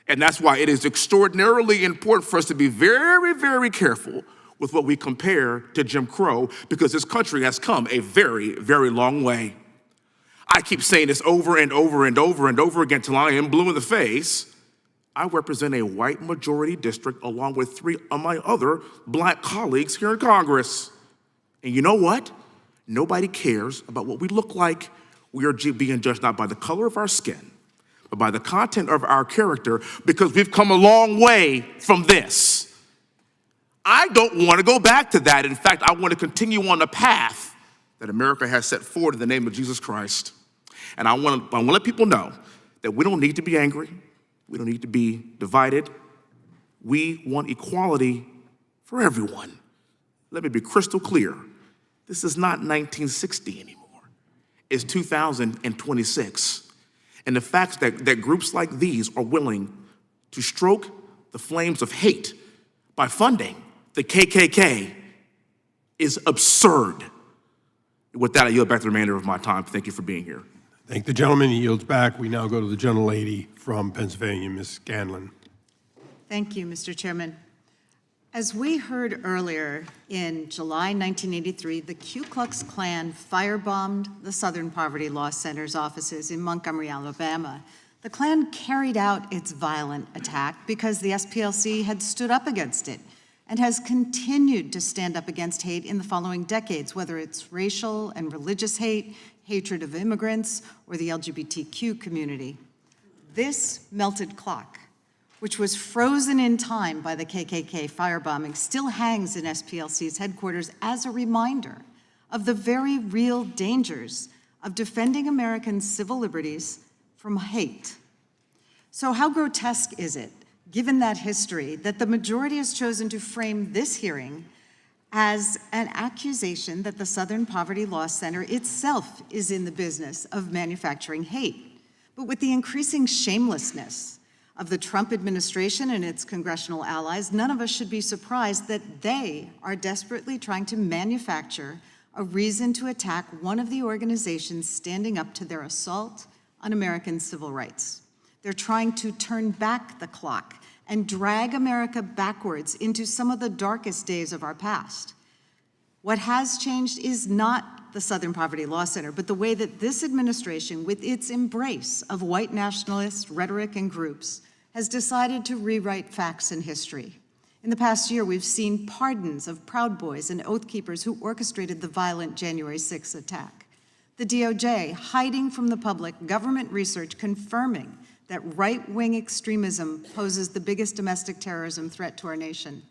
And that's why it is extraordinarily important for us to be very, very careful with what we compare to Jim Crow, because this country has come a very, very long way. I keep saying this over and over and over and over again till I am blue in the face. I represent a white majority district along with 3 of my other black colleagues here in Congress. And you know what? Nobody cares about what we look like. We are being judged not by the color of our skin, but by the content of our character, because we've come a long way from this. I don't want to go back to that. In fact, I want to continue on the path that America has set forward in the name of Jesus Christ. And I want to let people know that we don't need to be angry. We don't need to be divided. We want equality for everyone. Let me be crystal clear. This is not 1960 anymore. It's 2026. And the fact that groups like these are willing to stoke the flames of hate by funding the KKK is absurd. With that, I yield back the remainder of my time. Thank you for being here. Thank the gentleman. He yields back. We now go to the gentlelady from Pennsylvania, Ms. Scanlon. Thank you, Mr. Chairman. As we heard earlier, in July 1983, the Ku Klux Klan firebombed the Southern Poverty Law Center's offices in Montgomery, Alabama. The Klan carried out its violent attack because the SPLC had stood up against it and has continued to stand up against hate in the following decades, whether it's racial and religious hate, hatred of immigrants, or the LGBTQ community. This melted clock, which was frozen in time by the KKK firebombing, still hangs in SPLC's headquarters as a reminder of the very real dangers of defending American civil liberties from hate. So how grotesque is it, given that history, that the majority has chosen to frame this hearing as an accusation that the Southern Poverty Law Center itself is in the business of manufacturing hate? But with the increasing shamelessness of the Trump administration and its congressional allies, none of us should be surprised that they are desperately trying to manufacture a reason to attack one of the organizations standing up to their assault on American civil rights. They're trying to turn back the clock and drag America backwards into some of the darkest days of our past. What has changed is not the Southern Poverty Law Center, but the way that this administration, with its embrace of white nationalist rhetoric and groups, has decided to rewrite facts and history. In the past year, we've seen pardons of Proud Boys and Oath Keepers who orchestrated the violent January 6th attack. The DOJ hiding from the public government research confirming that right-wing extremism poses the biggest domestic terrorism threat to our nation.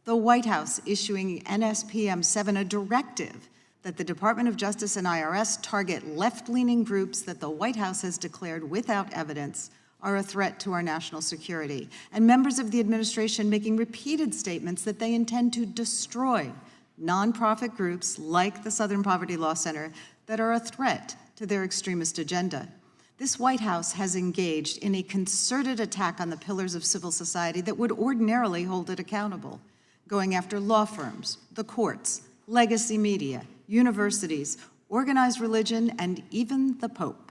The White House issuing NSPM 7, a directive that the Department of Justice and IRS target left-leaning groups that the White House has declared without evidence are a threat to our national security. And members of the administration making repeated statements that they intend to destroy nonprofit groups like the Southern Poverty Law Center that are a threat to their extremist agenda. This White House has engaged in a concerted attack on the pillars of civil society that would ordinarily hold it accountable, going after law firms, the courts, legacy media, universities, organized religion, and even the Pope.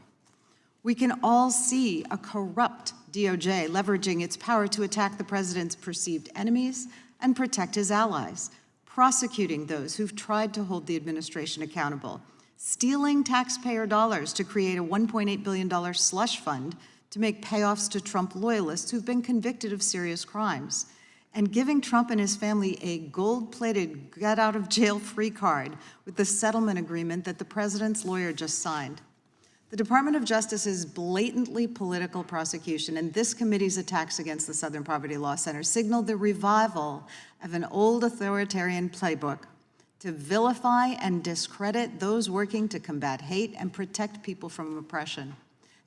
We can all see a corrupt DOJ leveraging its power to attack the president's perceived enemies and protect his allies, prosecuting those who've tried to hold the administration accountable, stealing taxpayer dollars to create a $1.8 billion slush fund to make payoffs to Trump loyalists who've been convicted of serious crimes, and giving Trump and his family a gold-plated get-out-of-jail-free card with the settlement agreement that the president's lawyer just signed. The Department of Justice's blatantly political prosecution and this committee's attacks against the Southern Poverty Law Center signaled the revival of an old authoritarian playbook to vilify and discredit those working to combat hate and protect people from oppression.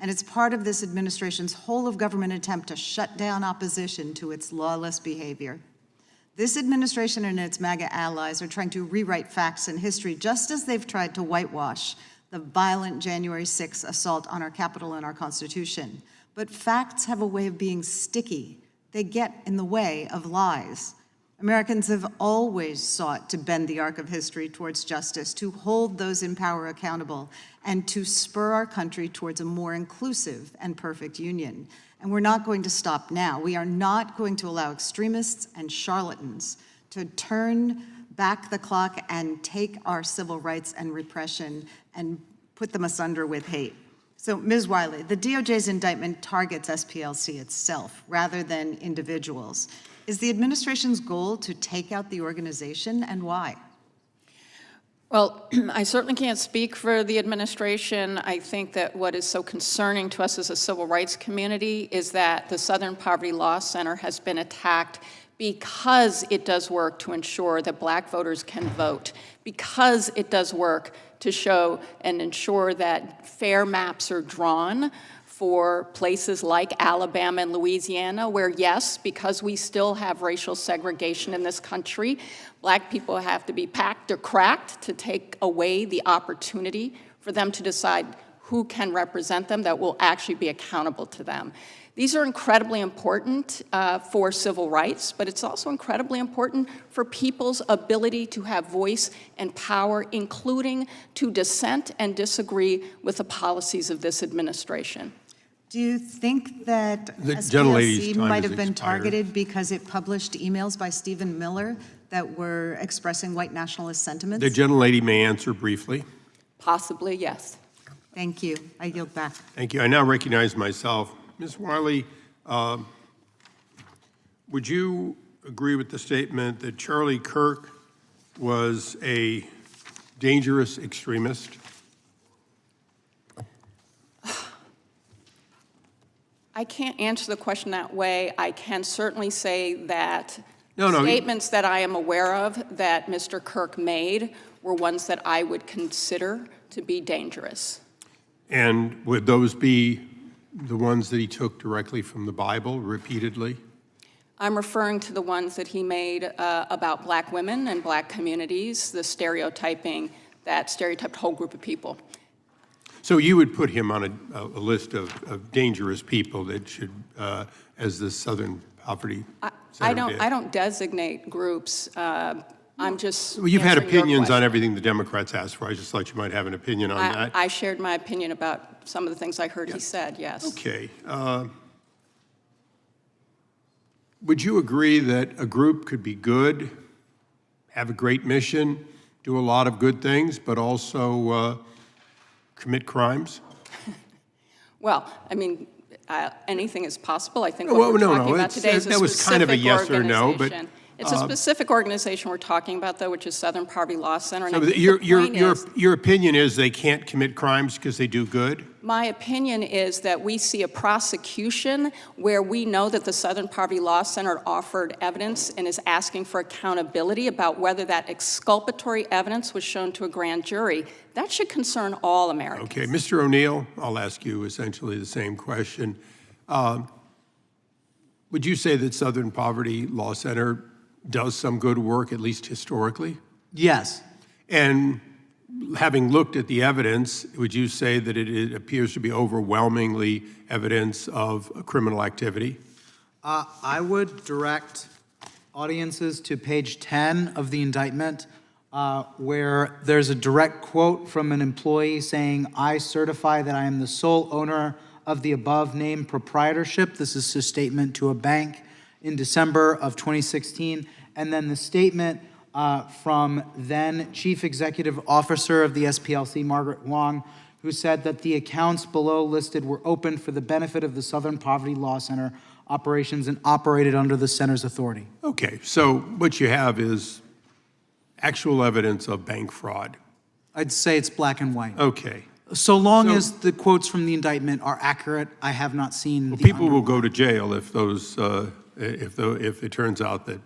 And it's part of this administration's whole of government attempt to shut down opposition to its lawless behavior. This administration and its MAGA allies are trying to rewrite facts and history just as they've tried to whitewash the violent January 6th assault on our Capitol and our Constitution. But facts have a way of being sticky. They get in the way of lies. Americans have always sought to bend the arc of history towards justice, to hold those in power accountable, and to spur our country towards a more inclusive and perfect union. And we're not going to stop now. We are not going to allow extremists and charlatans to turn back the clock and take our civil rights and repression and put them asunder with hate. So, Ms. Wiley, the DOJ's indictment targets SPLC itself rather than individuals. Is the administration's goal to take out the organization, and why? Well, I certainly can't speak for the administration. I think that what is so concerning to us as a civil rights community is that the Southern Poverty Law Center has been attacked because it does work to ensure that Black voters can vote, because it does work to show and ensure that fair maps are drawn for places like Alabama and Louisiana, where, yes, because we still have racial segregation in this country, Black people have to be packed or cracked to take away the opportunity for them to decide who can represent them that will actually be accountable to them. These are incredibly important for civil rights, but it's also incredibly important for people's ability to have voice and power, including to dissent and disagree with the policies of this administration. Do you think that The gentlelady's SPLC time might has have been expired. targeted because it published emails by Stephen Miller that were expressing white nationalist sentiments? The gentlelady may answer briefly. Possibly, yes. Thank you. I yield back. Thank you. I now recognize myself. Ms. Wiley, would you agree with the statement that Charlie Kirk was a dangerous extremist? I can't answer the question that way. I can certainly say that No, statements that I am aware of that Mr. Kirk made were ones that I would consider to be dangerous. And would those be the ones that he took directly from the Bible repeatedly? I'm referring to the ones that he made about Black women and Black communities, the stereotyping that stereotyped a whole group of people. So you would put him on a list of dangerous people that should, as the Southern Poverty Center did. I don't designate groups. I'm just Well, you've had answering your opinions on question. everything the Democrats asked for. I just thought you might have an opinion on that. I shared my opinion about some of the things I heard he said, yes. Okay. Would you agree that a group could be good, have a great mission, do a lot of good things, but also commit crimes? Well, I mean, anything is possible. I think Well, what we're no, talking about it's- today is a that was kind of a specific yes or no, but, organization. It's a specific organization we're talking about, though, which is Southern Poverty Law Center. And I So think your, the point is, your opinion is they can't commit crimes because they do good? my opinion is that we see a prosecution where we know that the Southern Poverty Law Center offered evidence and is asking for accountability about whether that exculpatory evidence was shown to a grand jury. That should concern all Americans. Okay, Mr. O'Neill, I'll ask you essentially the same question. Would you say that Southern Poverty Law Center does some good work, at least historically? Yes. And having looked at the evidence, would you say that it appears to be overwhelmingly evidence of criminal activity? I would direct audiences to page 10 of the indictment, where there's a direct quote from an employee saying, "I certify that I am the sole owner of the above named proprietorship." This is a statement to a bank in December of 2016. And then the statement from then Chief Executive Officer of the SPLC, Margaret Wong, who said that the accounts below listed were opened for the benefit of the Southern Poverty Law Center operations and operated under the center's authority. Okay, so what you have is actual evidence of bank fraud. I'd say it's black and white. Okay. So long as the quotes from the indictment are accurate, I have not seen. Well, the people will go to jail if those, if it turns out that,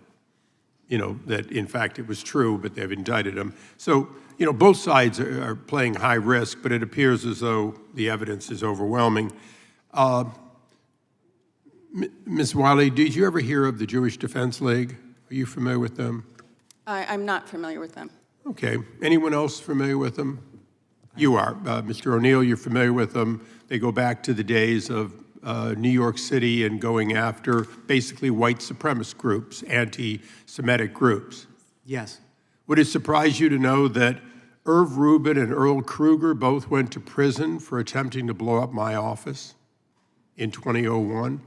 that in fact it was true, but they've indicted them. So, both sides are playing high risk, but it appears as though the evidence is overwhelming. Ms. Wiley, did you ever hear of the Jewish Defense League? Are you familiar with them? I'm not familiar with them. Okay. Anyone else familiar with them? You are. Mr. O'Neill, you're familiar with them. They go back to the days of New York City and going after basically white supremacist groups, anti-Semitic groups. Yes. Would it surprise you to know that Irv Rubin and Earl Kruger both went to prison for attempting to blow up my office in 2001?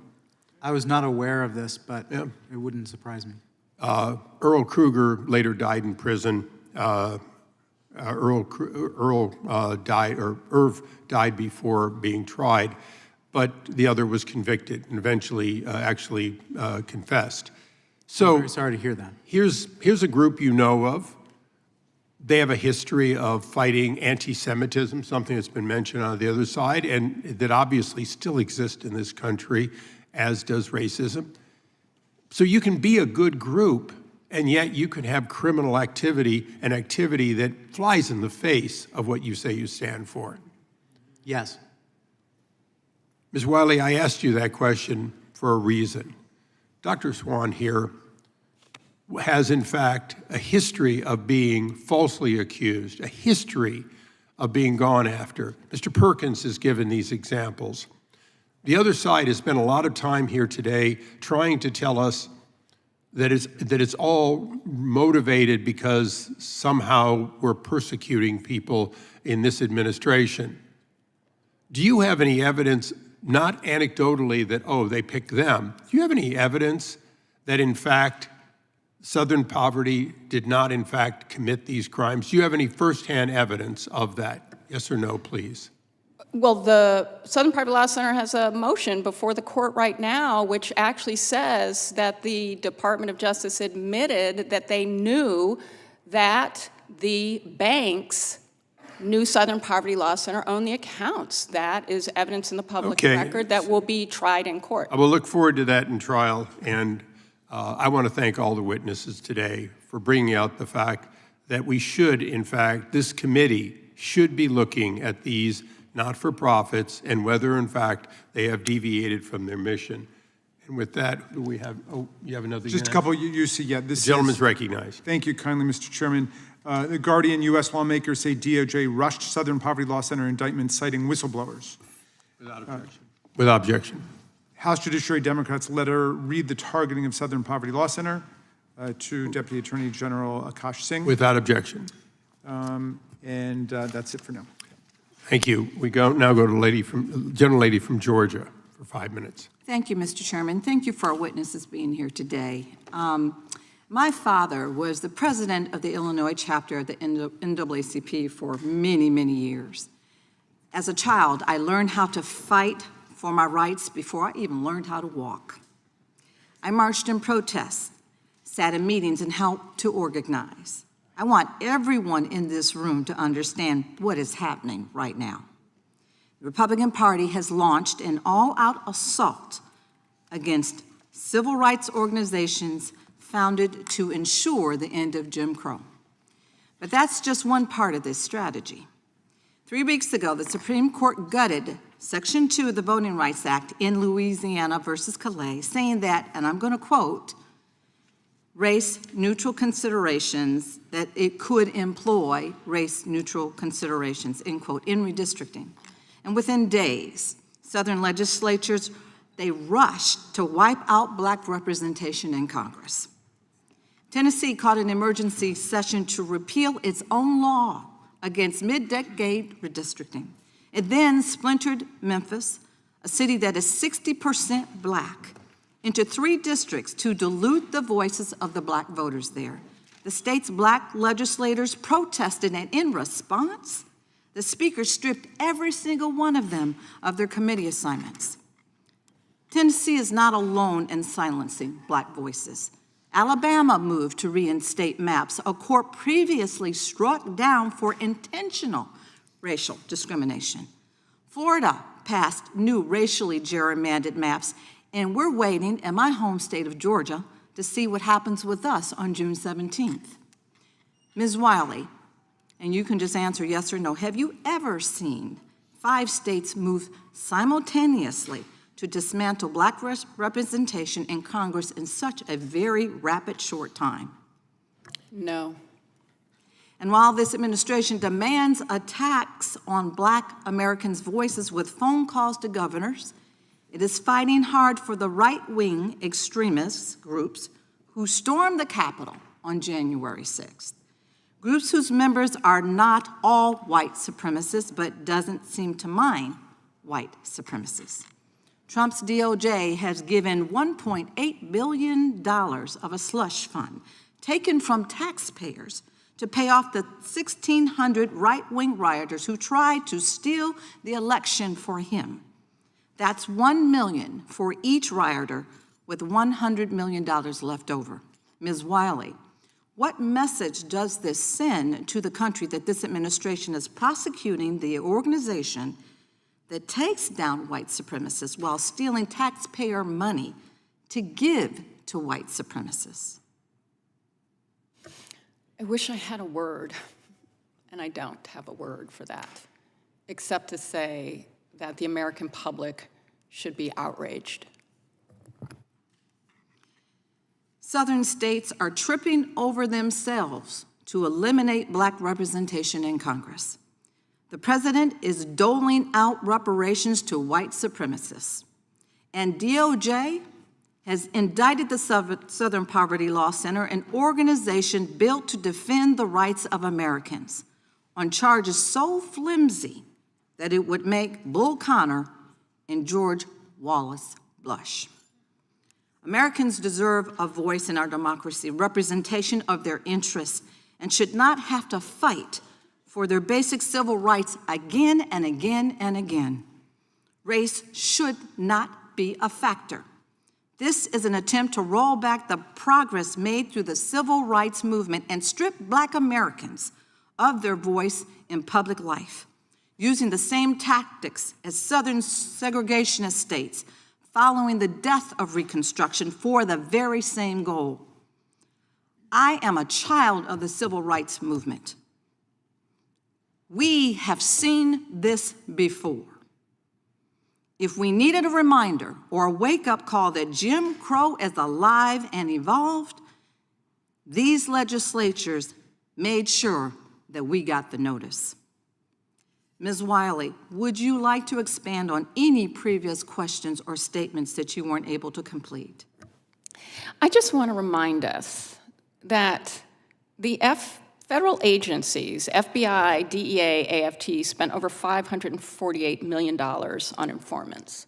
I was not aware of this, but it wouldn't surprise me. Earl Kruger later died in prison. Irv died before being tried, but the other was convicted and eventually actually confessed. So I'm very sorry to hear that. Here's a group you know of. They have a history of fighting anti-Semitism, something that's been mentioned on the other side, and that obviously still exists in this country, as does racism. So you can be a good group, and yet you can have criminal activity, an activity that flies in the face of what you say you stand for. Yes. Ms. Wiley, I asked you that question for a reason. Dr. Swain here has, in fact, a history of being falsely accused, a history of being gone after. Mr. Perkins has given these examples. The other side has spent a lot of time here today trying to tell us that it's all motivated because somehow we're persecuting people in this administration. Do you have any evidence, not anecdotally that, oh, they picked them, do you have any evidence that in fact Southern Poverty did not in fact commit these crimes? Do you have any firsthand evidence of that? Yes or no, please? Well, the Southern Poverty Law Center has a motion before the court right now which actually says that the Department of Justice admitted that they knew that the banks knew Southern Poverty Law Center owned the accounts. That is evidence in the public record that will be tried in court. I will look forward to that in trial, and I want to thank all the witnesses today for bringing out the fact that we should, in fact, this committee should be looking at these not-for-profits and whether, in fact, they have deviated from their mission. And with that, we have, you have another? Just a couple, you see, yeah. This gentleman's recognized. Thank you kindly, Mr. Chairman. The Guardian, U.S. lawmakers say DOJ rushed Southern Poverty Law Center indictment citing whistleblowers. Without objection. Without objection. House Judiciary Democrats letter read the targeting of Southern Poverty Law Center to Deputy Attorney General Akash Singh. Without objection. And that's it for now. Thank you. We now go to gentlelady from Georgia for 5 minutes. Thank you, Mr. Chairman. Thank you for our witnesses being here today. My father was the president of the Illinois chapter of the NAACP for many, many years. As a child, I learned how to fight for my rights before I even learned how to walk. I marched in protests, sat in meetings, and helped to organize. I want everyone in this room to understand what is happening right now. The Republican Party has launched an all-out assault against civil rights organizations founded to ensure the end of Jim Crow. But that's just one part of this strategy. 3 weeks ago, the Supreme Court gutted Section 2 of the Voting Rights Act in Louisiana versus Calais, saying that, and I'm going to quote, race-neutral considerations, that it could employ race-neutral considerations, end quote, in redistricting. And within days, Southern legislatures, they rushed to wipe out Black representation in Congress. Tennessee called an emergency session to repeal its own law against mid-decade redistricting. It then splintered Memphis, a city that is 60% Black, into 3 districts to dilute the voices of the Black voters there. The state's Black legislators protested, and in response, the Speaker stripped every single one of them of their committee assignments. Tennessee is not alone in silencing Black voices. Alabama moved to reinstate maps a court previously struck down for intentional racial discrimination. Florida passed new racially gerrymandered maps, and we're waiting in my home state of Georgia to see what happens with us on June 17th. Ms. Wiley, and you can just answer yes or no, have you ever seen 5 states move simultaneously to dismantle Black representation in Congress in such a very rapid, short time? No. And while this administration demands attacks on Black Americans' voices with phone calls to governors, it is fighting hard for the right-wing extremist groups who stormed the Capitol on January 6th. Groups whose members are not all white supremacists, but doesn't seem to mind white supremacists. Trump's DOJ has given $1.8 billion of a slush fund taken from taxpayers to pay off the 1,600 right-wing rioters who tried to steal the election for him. That's $1 million for each rioter, with $100 million left over. Ms. Wiley, what message does this send to the country that this administration is prosecuting the organization that takes down white supremacists while stealing taxpayer money to give to white supremacists? I wish I had a word, and I don't have a word for that, except to say that the American public should be outraged. Southern states are tripping over themselves to eliminate Black representation in Congress. The president is doling out reparations to white supremacists, and DOJ has indicted the Southern Poverty Law Center, an organization built to defend the rights of Americans, on charges so flimsy that it would make Bull Connor and George Wallace blush. Americans deserve a voice in our democracy, representation of their interests, and should not have to fight for their basic civil rights again and again and again. Race should not be a factor. This is an attempt to roll back the progress made through the civil rights movement and strip Black Americans of their voice in public life, using the same tactics as Southern segregationist states following the death of Reconstruction for the very same goal. I am a child of the civil rights movement. We have seen this before. If we needed a reminder or a wake-up call that Jim Crow is alive and evolved, these legislatures made sure that we got the notice. Ms. Wiley, would you like to expand on any previous questions or statements that you weren't able to complete? I just want to remind us that the federal agencies, FBI, DEA, AFT, spent over $548 million on informants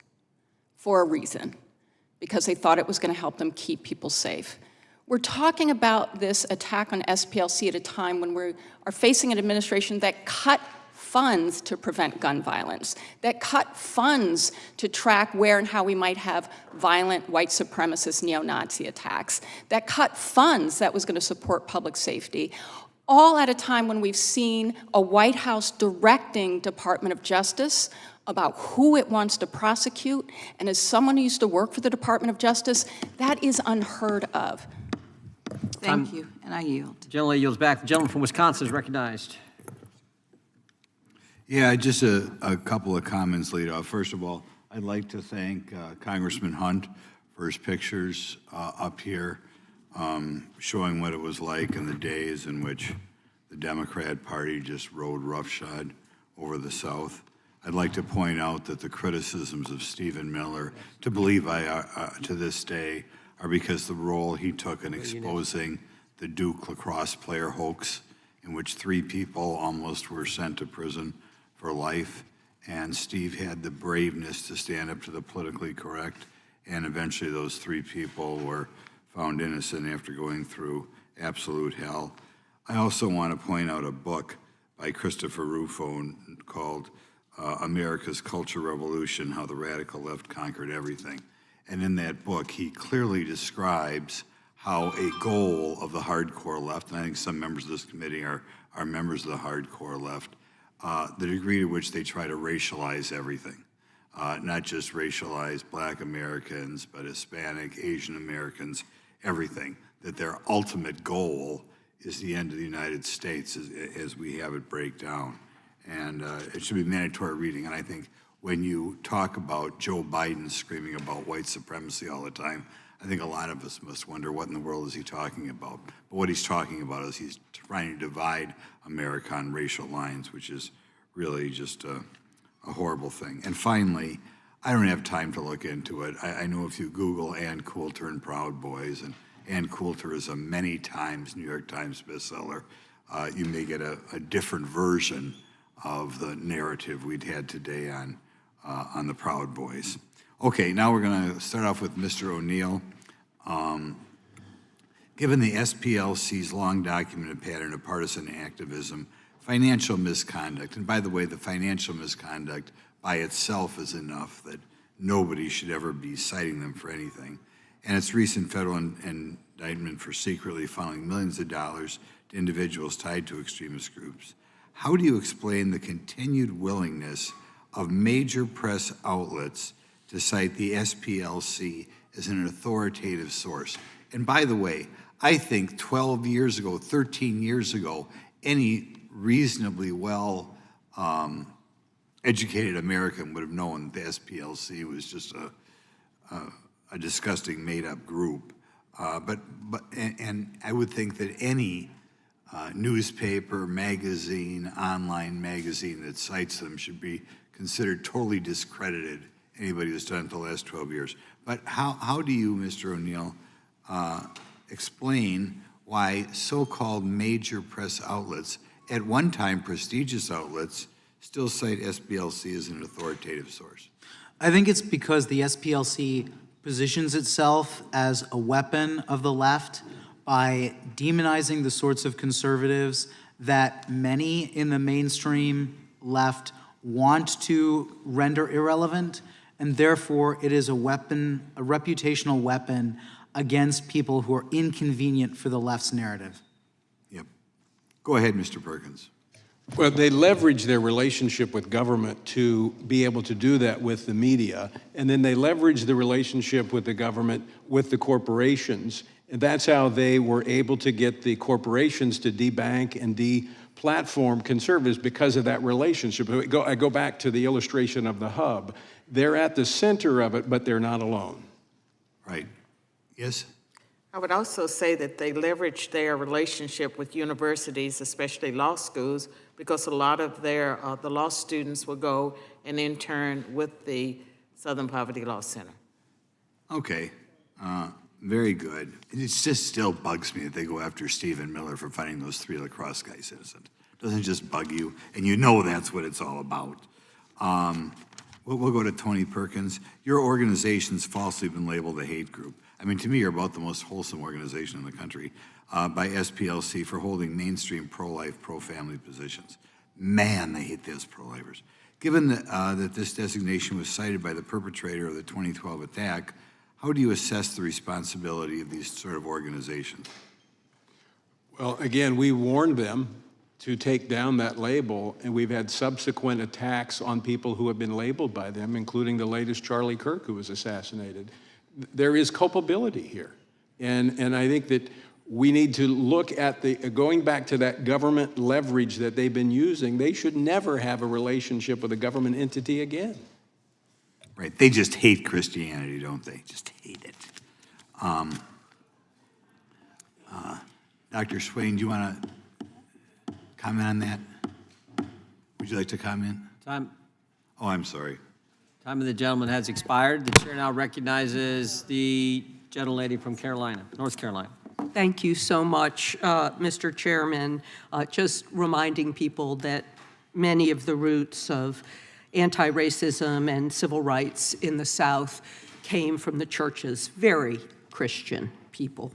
for a reason, because they thought it was going to help them keep people safe. We're talking about this attack on SPLC at a time when we are facing an administration that cut funds to prevent gun violence, that cut funds to track where and how we might have violent white supremacist neo-Nazi attacks, that cut funds that was going to support public safety, all at a time when we've seen a White House directing Department of Justice about who it wants to prosecute. And as someone who used to work for the Department of Justice, that is unheard of. Thank you, and I yield. Gentleman yields back. The gentleman from Wisconsin is recognized. Yeah, just a couple of comments lead off. First of all, I'd like to thank Congressman Hunt for his pictures up here, showing what it was like in the days in which the Democrat Party just rode roughshod over the South. I'd like to point out that the criticisms of Stephen Miller, to this day, are because the role he took in exposing the Duke lacrosse player hoax, in which 3 people almost were sent to prison for life, and Steve had the braveness to stand up to the politically correct, and eventually those 3 people were found innocent after going through absolute hell. I also want to point out a book by Christopher Rufo called America's Culture Revolution, How the Radical Left Conquered Everything. And in that book, he clearly describes how a goal of the hardcore left, and I think some members of this committee are members of the hardcore left, the degree to which they try to racialize everything. Not just racialize Black Americans, but Hispanic, Asian Americans, everything. That their ultimate goal is the end of the United States as we have it break down. And it should be mandatory reading. And I think when you talk about Joe Biden screaming about white supremacy all the time, I think a lot of us must wonder what in the world is he talking about. But what he's talking about is he's trying to divide America on racial lines, which is really just a horrible thing. And finally, I don't have time to look into it. I know if you Google Ann Coulter and Proud Boys, and Ann Coulter is a many times New York Times bestseller, you may get a different version of the narrative we'd had today on the Proud Boys. Okay, now we're going to start off with Mr. O'Neill. Given the SPLC's long documented pattern of partisan activism, financial misconduct, and by the way, the financial misconduct by itself is enough that nobody should ever be citing them for anything, and its recent federal indictment for secretly funneling millions of dollars to individuals tied to extremist groups, how do you explain the continued willingness of major press outlets to cite the SPLC as an authoritative source? And by the way, I think 12 years ago, 13 years ago, any reasonably well educated American would have known the SPLC was just a disgusting made-up group. And I would think that any newspaper, magazine, online magazine that cites them should be considered totally discredited, anybody who's done it the last 12 years. But how do you, Mr. O'Neill, explain why so-called major press outlets, at one time prestigious outlets, still cite SPLC as an authoritative source? I think it's because the SPLC positions itself as a weapon of the left by demonizing the sorts of conservatives that many in the mainstream left want to render irrelevant, and therefore it is a weapon, a reputational weapon against people who are inconvenient for the left's narrative. Yep. Go ahead, Mr. Perkins. Well, they leverage their relationship with government to be able to do that with the media, and then they leverage the relationship with the government with the corporations, and that's how they were able to get the corporations to debank and de-platform conservatives because of that relationship. I go back to the illustration of the hub. They're at the center of it, but they're not alone. Right. Yes? I would also say that they leverage their relationship with universities, especially law schools, because a lot of their the law students will go and intern with the Southern Poverty Law Center. Okay. Very good. It just still bugs me that they go after Stephen Miller for finding those 3 lacrosse guys innocent. Doesn't it just bug you? And you know that's what it's all about. We'll go to Tony Perkins. Your organization's falsely been labeled a hate group. I mean, to me, you're about the most wholesome organization in the country by SPLC for holding mainstream pro-life, pro-family positions. Man, they hate those pro-lifers. Given that this designation was cited by the perpetrator of the 2012 attack, how do you assess the responsibility of these sort of organizations? Well, again, we warned them to take down that label, and we've had subsequent attacks on people who have been labeled by them, including the latest Charlie Kirk, who was assassinated. There is culpability here, and I think that we need to look at going back to that government leverage that they've been using. They should never have a relationship with a government entity again. Right, they just hate Christianity, don't they? Just hate it. Dr. Swain, do you want to comment on that? Would you like to comment? Time. Oh, I'm sorry. Time of the gentleman has expired. The chair now recognizes the gentlelady from Carolina, North Carolina. Thank you so much, Mr. Chairman. Just reminding people that many of the roots of anti-racism and civil rights in the South came from the churches, very Christian people.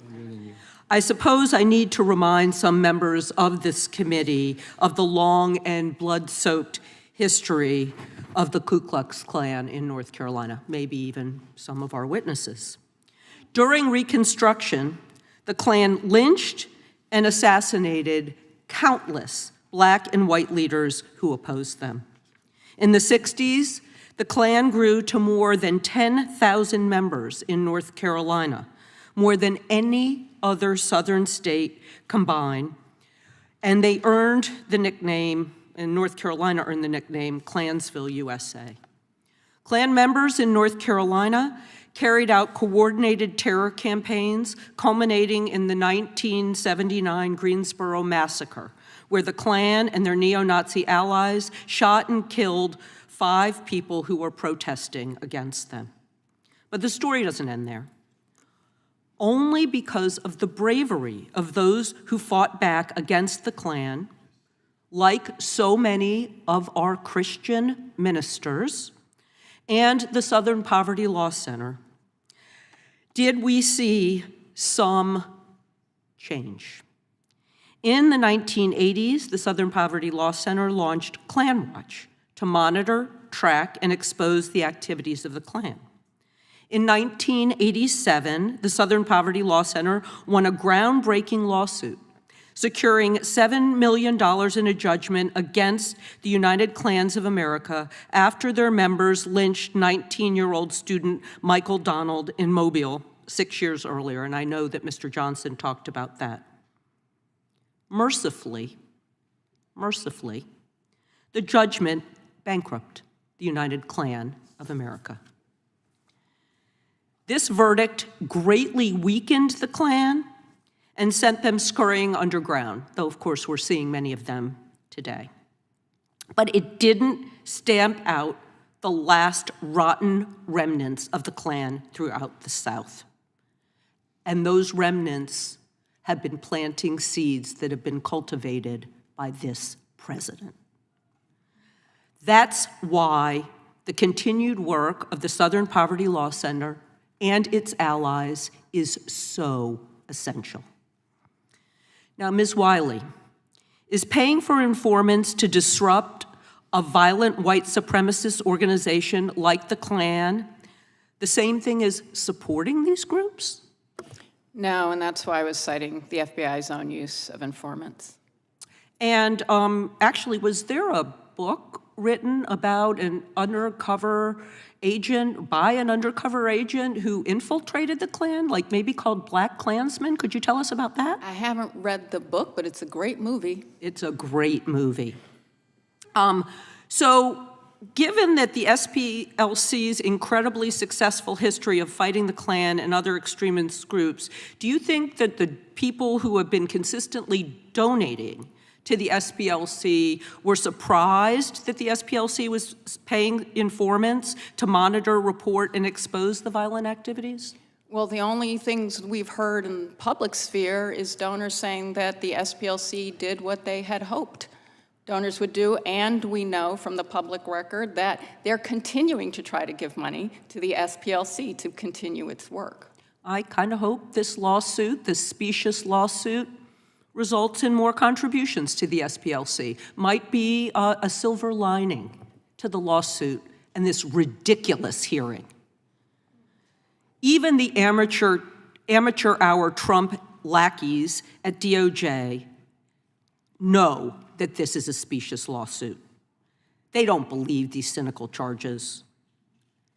I suppose I need to remind some members of this committee of the long and blood-soaked history of the Ku Klux Klan in North Carolina, maybe even some of our witnesses. During Reconstruction, the Klan lynched and assassinated countless Black and white leaders who opposed them. In the 60s, the Klan grew to more than 10,000 members in North Carolina, more than any other Southern state combined, and they earned the nickname, and North Carolina earned the nickname Klansville, USA. Klan members in North Carolina carried out coordinated terror campaigns culminating in the 1979 Greensboro Massacre, where the Klan and their neo-Nazi allies shot and killed 5 people who were protesting against them. But the story doesn't end there. Only because of the bravery of those who fought back against the Klan, like so many of our Christian ministers and the Southern Poverty Law Center, did we see some change. In the 1980s, the Southern Poverty Law Center launched Klan Watch to monitor, track, and expose the activities of the Klan. In 1987, the Southern Poverty Law Center won a groundbreaking lawsuit, securing $7 million in a judgment against the United Klans of America after their members lynched 19-year-old student Michael Donald in Mobile 6 years earlier, and I know that Mr. Johnson talked about that. Mercifully, the judgment bankrupted the United Klan of America. This verdict greatly weakened the Klan and sent them scurrying underground, though of course we're seeing many of them today. But it didn't stamp out the last rotten remnants of the Klan throughout the South. And those remnants have been planting seeds that have been cultivated by this president. That's why the continued work of the Southern Poverty Law Center and its allies is so essential. Now, Ms. Wiley, is paying for informants to disrupt a violent white supremacist organization like the Klan the same thing as supporting these groups? No, and that's why I was citing the FBI's own use of informants. And actually, was there a book written about an undercover agent, by an undercover agent who infiltrated the Klan, like maybe called Black Klansman? Could you tell us about that? I haven't read the book, but it's a great movie. It's a great movie. So given that the SPLC's incredibly successful history of fighting the Klan and other extremist groups, do you think that the people who have been consistently donating to the SPLC were surprised that the SPLC was paying informants to monitor, report, and expose the violent activities? Well, the only things we've heard in the public sphere is donors saying that the SPLC did what they had hoped donors would do, and we know from the public record that they're continuing to try to give money to the SPLC to continue its work. I kind of hope this lawsuit, this specious lawsuit, results in more contributions to the SPLC. Might be a silver lining to the lawsuit and this ridiculous hearing. Even the amateur hour Trump lackeys at DOJ know that this is a specious lawsuit. They don't believe these cynical charges.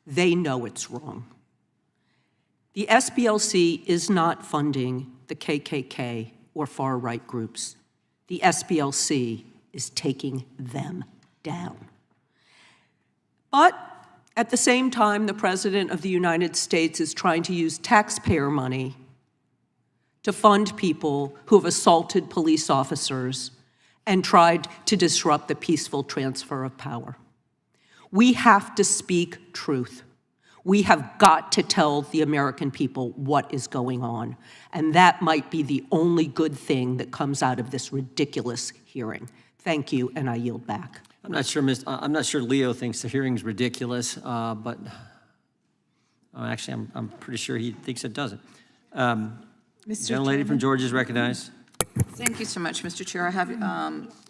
They know it's wrong. The SPLC is not funding the KKK or far-right groups. The SPLC is taking them down. But at the same time, the President of the United States is trying to use taxpayer money to fund people who have assaulted police officers and tried to disrupt the peaceful transfer of power. We have to speak truth. We have got to tell the American people what is going on, and that might be the only good thing that comes out of this ridiculous hearing. Thank you, and I yield back. I'm not sure Leo thinks the hearing's ridiculous, but actually, I'm pretty sure he thinks it doesn't. Gentlelady from Georgia is recognized. Thank you so much, Mr. Chair. I have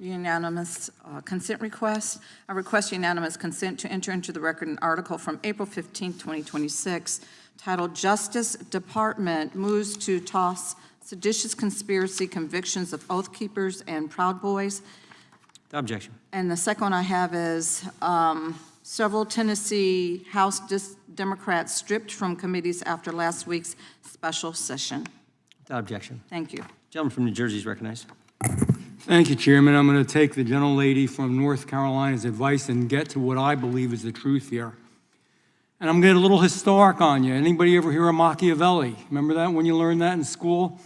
unanimous consent request. I request unanimous consent to enter into the record an article from April 15, 2026, titled Justice Department Moves to Toss Seditious Conspiracy Convictions of Oath Keepers and Proud Boys. Without objection. And the second one I have is several Tennessee House Democrats stripped from committees after last week's special session. Without objection. Thank you. Gentleman from New Jersey is recognized. Thank you, Chairman. I'm going to take the gentlelady from North Carolina's advice and get to what I believe is the truth here. And I'm going to get a little historic on you. Anybody ever hear of Machiavelli? Remember that when you learned that in school?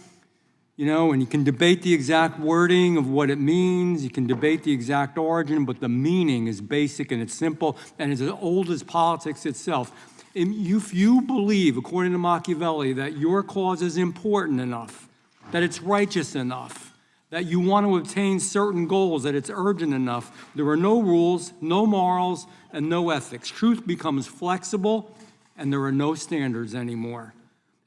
You know, and you can debate the exact wording of what it means. You can debate the exact origin, but the meaning is basic and it's simple and it's as old as politics itself. If you believe, according to Machiavelli, that your cause is important enough, that it's righteous enough, that you want to obtain certain goals, that it's urgent enough, there are no rules, no morals, and no ethics. Truth becomes flexible, and there are no standards anymore.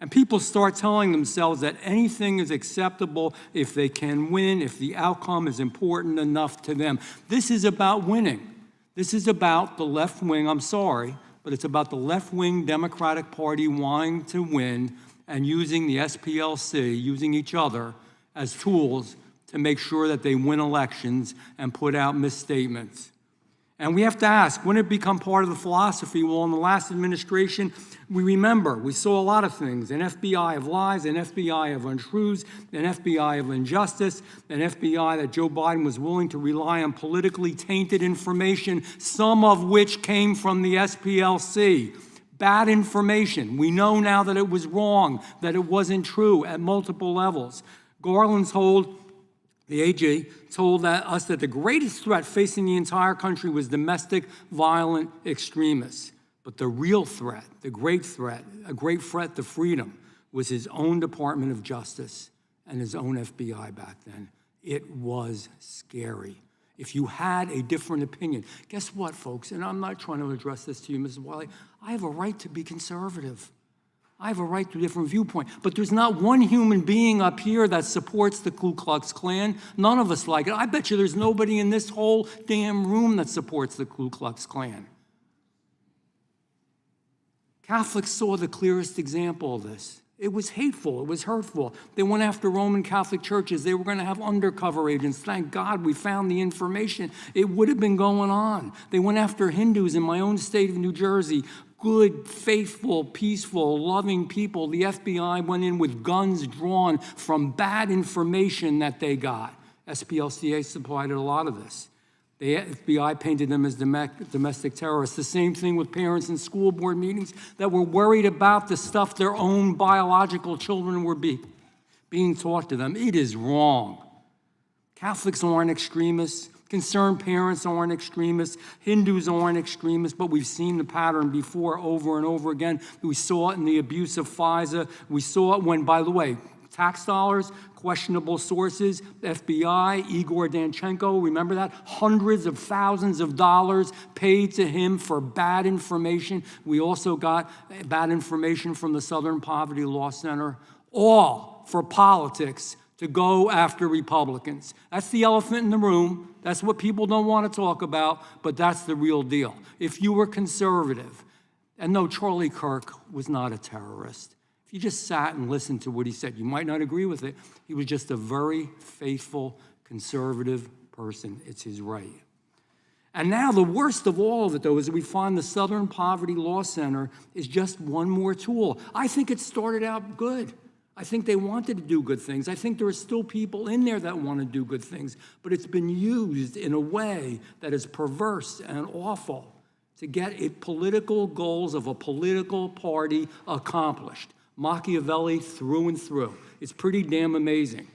And people start telling themselves that anything is acceptable if they can win, if the outcome is important enough to them. This is about winning. This is about the left wing, I'm sorry, but it's about the left-wing Democratic Party wanting to win and using the SPLC, using each other as tools to make sure that they win elections and put out misstatements. And we have to ask, when it become part of the philosophy? Well, in the last administration, we saw a lot of things, an FBI of lies, an FBI of untruths, an FBI of injustice, an FBI that Joe Biden was willing to rely on politically tainted information, some of which came from the SPLC. Bad information. We know now that it was wrong, that it wasn't true at multiple levels. The AG told us that the greatest threat facing the entire country was domestic violent extremists. But the real threat, the great threat, a great threat to freedom, was his own Department of Justice and his own FBI back then. It was scary. If you had a different opinion, guess what, folks? And I'm not trying to address this to you, Mrs. Wiley. I have a right to be conservative. I have a right to a different viewpoint. But there's not one human being up here that supports the Ku Klux Klan. None of us like it. I bet you there's nobody in this whole damn room that supports the Ku Klux Klan. Catholics saw the clearest example of this. It was hateful. It was hurtful. They went after Roman Catholic churches. They were going to have undercover agents. Thank God we found the information. It would have been going on. They went after Hindus in my own state of New Jersey. Good, faithful, peaceful, loving people. The FBI went in with guns drawn from bad information that they got. SPLCA supplied a lot of this. The FBI painted them as domestic terrorists. The same thing with parents in school board meetings that were worried about the stuff their own biological children were being taught to them. It is wrong. Catholics aren't extremists. Concerned parents aren't extremists. Hindus aren't extremists, but we've seen the pattern before over and over again. We saw it in the abuse of FISA. We saw it when, by the way, tax dollars, questionable sources, FBI, Igor Danchenko, remember that? Hundreds of thousands of dollars paid to him for bad information. We also got bad information from the Southern Poverty Law Center, all for politics to go after Republicans. That's the elephant in the room. That's what people don't want to talk about, but that's the real deal. If you were conservative, and no, Charlie Kirk was not a terrorist. If you just sat and listened to what he said, you might not agree with it. He was just a very faithful, conservative person. It's his right. And now the worst of all of it, though, is that we find the Southern Poverty Law Center is just one more tool. I think it started out good. I think they wanted to do good things. I think there are still people in there that want to do good things, but it's been used in a way that is perverse and awful to get political goals of a political party accomplished. Machiavelli through and through. It's pretty damn amazing.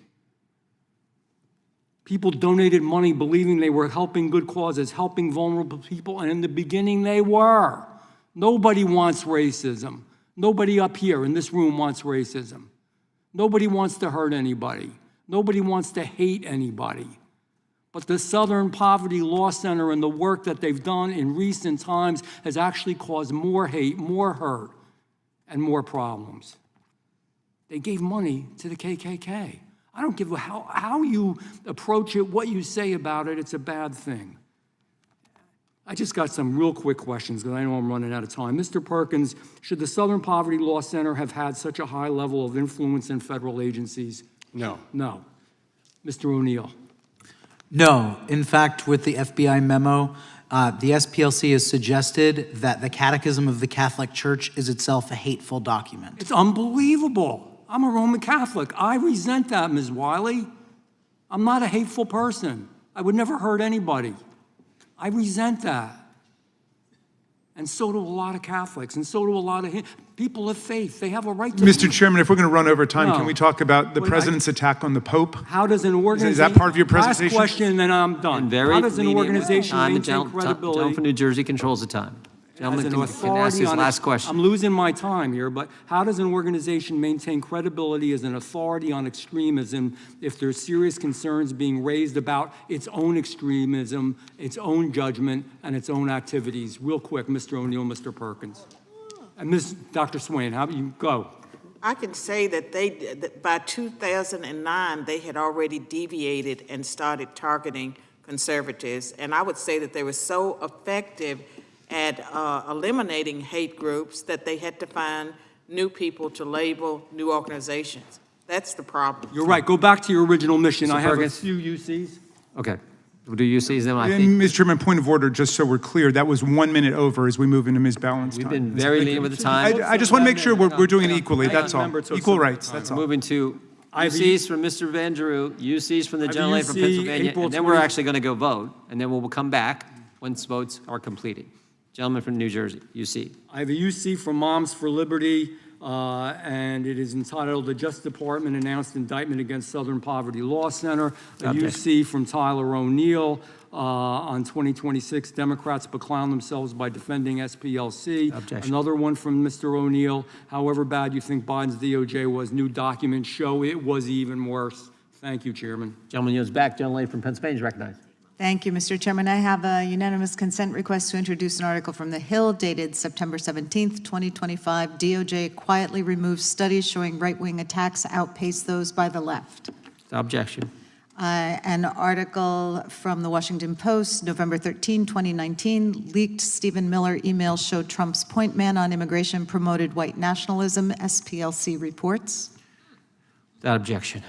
People donated money believing they were helping good causes, helping vulnerable people, and in the beginning they were. Nobody wants racism. Nobody up here in this room wants racism. Nobody wants to hurt anybody. Nobody wants to hate anybody. But the Southern Poverty Law Center and the work that they've done in recent times has actually caused more hate, more hurt, and more problems. They gave money to the KKK. I don't give a how you approach it, what you say about it, it's a bad thing. I just got some real quick questions because I know I'm running out of time. Mr. Perkins, should the Southern Poverty Law Center have had such a high level of influence in federal agencies? No. No. Mr. O'Neill. No. In fact, with the FBI memo, the SPLC has suggested that the Catechism of the Catholic Church is itself a hateful document. It's unbelievable. I'm a Roman Catholic. I resent that, Ms. Wiley. I'm not a hateful person. I would never hurt anybody. I resent that. And so do a lot of Catholics, and so do a lot of people of faith. They have a right to... Mr. Chairman, if we're going to run over time, No. can we talk about the Wait, president's attack on the Pope? How does an organization... Is that part of your presentation? Last question, then I'm done. How does an organization maintain credibility... Gentleman from New Jersey controls the time. Gentleman as an can ask authority his on last question. I'm losing my time here, but how does an organization maintain credibility as an authority on extremism if there's serious concerns being raised about its own extremism, its own judgment, and its own activities? Real quick, Mr. O'Neill, Mr. Perkins. And Dr. Swain, how about you go? I can say that by 2009, they had already deviated and started targeting conservatives. And I would say that they were so effective at eliminating hate groups that they had to find new people to label new organizations. That's the problem. You're right. Go back to your original mission. Mr. I have a Perkins? few UCs. Okay. We'll do UCs then, I And think. Mr. Chairman, point of order, just so we're clear, that was 1 minute over as we move into Ms. Balance We've time. been very lenient with the time. I just want to make sure we're doing it equally, that's all. Equal rights, that's all. Moving to UCs from Mr. Van Drew, UCs from the I have a gentleman from UC, Pennsylvania, April and then we're 20 actually going to go vote, and then we'll come back once votes are completed. Gentleman from New Jersey, UC. I have a UC from Moms for Liberty, and it is entitled, "The Justice Department Announced Indictment Against Southern Poverty Law Center." A UC from Tyler O'Neill on 2026, Democrats beclown themselves by defending SPLC. Objection. Another one from Mr. O'Neill, however bad you think Biden's DOJ was, new documents show it was even worse. Thank you, Chairman. Gentleman yields back. Gentleman from Pennsylvania is recognized. Thank you, Mr. Chairman. I have a unanimous consent request to introduce an article from the Hill dated September 17th, 2025. DOJ quietly removes studies showing right-wing attacks outpace those by the left. Objection. An article from the Washington Post, November 13, 2019, leaked Stephen Miller emails showed Trump's point man on immigration promoted white nationalism, SPLC reports. Without objection.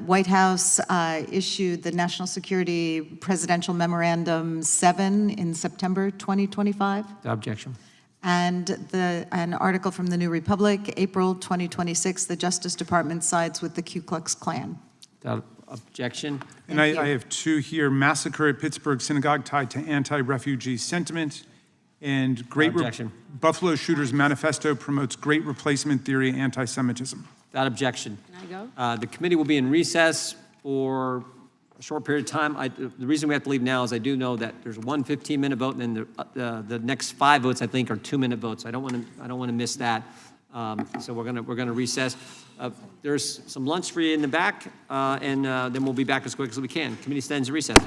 White House issued the National Security Presidential Memorandum 7 in September 2025. Without objection. And an article from the New Republic, April 2026, the Justice Department sides with the Ku Klux Klan. Without objection. And I have two here, massacre at Pittsburgh synagogue tied to anti-refugee sentiment, and Objection. Buffalo Shooters Manifesto promotes great replacement theory anti-Semitism. Without objection. Can I go? The committee will be in recess for a short period of time. The reason we have to leave now is I do know that there's one 15-minute vote, and then the next 5 votes I think are 2-minute votes. I don't want to miss that. So we're gonna recess. There's some lunch for you in the back, and then we'll be back as quick as we can. Committee stands in recess.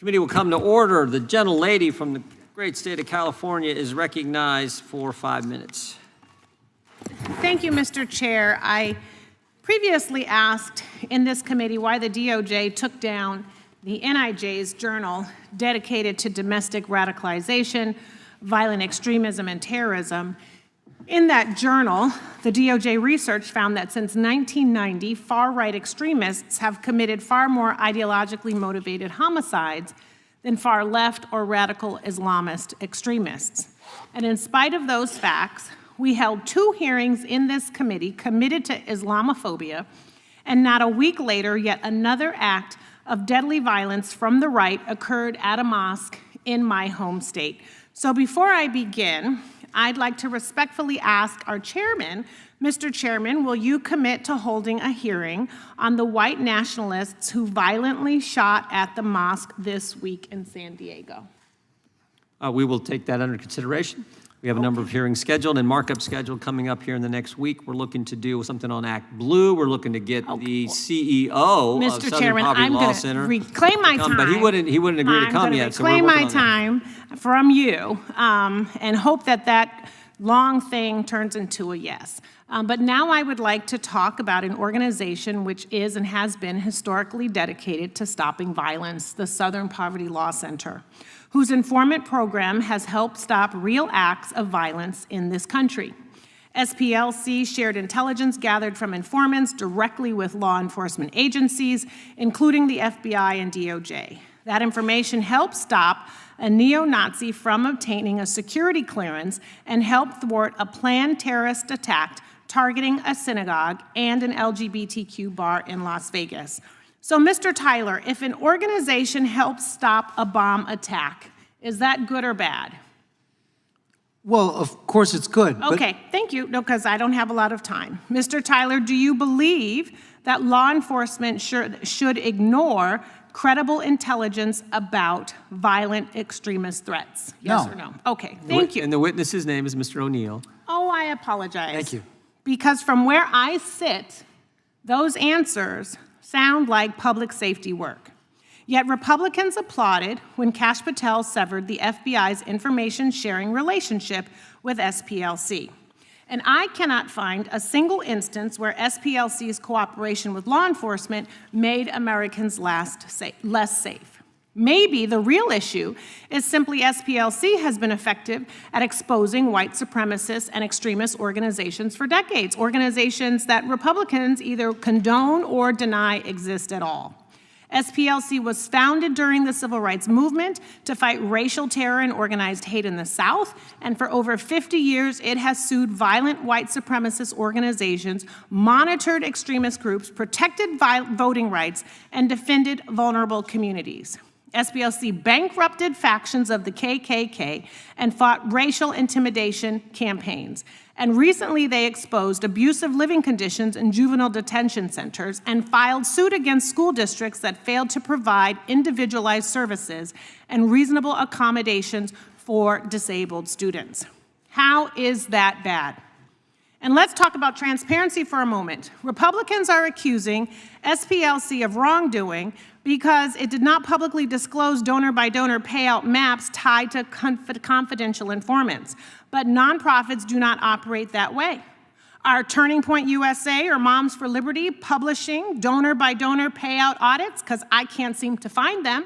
Committee will come to order. The gentlelady from the great state of California is recognized for 5 minutes. Thank you, Mr. Chair. I previously asked in this committee why the DOJ took down the NIJ's journal dedicated to domestic radicalization, violent extremism, and terrorism. In that journal, the DOJ research found that since 1990, far-right extremists have committed far more ideologically motivated homicides than far-left or radical Islamist extremists. And in spite of those facts, we held 2 hearings in this committee committed to Islamophobia, and not a week later, yet another act of deadly violence from the right occurred at a mosque in my home state. So before I begin, I'd like to respectfully ask our chairman, Mr. Chairman, will you commit to holding a hearing on the white nationalists who violently shot at the mosque this week in San Diego? We will take that under consideration. We have a number of hearings scheduled and markup scheduled coming up here in the next week. We're looking to do something on Act Blue. We're looking to get the CEO of Mr. Southern Chairman, Poverty I'm Law going Center to reclaim my time. But he wouldn't agree to come yet. So we're reclaim working my on that. time from you and hope that that long thing turns into a yes. But now I would like to talk about an organization which is and has been historically dedicated to stopping violence, the Southern Poverty Law Center, whose informant program has helped stop real acts of violence in this country. SPLC shared intelligence gathered from informants directly with law enforcement agencies, including the FBI and DOJ. That information helped stop a neo-Nazi from obtaining a security clearance and helped thwart a planned terrorist attack targeting a synagogue and an LGBTQ bar in Las Vegas. So, Mr. Tyler, if an organization helps stop a bomb attack, is that good or bad? Well, of course it's good. Okay, thank you. No, because I don't have a lot of time. Mr. Tyler, do you believe that law enforcement should ignore credible intelligence about violent extremist threats? Yes or no? Okay, thank you. And the witness's name is Mr. O'Neill. Oh, I apologize. Thank you. Because from where I sit, those answers sound like public safety work. Yet Republicans applauded when Kash Patel severed the FBI's information sharing relationship with SPLC. And I cannot find a single instance where SPLC's cooperation with law enforcement made Americans less safe. Maybe the real issue is simply SPLC has been effective at exposing white supremacist and extremist organizations for decades, organizations that Republicans either condone or deny exist at all. SPLC was founded during the Civil Rights Movement to fight racial terror and organized hate in the South, and for over 50 years it has sued violent white supremacist organizations, monitored extremist groups, protected voting rights, and defended vulnerable communities. SPLC bankrupted factions of the KKK and fought racial intimidation campaigns. And recently they exposed abusive living conditions in juvenile detention centers and filed suit against school districts that failed to provide individualized services and reasonable accommodations for disabled students. How is that bad? And let's talk about transparency for a moment. Republicans are accusing SPLC of wrongdoing because it did not publicly disclose donor-by-donor payout maps tied to confidential informants. But nonprofits do not operate that way. Are Turning Point USA or Moms for Liberty publishing donor-by-donor payout audits? Because I can't seem to find them.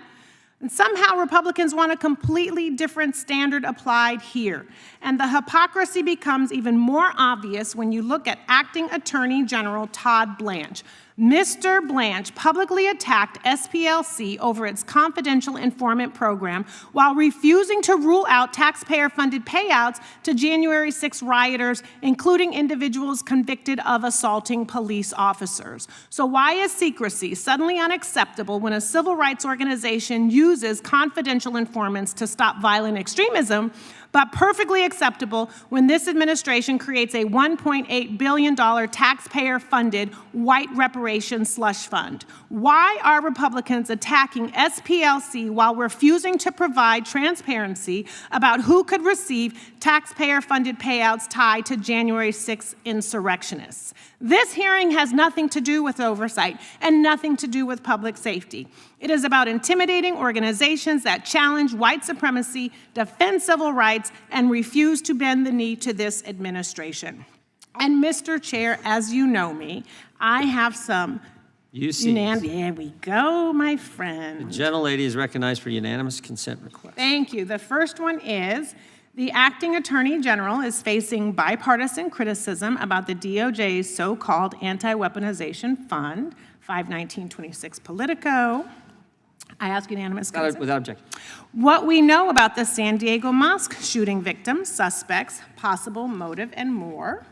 And somehow Republicans want a completely different standard applied here. And the hypocrisy becomes even more obvious when you look at Acting Attorney General Todd Blanche. Mr. Blanche publicly attacked SPLC over its confidential informant program while refusing to rule out taxpayer-funded payouts to January 6 rioters, including individuals convicted of assaulting police officers. So why is secrecy suddenly unacceptable when a civil rights organization uses confidential informants to stop violent extremism, but perfectly acceptable when this administration creates a $1.8 billion taxpayer-funded white reparations slush fund? Why are Republicans attacking SPLC while refusing to provide transparency about who could receive taxpayer-funded payouts tied to January 6 insurrectionists? This hearing has nothing to do with oversight and nothing to do with public safety. It is about intimidating organizations that challenge white supremacy, defend civil rights, and refuse to bend the knee to this administration. And Mr. Chair, as you know me, I have some there we go, my friend. The gentlelady is recognized for unanimous consent request. Thank you. The first one is, the acting attorney general is facing bipartisan criticism about the DOJ's so-called anti-weaponization fund, 51926 Politico. I ask unanimous consent. Without objection. What we know about the San Diego mosque shooting victims, suspects, possible motive, and more.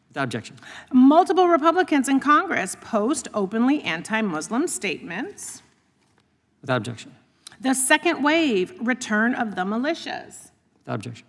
Without objection. Multiple Republicans in Congress post openly anti-Muslim statements. Without objection. The second wave, return of the militias. Without objection.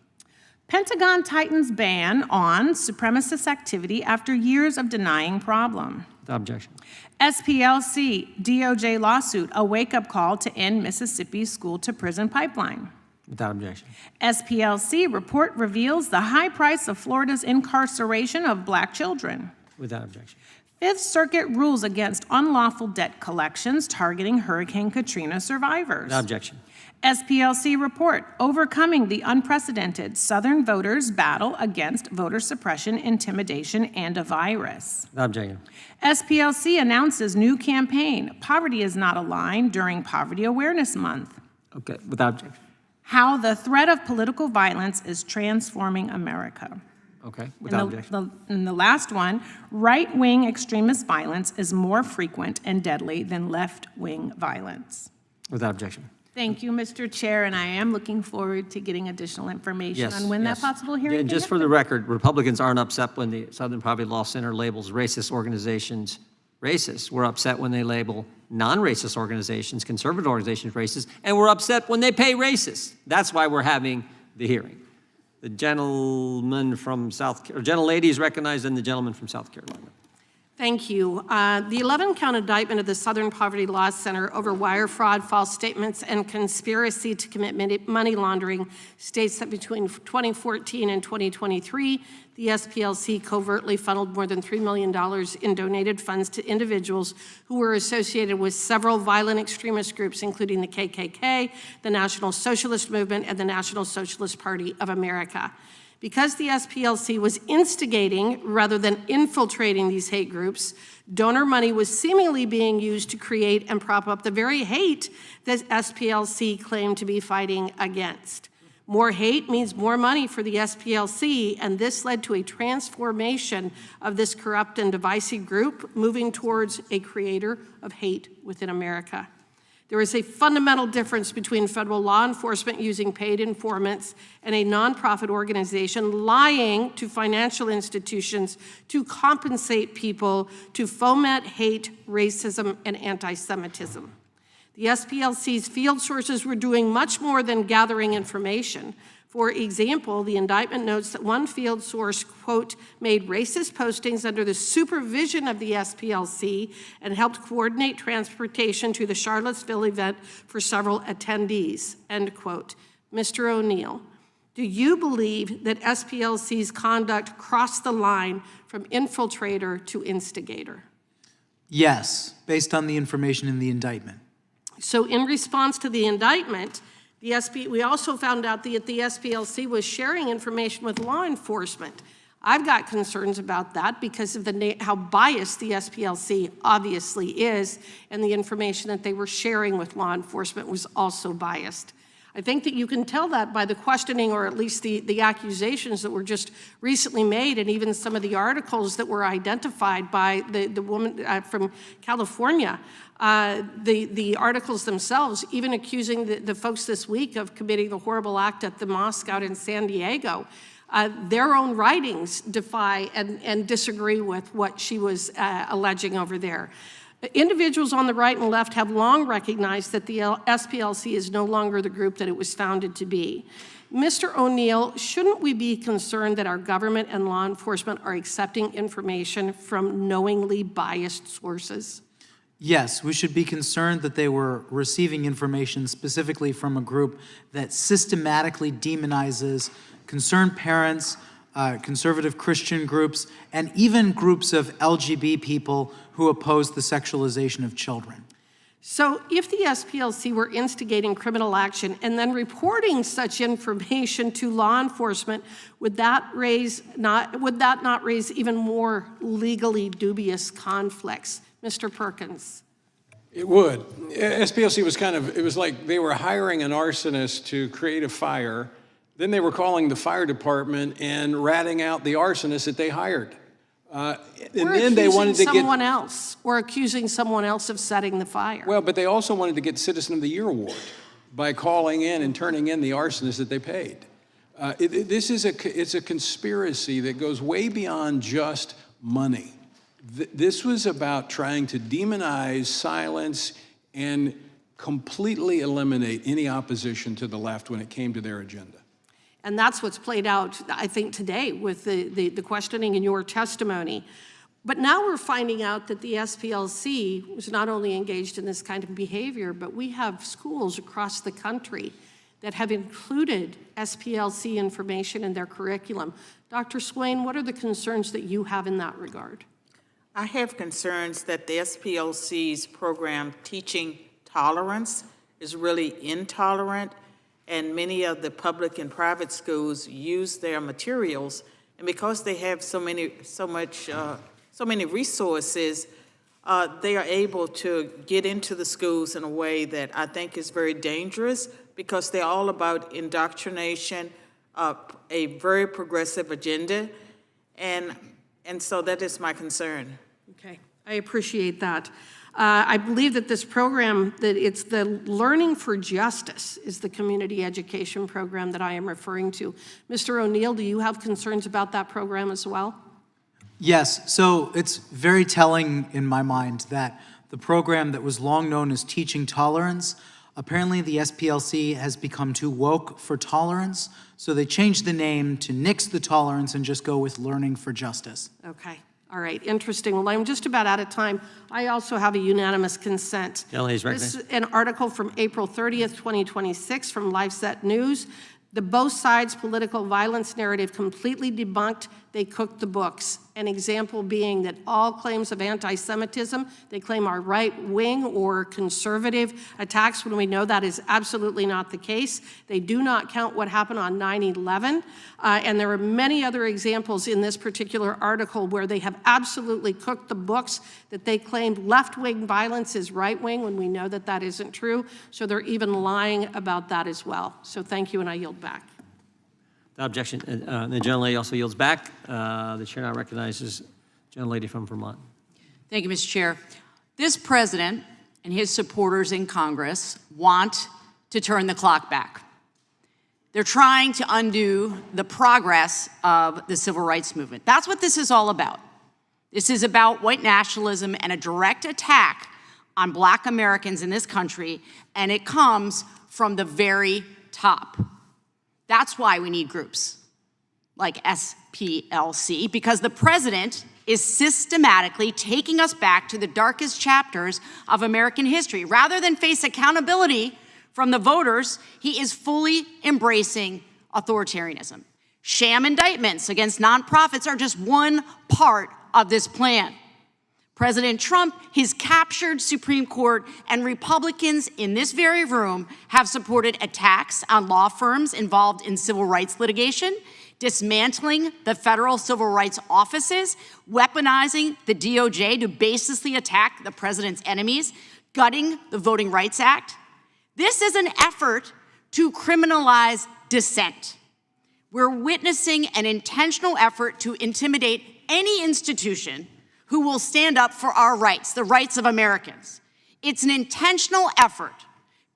Pentagon tightens ban on supremacist activity after years of denying problem. Without objection. SPLC, DOJ lawsuit, a wake-up call to end Mississippi's school-to-prison pipeline. Without objection. SPLC report reveals the high price of Florida's incarceration of Black children. Without objection. Fifth Circuit rules against unlawful debt collections targeting Hurricane Katrina survivors. Without objection. SPLC report, overcoming the unprecedented Southern voters' battle against voter suppression, intimidation, and a virus. Without objection. SPLC announces new campaign, Poverty is Not a Line, during Poverty Awareness Month. Okay, without objection. How the threat of political violence is transforming America. Okay, without objection. And the last one, right-wing extremist violence is more frequent and deadly than left-wing violence. Without objection. Thank you, Mr. Chair, and I am looking forward to getting additional information on when that possible hearing And can just for the happen. record, Republicans aren't upset when the Southern Poverty Law Center labels racist organizations racist. We're upset when they label non-racist organizations, conservative organizations racist, and we're upset when they pay racists. That's why we're having the hearing. The gentleman from gentlelady is recognized, and the gentleman from South Carolina. Thank you. The 11-count indictment of the Southern Poverty Law Center over wire fraud, false statements, and conspiracy to commit money laundering states that between 2014 and 2023, the SPLC covertly funneled more than $3 million in donated funds to individuals who were associated with several violent extremist groups, including the KKK, the National Socialist Movement, and the National Socialist Party of America. Because the SPLC was instigating rather than infiltrating these hate groups, donor money was seemingly being used to create and prop up the very hate that SPLC claimed to be fighting against. More hate means more money for the SPLC, and this led to a transformation of this corrupt and divisive group, moving towards a creator of hate within America. There is a fundamental difference between federal law enforcement using paid informants and a nonprofit organization lying to financial institutions to compensate people to foment hate, racism, and anti-Semitism. The SPLC's field sources were doing much more than gathering information. For example, the indictment notes that one field source, quote, made racist postings under the supervision of the SPLC and helped coordinate transportation to the Charlottesville event for several attendees, end quote. Mr. O'Neill, do you believe that SPLC's conduct crossed the line from infiltrator to instigator? Yes, based on the information in the indictment. So in response to the indictment, we also found out that the SPLC was sharing information with law enforcement. I've got concerns about that because of how biased the SPLC obviously is, and the information that they were sharing with law enforcement was also biased. I think that you can tell that by the questioning, or at least the accusations that were just recently made, and even some of the articles that were identified by the woman from California. The articles themselves, even accusing the folks this week of committing the horrible act at the mosque out in San Diego. Their own writings defy and disagree with what she was alleging over there. Individuals on the right and left have long recognized that the SPLC is no longer the group that it was founded to be. Mr. O'Neill, shouldn't we be concerned that our government and law enforcement are accepting information from knowingly biased sources? Yes, we should be concerned that they were receiving information specifically from a group that systematically demonizes concerned parents, conservative Christian groups, and even groups of LGBT people who oppose the sexualization of children. So if the SPLC were instigating criminal action and then reporting such information to law enforcement, would that not raise even more legally dubious conflicts? Mr. Perkins. It would. SPLC was it was like they were hiring an arsonist to create a fire. Then they were calling the fire department and ratting out the arsonist that they hired. And then they wanted to someone else, or accusing someone else of setting the fire. Well, but they also wanted to get Citizen of the Year award by calling in and turning in the arsonist that they paid. It's a conspiracy that goes way beyond just money. This was about trying to demonize, silence, and completely eliminate any opposition to the left when it came to their agenda. And that's what's played out, I think, today with the questioning in your testimony. But now we're finding out that the SPLC was not only engaged in this kind of behavior, but we have schools across the country that have included SPLC information in their curriculum. Dr. Swain, what are the concerns that you have in that regard? I have concerns that the SPLC's program, Teaching Tolerance, is really intolerant, and many of the public and private schools use their materials, and because they have so many resources, they are able to get into the schools in a way that I think is very dangerous, because they're all about indoctrination, a very progressive agenda, and so that is my concern. Okay, I appreciate that. I believe that this program, that it's the Learning for Justice is the community education program that I am referring to. Mr. O'Neill, do you have concerns about that program as well? Yes, so it's very telling in my mind that the program that was long known as Teaching Tolerance, apparently the SPLC has become too woke for tolerance, so they changed the name to nix the tolerance and just go with Learning for Justice. Okay. All right, interesting. Well, I'm just about out of time. I also have a unanimous consent. This is an article from April 30th, 2026 from LifeSet News. The both sides political violence narrative completely debunked. They cooked the books. An example being that all claims of anti-Semitism, they claim are right-wing or conservative attacks, when we know that is absolutely not the case. They do not count what happened on 9/11. And there are many other examples in this particular article where they have absolutely cooked the books, that they claimed left-wing violence is right-wing, when we know that that isn't true. So they're even lying about that as well. So thank you, and I yield back. Without objection, the gentlelady also yields back. The chair now recognizes the gentlelady from Vermont. Thank you, Mr. Chair. This president and his supporters in Congress want to turn the clock back. They're trying to undo the progress of the civil rights movement. That's what this is all about. This is about white nationalism and a direct attack on Black Americans in this country, and it comes from the very top. That's why we need groups like SPLC, because the president is systematically taking us back to the darkest chapters of American history. Rather than face accountability from the voters, he is fully embracing authoritarianism. Sham indictments against nonprofits are just one part of this plan. President Trump, his captured Supreme Court, and Republicans in this very room have supported attacks on law firms involved in civil rights litigation, dismantling the federal civil rights offices, weaponizing the DOJ to baselessly attack the president's enemies, gutting the Voting Rights Act. This is an effort to criminalize dissent. We're witnessing an intentional effort to intimidate any institution who will stand up for our rights, the rights of Americans. It's an intentional effort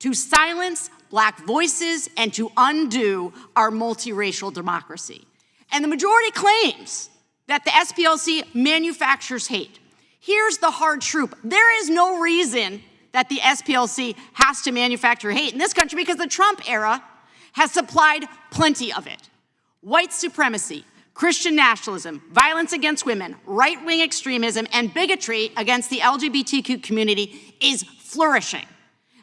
to silence Black voices and to undo our multiracial democracy. And the majority claims that the SPLC manufactures hate. Here's the hard truth. There is no reason that the SPLC has to manufacture hate in this country, because the Trump era has supplied plenty of it. White supremacy, Christian nationalism, violence against women, right-wing extremism, and bigotry against the LGBTQ community is flourishing.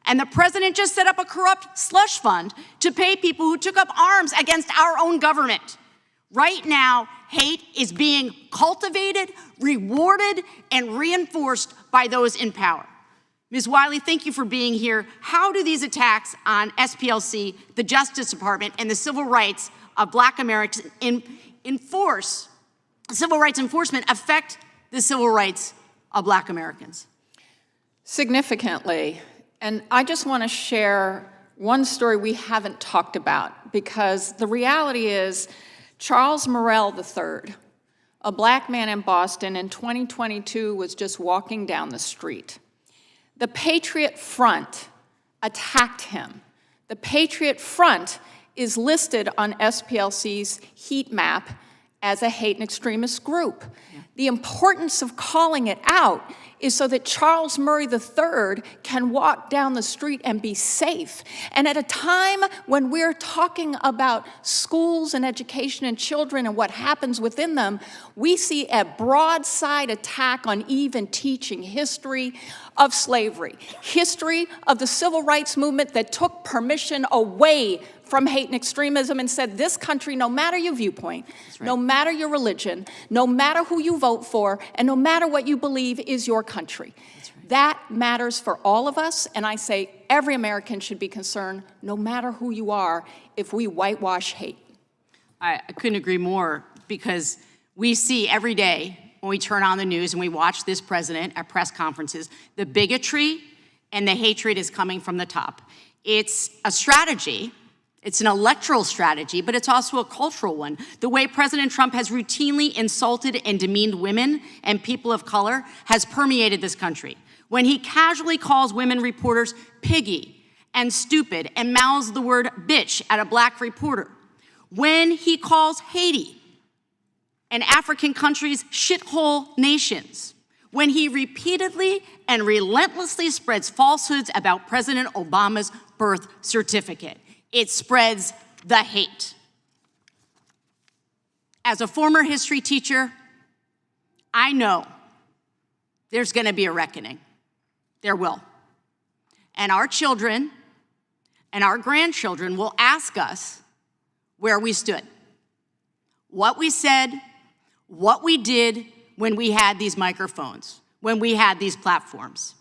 And the president just set up a corrupt slush fund to pay people who took up arms against our own government. Right now, hate is being cultivated, rewarded, and reinforced by those in power. Ms. Wiley, thank you for being here. How do these attacks on SPLC, the Justice Department, and the civil rights of Black Americans civil rights enforcement affect the civil rights of Black Americans? Significantly. And I just want to share one story we haven't talked about, because the reality is Charles Morrell III, a Black man in Boston in 2022, was just walking down the street. The Patriot Front attacked him. The Patriot Front is listed on SPLC's heat map as a hate and extremist group. The importance of calling it out is so that Charles Murray III can walk down the street and be safe. And at a time when we're talking about schools and education and children and what happens within them, we see a broadside attack on even teaching history of slavery, history of the civil rights movement that took permission away from hate and extremism and said, this country, no matter your viewpoint, no matter your religion, no matter who you vote for, and no matter what you believe, is your country. That matters for all of us, and I say every American should be concerned, no matter who you are, if we whitewash hate. I couldn't agree more, because we see every day when we turn on the news and we watch this president at press conferences, the bigotry and the hatred is coming from the top. It's a strategy. It's an electoral strategy, but it's also a cultural one. The way President Trump has routinely insulted and demeaned women and people of color has permeated this country. When he casually calls women reporters piggy and stupid and mouths the word bitch at a Black reporter. When he calls Haiti and African countries shithole nations. When he repeatedly and relentlessly spreads falsehoods about President Obama's birth certificate. It spreads the hate. As a former history teacher, I know there's going to be a reckoning. There will. And our children and our grandchildren will ask us where we stood, what we said, what we did when we had these microphones, when we had these platforms.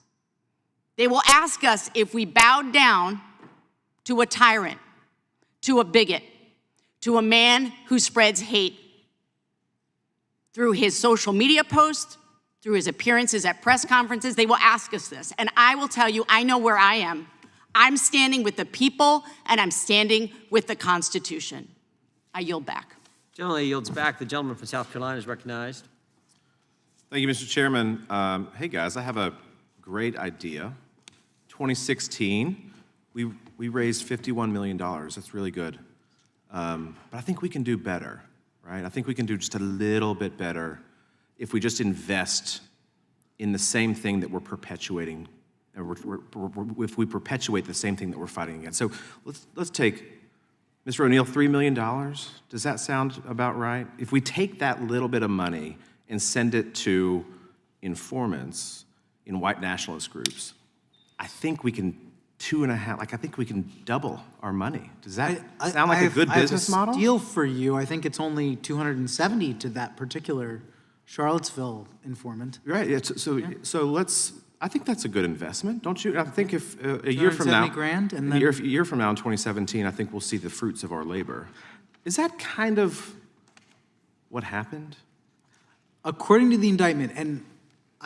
They will ask us if we bowed down to a tyrant, to a bigot, to a man who spreads hate through his social media posts, through his appearances at press conferences. They will ask us this. And I will tell you, I know where I am. I'm standing with the people, and I'm standing with the Constitution. I yield back. Gentleman yields back. The gentleman from South Carolina is recognized. Thank you, Mr. Chairman. Hey, guys, I have a great idea. 2016, we raised $51 million. That's really good. But I think we can do better, right? I think we can do just a little bit better if we just invest in the same thing that we're perpetuating, if we perpetuate the same thing that we're fighting against. So let's take, Mr. O'Neill, $3 million. Does that sound about right? If we take that little bit of money and send it to informants in white nationalist groups, I think we can I think we can double our money. Does that sound like a good business model? I have a deal for you. I think it's only 270 to that particular Charlottesville informant. Right. So let's. I think that's a good investment, don't you? I think if a year from now, $270,000, and then a year from now in 2017, I think we'll see the fruits of our labor. Is that kind of what happened? According to the indictment, and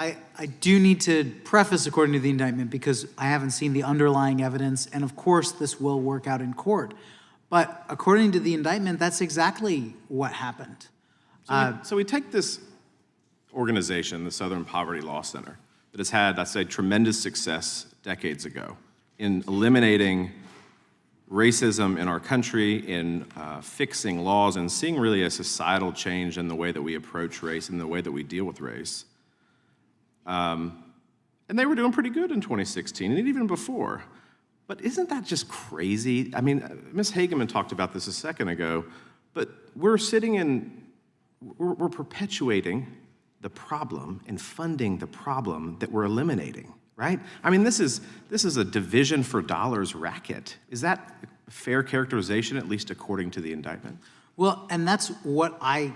I do need to preface according to the indictment because I haven't seen the underlying evidence, and of course this will work out in court. But according to the indictment, that's exactly what happened. So we take this organization, the Southern Poverty Law Center, that has had, I'd say, tremendous success decades ago in eliminating racism in our country, in fixing laws, and seeing really a societal change in the way that we approach race and the way that we deal with race. And they were doing pretty good in 2016, and even before. But isn't that just crazy? I mean, Ms. Hageman talked about this a second ago, but we're perpetuating the problem and funding the problem that we're eliminating, right? I mean, this is a division for dollars racket. Is that a fair characterization, at least according to the indictment? Well, and that's why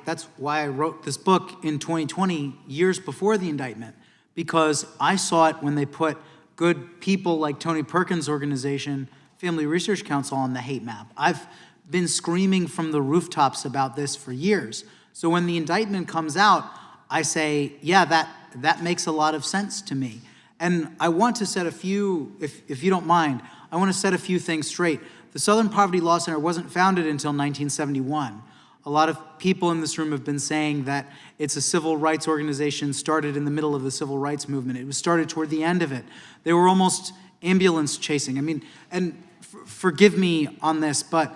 I wrote this book in 2020, years before the indictment, because I saw it when they put good people like Tony Perkins' organization, Family Research Council, on the hate map. I've been screaming from the rooftops about this for years. So when the indictment comes out, I say, yeah, that makes a lot of sense to me. And I want to set a few, if you don't mind, I want to set a few things straight. The Southern Poverty Law Center wasn't founded until 1971. A lot of people in this room have been saying that it's a civil rights organization started in the middle of the civil rights movement. It was started toward the end of it. They were almost ambulance chasing. I mean, and forgive me on this, but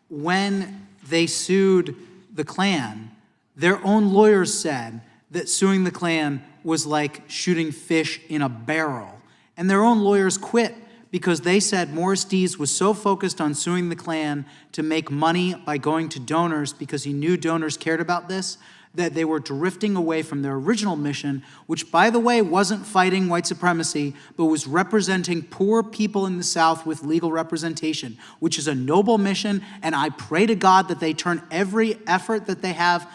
when they sued the Klan, their own lawyers said that suing the Klan was like shooting fish in a barrel. And their own lawyers quit because they said Morris Dees was so focused on suing the Klan to make money by going to donors because he knew donors cared about this, that they were drifting away from their original mission, which, by the way, wasn't fighting white supremacy, but was representing poor people in the South with legal representation, which is a noble mission, and I pray to God that they turn every effort that they have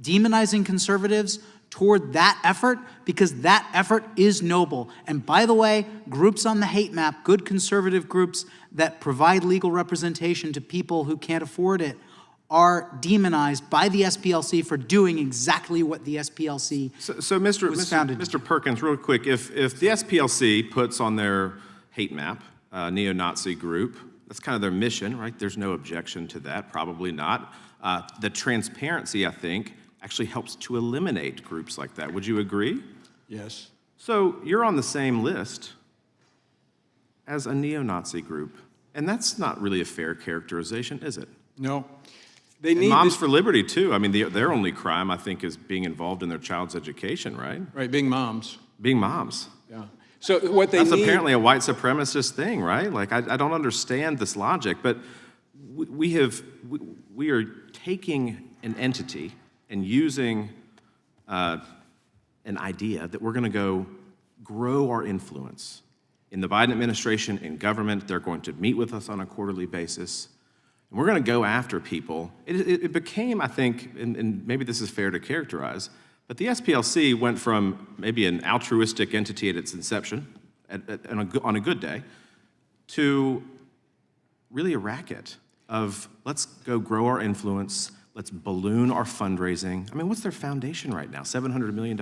demonizing conservatives toward that effort, because that effort is noble. And by the way, groups on the hate map, good conservative groups that provide legal representation to people who can't afford it, are demonized by the SPLC for doing exactly what the SPLC was founded to do. Mr. Perkins, real quick, if the SPLC puts on their hate map a neo-Nazi group, that's kind of their mission, right? There's no objection to that, probably not. The transparency, I think, actually helps to eliminate groups like that. Would you agree? Yes. So you're on the same list as a neo-Nazi group, and that's not really a fair characterization, is it? No. And Moms for Liberty, too. I mean, their only crime, I think, is being involved in their child's education, right? Right, being moms. Being moms. Yeah. So what they That's need... apparently a white supremacist thing, right? Like, I don't understand this logic, but we are taking an entity and using an idea that we're going to go grow our influence. In the Biden administration, in government, they're going to meet with us on a quarterly basis. And we're going to go after people. It became, I think, and maybe this is fair to characterize, but the SPLC went from maybe an altruistic entity at its inception, on a good day, to really a racket of let's go grow our influence, let's balloon our fundraising. I mean, what's their foundation right now? $700 million?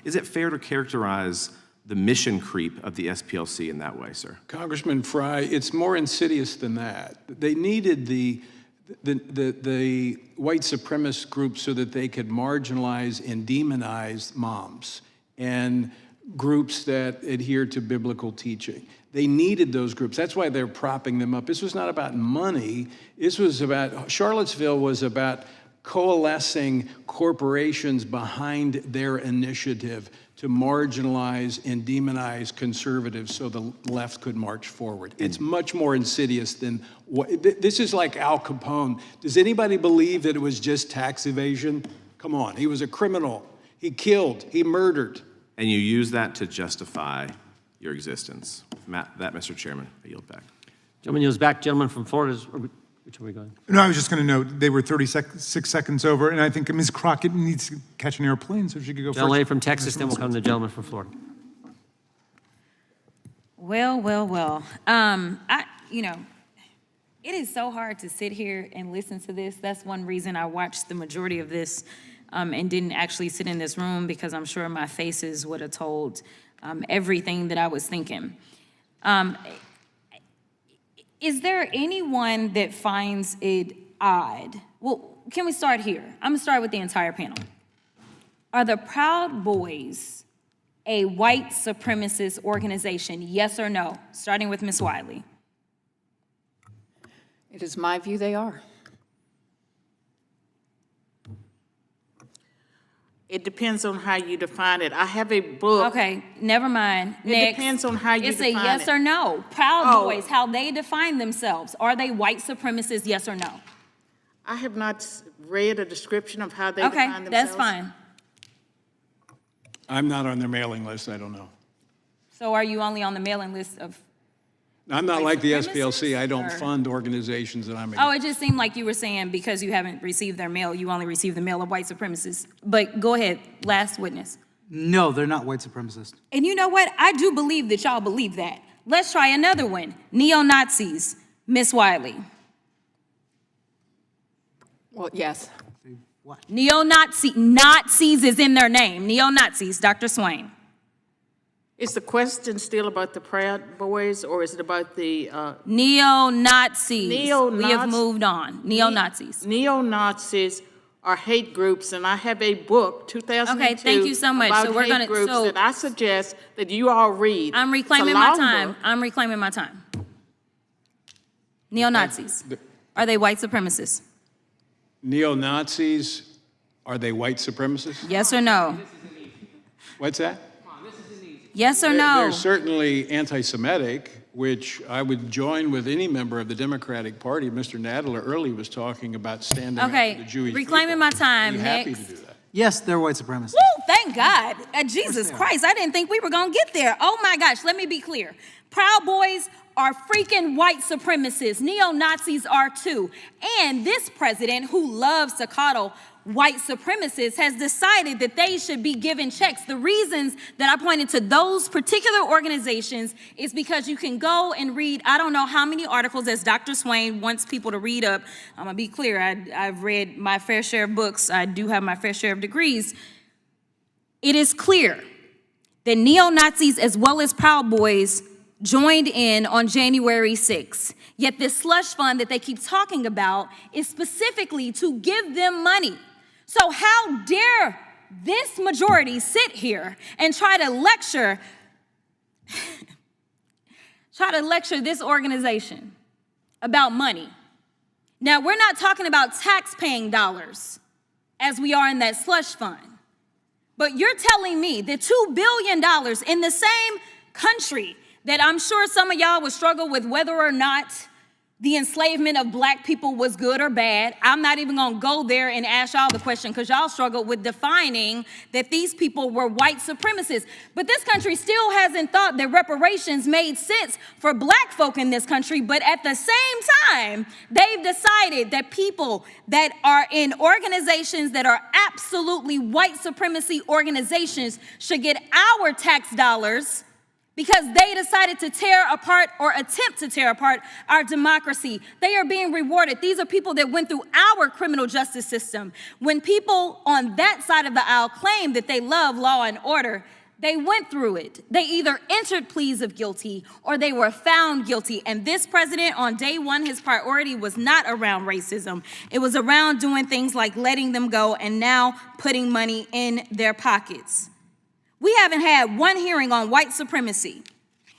Is it fair to characterize the mission creep of the SPLC in that way, sir? Congressman Fry, it's more insidious than that. They needed the white supremacist group so that they could marginalize and demonize moms and groups that adhere to biblical teaching. They needed those groups. That's why they're propping them up. This was not about money. This was about, Charlottesville was about coalescing corporations behind their initiative to marginalize and demonize conservatives so the left could march forward. It's much more insidious than what, this is like Al Capone. Does anybody believe that it was just tax evasion? Come on, he was a criminal. He killed, he murdered. And you use that to justify your existence. That, Mr. Chairman, I yield back. Gentleman yields back. Gentleman from Florida, which are we going? No, I was just going to note they were 36 seconds over, and I think Ms. Crockett needs to catch an airplane, so she could go first. Gentleman from Texas, then we'll come to the gentleman from Florida. Well. It is so hard to sit here and listen to this. That's one reason I watched the majority of this and didn't actually sit in this room, because I'm sure my faces would have told everything that I was thinking. Is there anyone that finds it odd? Well, can we start here? I'm gonna start with the entire panel. Are the Proud Boys a white supremacist organization, yes or no? Starting with Ms. Wiley. It is my view they are. It depends on how you define it. I have a book. Okay, never mind. It depends on how you define it. define it. It's a yes or no. Proud Boys, how they define themselves. Are they white supremacists, yes or no? I have not read a description of how they define themselves. Okay, that's fine. I'm not on their mailing list, I don't know. So are you only on the mailing list of? I'm not like the SPLC, I or- don't fund organizations that I'm Oh, it just seemed like you were saying because you haven't received their mail, you only receive the mail of white supremacists. But go ahead, last witness. No, they're not white supremacists. And you know what? I do believe that y'all believe that. Let's try another one. Neo-Nazis, Miss Wiley. Well, yes. Nazis is in their name. Neo-Nazis, Dr. Swain. Is the question still about the Proud Boys, or is it about the Neo-Nazis. Neo-Nazi- We have moved on. Neo-Nazis. Neo-Nazis are hate groups, and I have a book, 2002. Okay, thank you so much. About So we're hate gonna- groups so- that I suggest that you all read. I'm reclaiming It's a my long time. book. I'm reclaiming my time. Neo-Nazis. Are they white supremacists? Neo-Nazis, are they white supremacists? Yes or no? What's that? Yes or They're no? certainly anti-Semitic, which I would join with any member of the Democratic Party. Mr. Nadler earlier was talking about standing up Okay, for the Jewish reclaiming my time. Be happy Next. to do that. Yes, they're white supremacists. Woo, thank God. Jesus Christ, I didn't think we were going to get there. Oh my gosh, let me be clear. Proud Boys are freaking white supremacists. Neo-Nazis are too. And this president, who loves to coddle white supremacists, has decided that they should be given checks. The reasons that I pointed to those particular organizations is because you can go and read, I don't know how many articles, as Dr. Swain wants people to read up. I'm going to be clear. I've read my fair share of books. I do have my fair share of degrees. It is clear that neo-Nazis as well as Proud Boys joined in on January 6th. Yet this slush fund that they keep talking about is specifically to give them money. So how dare this majority sit here and try to lecture this organization about money? Now, we're not talking about tax-paying dollars as we are in that slush fund. But you're telling me that $2 billion in the same country that I'm sure some of y'all would struggle with whether or not the enslavement of black people was good or bad. I'm not even gonna go there and ask y'all the question because y'all struggle with defining that these people were white supremacists. But this country still hasn't thought that reparations made sense for black folk in this country. But at the same time, they've decided that people that are in organizations that are absolutely white supremacy organizations should get our tax dollars because they decided to tear apart or attempt to tear apart our democracy. They are being rewarded. These are people that went through our criminal justice system. When people on that side of the aisle claim that they love law and order, they went through it. They either entered pleas of guilty or they were found guilty. And this president, on day one, his priority was not around racism. It was around doing things like letting them go and now putting money in their pockets. We haven't had one hearing on white supremacy.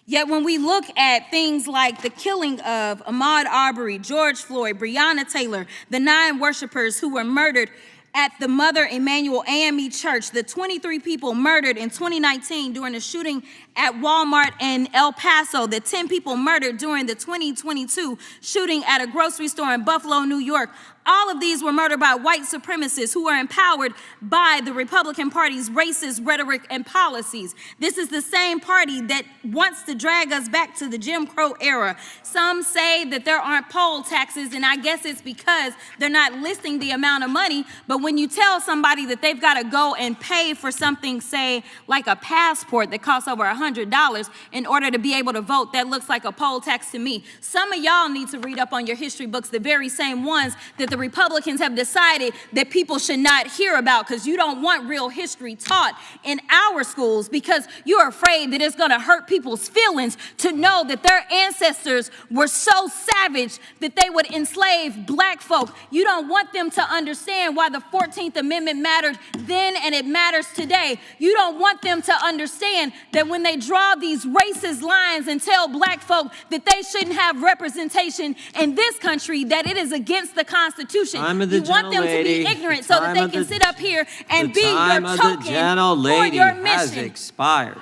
Yet when we look at things like the killing of Ahmaud Arbery, George Floyd, Breonna Taylor, the 9 worshipers who were murdered at the Mother Emanuel AME Church, the 23 people murdered in 2019 during the shooting at Walmart in El Paso, the 10 people murdered during the 2022 shooting at a grocery store in Buffalo, New York. All of these were murdered by white supremacists who are empowered by the Republican Party's racist rhetoric and policies. This is the same party that wants to drag us back to the Jim Crow era. Some say that there aren't poll taxes, and I guess it's because they're not listing the amount of money. But when you tell somebody that they've got to go and pay for something, say, like a passport that costs over $100 in order to be able to vote, that looks like a poll tax to me. Some of y'all need to read up on your history books, the very same ones that the Republicans have decided that people should not hear about because you don't want real history taught in our schools because you're afraid that it's going to hurt people's feelings to know that their ancestors were so savage that they would enslave black folk. You don't want them to understand why the 14th Amendment mattered then and it matters today. You don't want them to understand that when they draw these racist lines and tell black folk that they shouldn't have representation in this country, that it is against the Constitution. You want them to be ignorant so that they can sit up here and be your token for your has mission. expired.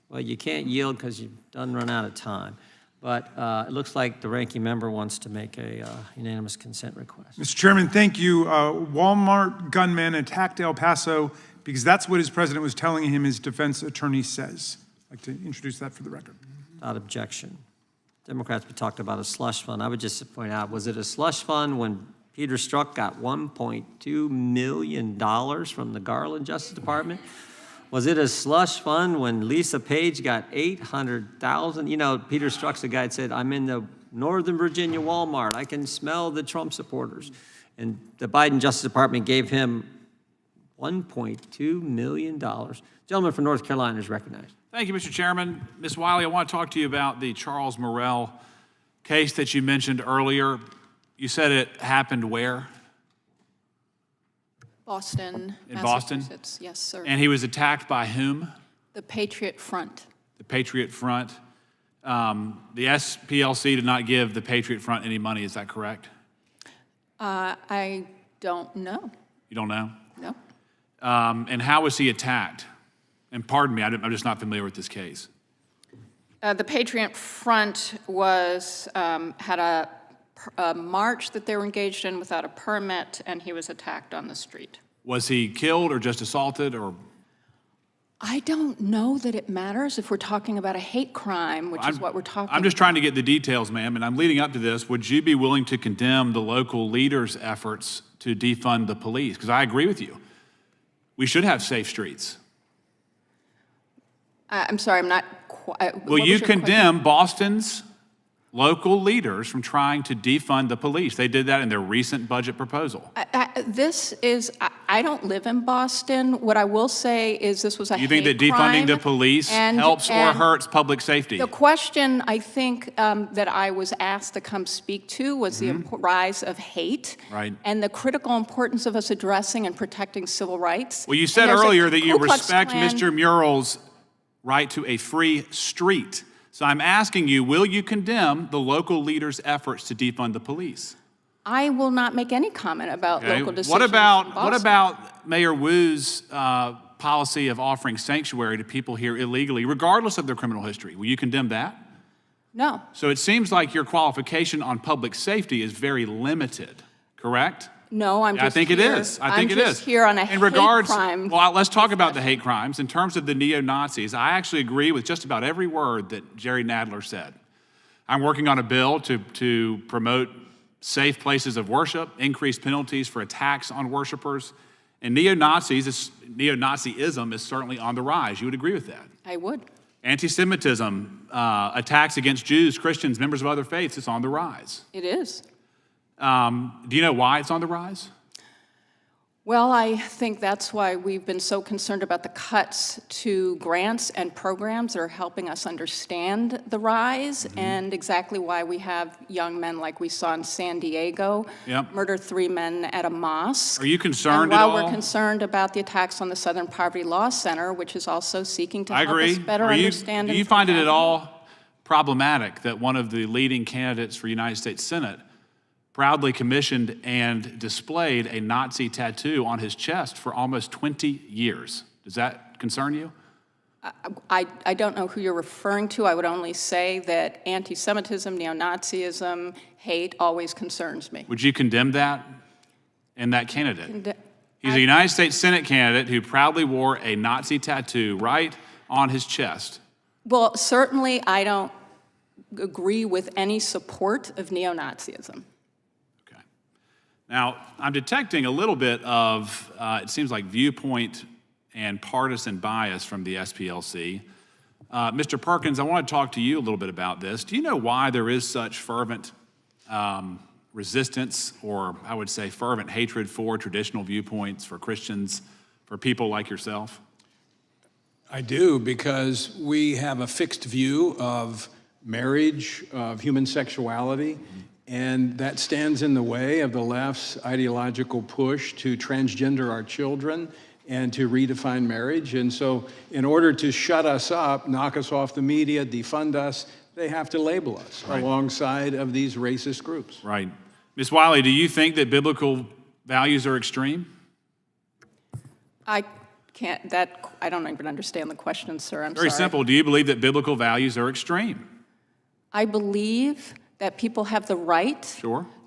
Well, you can't yield because you've done run out of time. But it looks like the ranking member wants to make a unanimous consent request. Mr. Chairman, thank you. Walmart gunman attacked El Paso because that's what his president was telling him his defense attorney says. I'd like to introduce that for the record. Without objection. Democrats talked about a slush fund. I would just point out, was it a slush fund when Peter Strzok got $1.2 million from the Garland Justice Department? Was it a slush fund when Lisa Page got 800,000? You know, Peter Strzok's the guy that said, I'm in the Northern Virginia Walmart. I can smell the Trump supporters. And the Biden Justice Department gave him $1.2 million. Gentleman from North Carolina is recognized. Thank you, Mr. Chairman. Ms. Wiley, I want to talk to you about the Charles Morrell case that you mentioned earlier. You said it happened where? Boston, In Boston? Massachusetts. Yes, sir. And he was attacked by whom? The Patriot Front. The Patriot Front. The SPLC did not give the Patriot Front any money, is that correct? I don't know. You don't know? No. And how was he attacked? And pardon me, I'm just not familiar with this case. The Patriot Front was had a march that they were engaged in without a permit, and he was attacked on the street. Was he killed or just assaulted or? I don't know that it matters if we're talking about a hate crime, which is what we're talking about. I'm just trying to get the details, ma'am, and I'm leading up to this. Would you be willing to condemn the local leaders' efforts to defund the police? Because I agree with you. We should have safe streets. I'm sorry, I'm not quite. Will you condemn Boston's local leaders from trying to defund the police? They did that in their recent budget proposal. I don't live in Boston. What I will say is this was a hate crime. You think that defunding the police helps or hurts public safety? The question I think that I was asked to come speak to was the rise of hate and the critical importance of us addressing and protecting civil rights. Well, you said earlier that you respect Mr. Murrell's right to a free street. So I'm asking you, will you condemn the local leaders' efforts to defund the police? I will not make any comment about local decisions. What about Mayor Wu's policy of offering sanctuary to people here illegally, regardless of their criminal history? Will you condemn that? No. So it seems like your qualification on public safety is very limited, correct? No, I'm just I think here. it is. I think it is. I'm just here on a hate crime. Well, let's talk about the hate crimes. In terms of the neo-Nazis, I actually agree with just about every word that Jerry Nadler said. I'm working on a bill to promote safe places of worship, increase penalties for attacks on worshipers, and neo-Nazism is certainly on the rise. You would agree with that? I would. Anti-Semitism, attacks against Jews, Christians, members of other faiths, it's on the rise. It is. Do you know why it's on the rise? Well, I think that's why we've been so concerned about the cuts to grants and programs that are helping us understand the rise and exactly why we have young men like we saw in San Diego murder 3 men at a mosque. Are you concerned at all? And while we're concerned about the attacks on the Southern Poverty Law Center, which is also seeking to help us better understand. Do you find it at all problematic that one of the leading candidates for United States Senate proudly commissioned and displayed a Nazi tattoo on his chest for almost 20 years? Does that concern you? I don't know who you're referring to. I would only say that anti-Semitism, neo-Nazism, hate always concerns me. Would you condemn that and that candidate? He's a United States Senate candidate who proudly wore a Nazi tattoo right on his chest. Well, certainly I don't agree with any support of neo-Nazism. Now, I'm detecting a little bit of, it seems like, viewpoint and partisan bias from the SPLC. Mr. Perkins, I want to talk to you a little bit about this. Do you know why there is such fervent resistance, or I would say fervent hatred for traditional viewpoints, for Christians, for people like yourself? I do, because we have a fixed view of marriage, of human sexuality, and that stands in the way of the left's ideological push to transgender our children and to redefine marriage. And so in order to shut us up, knock us off the media, defund us, they have to label us alongside of these racist groups. Right. Ms. Wiley, do you think that biblical values are extreme? I don't even understand the question, sir. I'm Very sorry. simple. Do you believe that biblical values are extreme? I believe that people have the right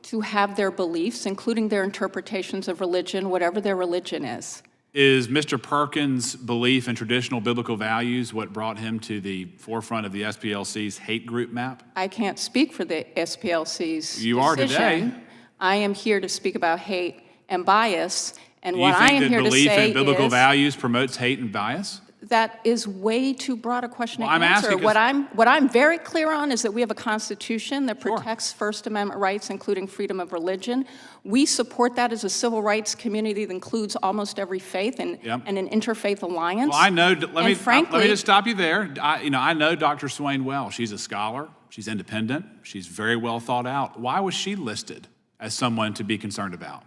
to have their beliefs, including their interpretations of religion, whatever their religion is. Is Mr. Perkins' belief in traditional biblical values what brought him to the forefront of the SPLC's hate group map? I can't speak for the SPLC's You are decision. today. I am here to speak about hate and bias, and Do what you I think am that here to belief say in biblical is values promotes hate and bias? that is way too broad a question Well, to I'm answer. asking 'cause- What I'm very clear on is that we have a constitution that protects First Amendment rights, including freedom of religion. We support that as a civil rights community that includes almost every faith and, Yep. and an interfaith alliance. Well, I know, let me frankly, just stop you there. I know Dr. Swain well. She's a scholar, she's independent, she's very well thought out. Why was she listed as someone to be concerned about?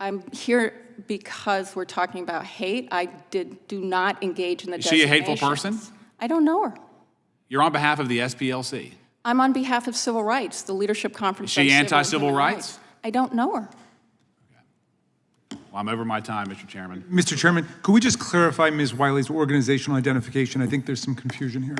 I'm here because we're talking about hate. I do not engage in the Is she a hateful designations. person? I don't know her. You're on behalf of the SPLC. I'm on behalf of civil rights, the Leadership Conference. Is she on Civil and anti-civil Human rights? I don't know her. Well, I'm over my time, Mr. Chairman. Mr. Chairman, could we just clarify Ms. Wiley's organizational identification? I think there's some confusion here.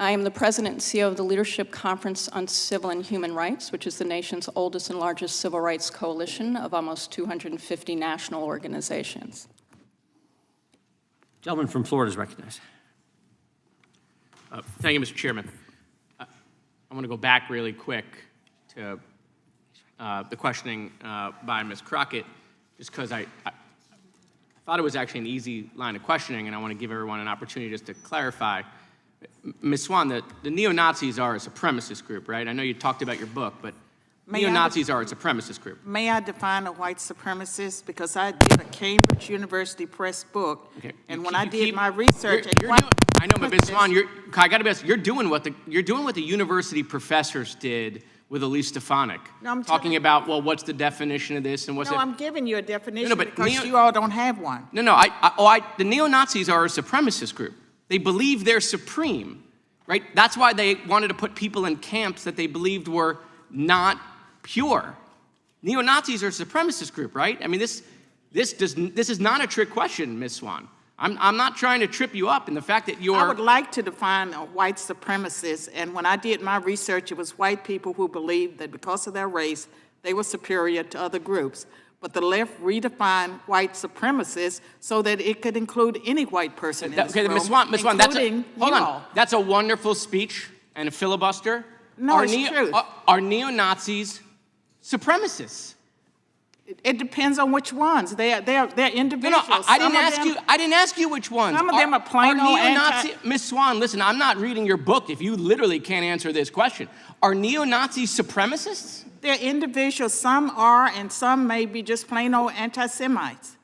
I am the president and CEO of the Leadership Conference on Civil and Human Rights, which is the nation's oldest and largest civil rights coalition of almost 250 national organizations. Gentleman from Florida is recognized. Thank you, Mr. Chairman. I want to go back really quick to the questioning by Ms. Crockett, just because I thought it was actually an easy line of questioning, and I want to give everyone an opportunity just to clarify. Ms. Swan, the neo-Nazis are a supremacist group, right? I know you talked about your book, but neo-Nazis are a supremacist group. May I define a white supremacist? Because I did a Cambridge University Press book, Okay. and You when keep- I you did keep- my research, I know, but Ms. Swan, I got to be honest, you're doing what the university professors did with Elise Stefanik, No, I'm talking about, well, what's the definition of this and what's no, it? I'm giving you a definition No, but because you all don't have one. No, the neo-Nazis are a supremacist group. They believe they're supreme, right? That's why they wanted to put people in camps that they believed were not pure. Neo-Nazis are a supremacist group, right? I mean, this is not a trick question, Ms. Swan. I'm not trying to trip you up in the fact that you're... I would like to define a white supremacist, and when I did my research, it was white people who believed that because of their race, they were superior to other groups. But the left redefined white supremacists so that it could include any white person in this room, Ms. Swan, including hold you on. all. That's a wonderful speech and a filibuster. No, it's true. Are neo-Nazis supremacists? It depends on which ones. They're individuals. No, I didn't ask you which ones. Some of them are plain old neo-Nazi. Ms. Swan, listen, I'm not reading your book if you literally can't answer this question. Are neo-Nazis supremacists? They're individuals. Some are, and some may be just plain old anti-Semites.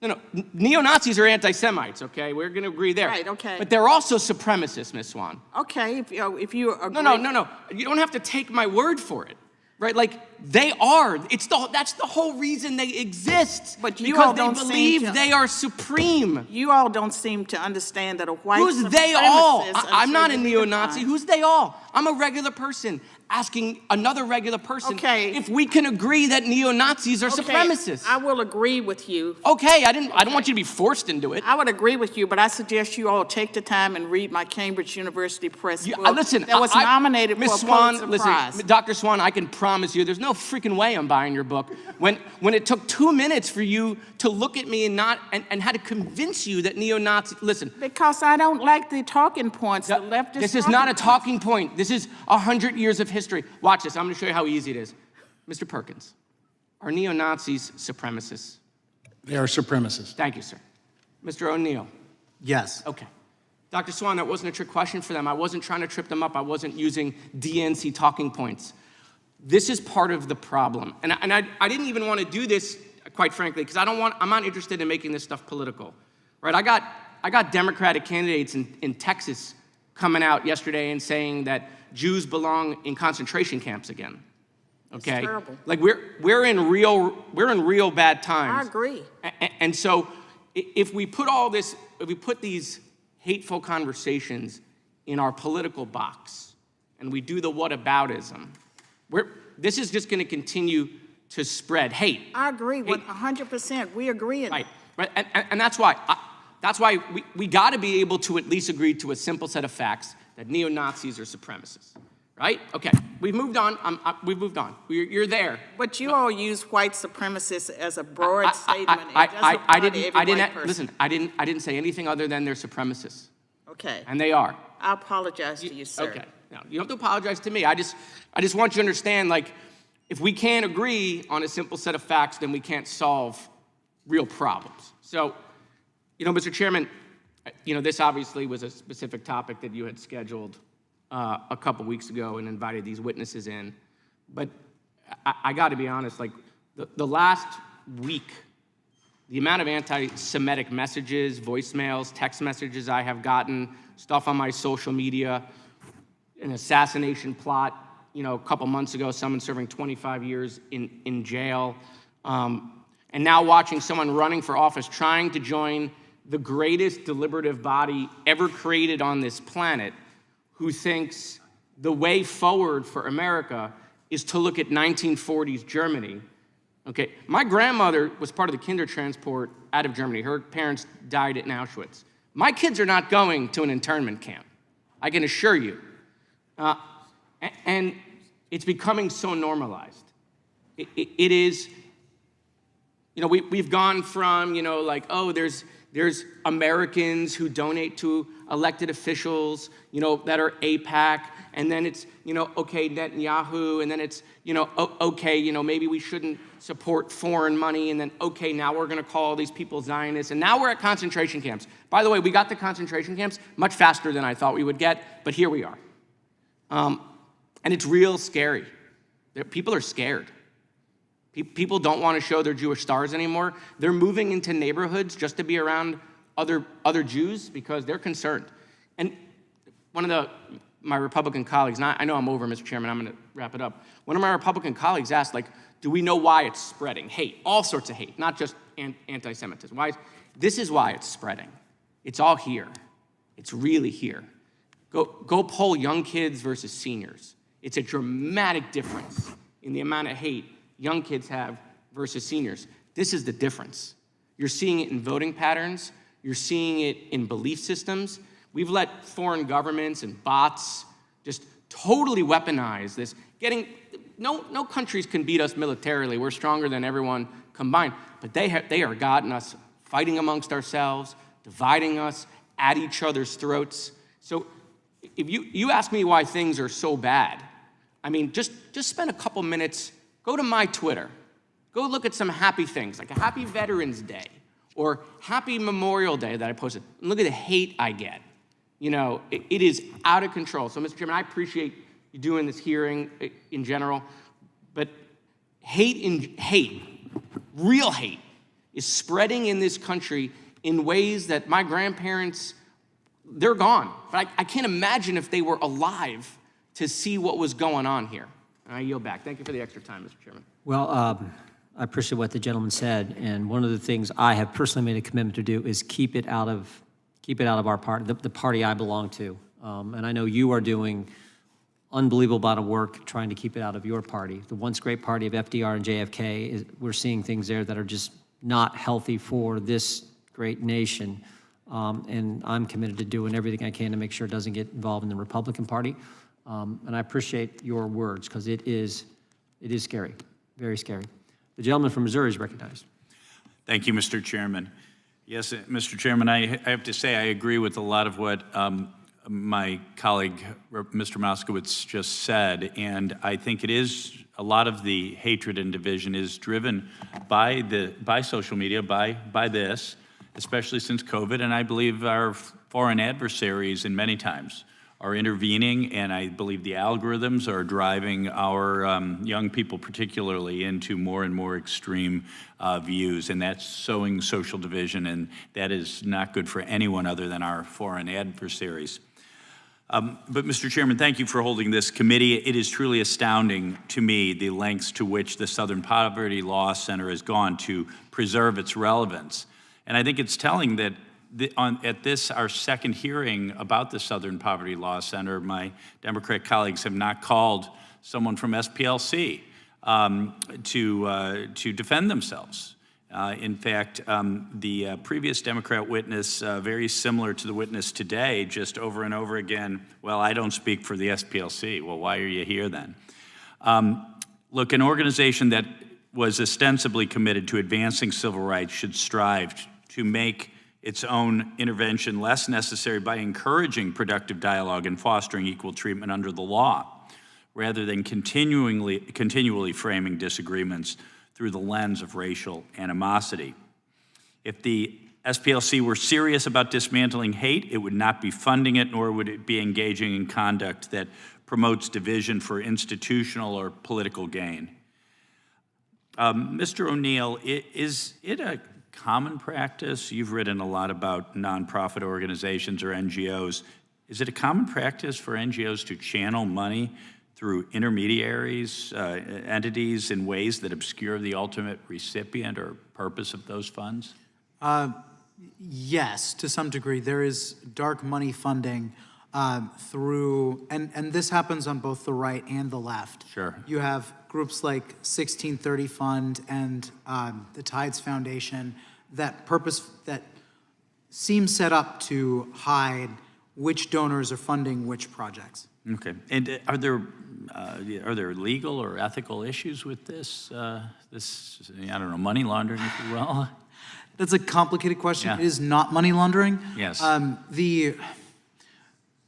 No. Neo-Nazis are anti-Semites, okay? We're going to agree there. Right, okay. But they're also supremacists, Ms. Swan. Okay, if you agree. No. You don't have to take my word for it. Right, like they are. That's the whole reason they exist. But you because all don't they believe seem to, they are supreme. You all don't seem to understand that a white Who's they all? supremacist I'm not a until you neo-Nazi. define- Who's they all? I'm a regular person asking another regular person if we can agree that neo-Nazis are supremacists. I will agree with you. Okay, I don't want you to be forced into it. I would agree with you, but I suggest you all take the time and read my Cambridge University Press book Listen, that was nominated for a Ms. Swan, Pulitzer listen, Prize. Dr. Swan, I can promise you there's no freaking way I'm buying your book. When it took 2 minutes for you to look at me and had to convince you that neo-Nazi, listen. Because I don't like the talking points. The leftist This is not a talking point. This is 100 years of history. Watch this. I'm going to show you how easy it is. Mr. Perkins, are neo-Nazis supremacists? They are supremacists. Thank you, sir. Mr. O'Neill? Yes. Okay. Dr. Swan, that wasn't a trick question for them. I wasn't trying to trip them up. I wasn't using DNC talking points. This is part of the problem. And I didn't even want to do this, quite frankly, because I'm not interested in making this stuff political. Right? I got Democratic candidates in Texas coming out yesterday and saying that Jews belong in concentration camps again. Okay? It's terrible. Like we're in real bad times. I agree. And so if we put these hateful conversations in our political box and we do the whataboutism, this is just going to continue to spread hate. I agree with 100%. We agree in Right. And that's why we got to be able to at least agree to a simple set of facts that neo-Nazis are supremacists. Right? Okay. We've moved on. We've moved on. You're there. But you all use white supremacists as a broad statement. It doesn't apply to every white person. Listen, I didn't say anything other than they're supremacists. Okay. And they are. I apologize to you, sir. Okay. No, you don't have to apologize to me. I just want you to understand, like, if we can't agree on a simple set of facts, then we can't solve real problems. So Mr. Chairman, this obviously was a specific topic that you had scheduled a couple weeks ago and invited these witnesses in. But I got to be honest, like the last week, the amount of anti-Semitic messages, voicemails, text messages I have gotten, stuff on my social media, an assassination plot, a couple months ago, someone serving 25 years in jail, and now watching someone running for office trying to join the greatest deliberative body ever created on this planet, who thinks the way forward for America is to look at 1940s Germany. Okay, my grandmother was part of the Kindertransport out of Germany. Her parents died at Auschwitz. My kids are not going to an internment camp, I can assure you. And it's becoming so normalized. It is, we've gone from, there's Americans who donate to elected officials, that are AIPAC, and then it's, okay, Netanyahu, and then it's, okay, maybe we shouldn't support foreign money, and then, okay, now we're gonna call these people Zionists, and now we're at concentration camps. By the way, we got the concentration camps much faster than I thought we would get, but here we are. And it's real scary. People are scared. People don't want to show their Jewish stars anymore. They're moving into neighborhoods just to be around other Jews because they're concerned. And one of my Republican colleagues, and I know I'm over, Mr. Chairman, I'm going to wrap it up. One of my Republican colleagues asked, do we know why it's spreading? Hate, all sorts of hate, not just anti-Semitism. This is why it's spreading. It's all here. It's really here. Go poll young kids versus seniors. It's a dramatic difference in the amount of hate young kids have versus seniors. This is the difference. You're seeing it in voting patterns. You're seeing it in belief systems. We've let foreign governments and bots just totally weaponize this. No countries can beat us militarily. We're stronger than everyone combined. But they are gotten us fighting amongst ourselves, dividing us at each other's throats. So if you ask me why things are so bad, just spend a couple minutes, go to my Twitter, go look at some happy things, like a happy Veterans Day or happy Memorial Day that I posted, and look at the hate I get. It is out of control. So, Mr. Chairman, I appreciate you doing this hearing in general, but real hate, is spreading in this country in ways that my grandparents, they're gone. But I can't imagine if they were alive to see what was going on here. And I yield back. Thank you for the extra time, Mr. Chairman. Well, I appreciate what the gentleman said, and one of the things I have personally made a commitment to do is keep it out of our party, the party I belong to. And I know you are doing unbelievable amount of work trying to keep it out of your party. The once great party of FDR and JFK, we're seeing things there that are just not healthy for this great nation. And I'm committed to doing everything I can to make sure it doesn't get involved in the Republican Party. And I appreciate your words, because it is scary, very scary. The gentleman from Missouri is recognized. Thank you, Mr. Chairman. Yes, Mr. Chairman, I have to say I agree with a lot of what my colleague, Mr. Moskowitz, just said, and I think it is a lot of the hatred and division is driven by social media, by this, especially since COVID, and I believe our foreign adversaries in many times are intervening, and I believe the algorithms are driving our young people particularly into more and more extreme views, and that's sowing social division, and that is not good for anyone other than our foreign adversaries. But Mr. Chairman, thank you for holding this committee. It is truly astounding to me the lengths to which the Southern Poverty Law Center has gone to preserve its relevance. And I think it's telling that at this, our second hearing about the Southern Poverty Law Center, my Democrat colleagues have not called someone from SPLC to defend themselves. In fact, the previous Democrat witness, very similar to the witness today, just over and over again, well, I don't speak for the SPLC. Well, why are you here then? Look, an organization that was ostensibly committed to advancing civil rights should strive to make its own intervention less necessary by encouraging productive dialogue and fostering equal treatment under the law, rather than continually framing disagreements through the lens of racial animosity. If the SPLC were serious about dismantling hate, it would not be funding it, nor would it be engaging in conduct that promotes division for institutional or political gain. Mr. O'Neill, is it a common practice? You've written a lot about nonprofit organizations or NGOs. Is it a common practice for NGOs to channel money through intermediaries, entities in ways that obscure the ultimate recipient or purpose of those funds? Yes, to some degree. There is dark money funding through, and this happens on both the right and the left. Sure. You have groups like 1630 Fund and the Tides Foundation that seem set up to hide which donors are funding which projects. Okay. And are there legal or ethical issues with this? This, I don't know, money laundering, if you will? That's a complicated question. Yeah. It is not money laundering. Yes.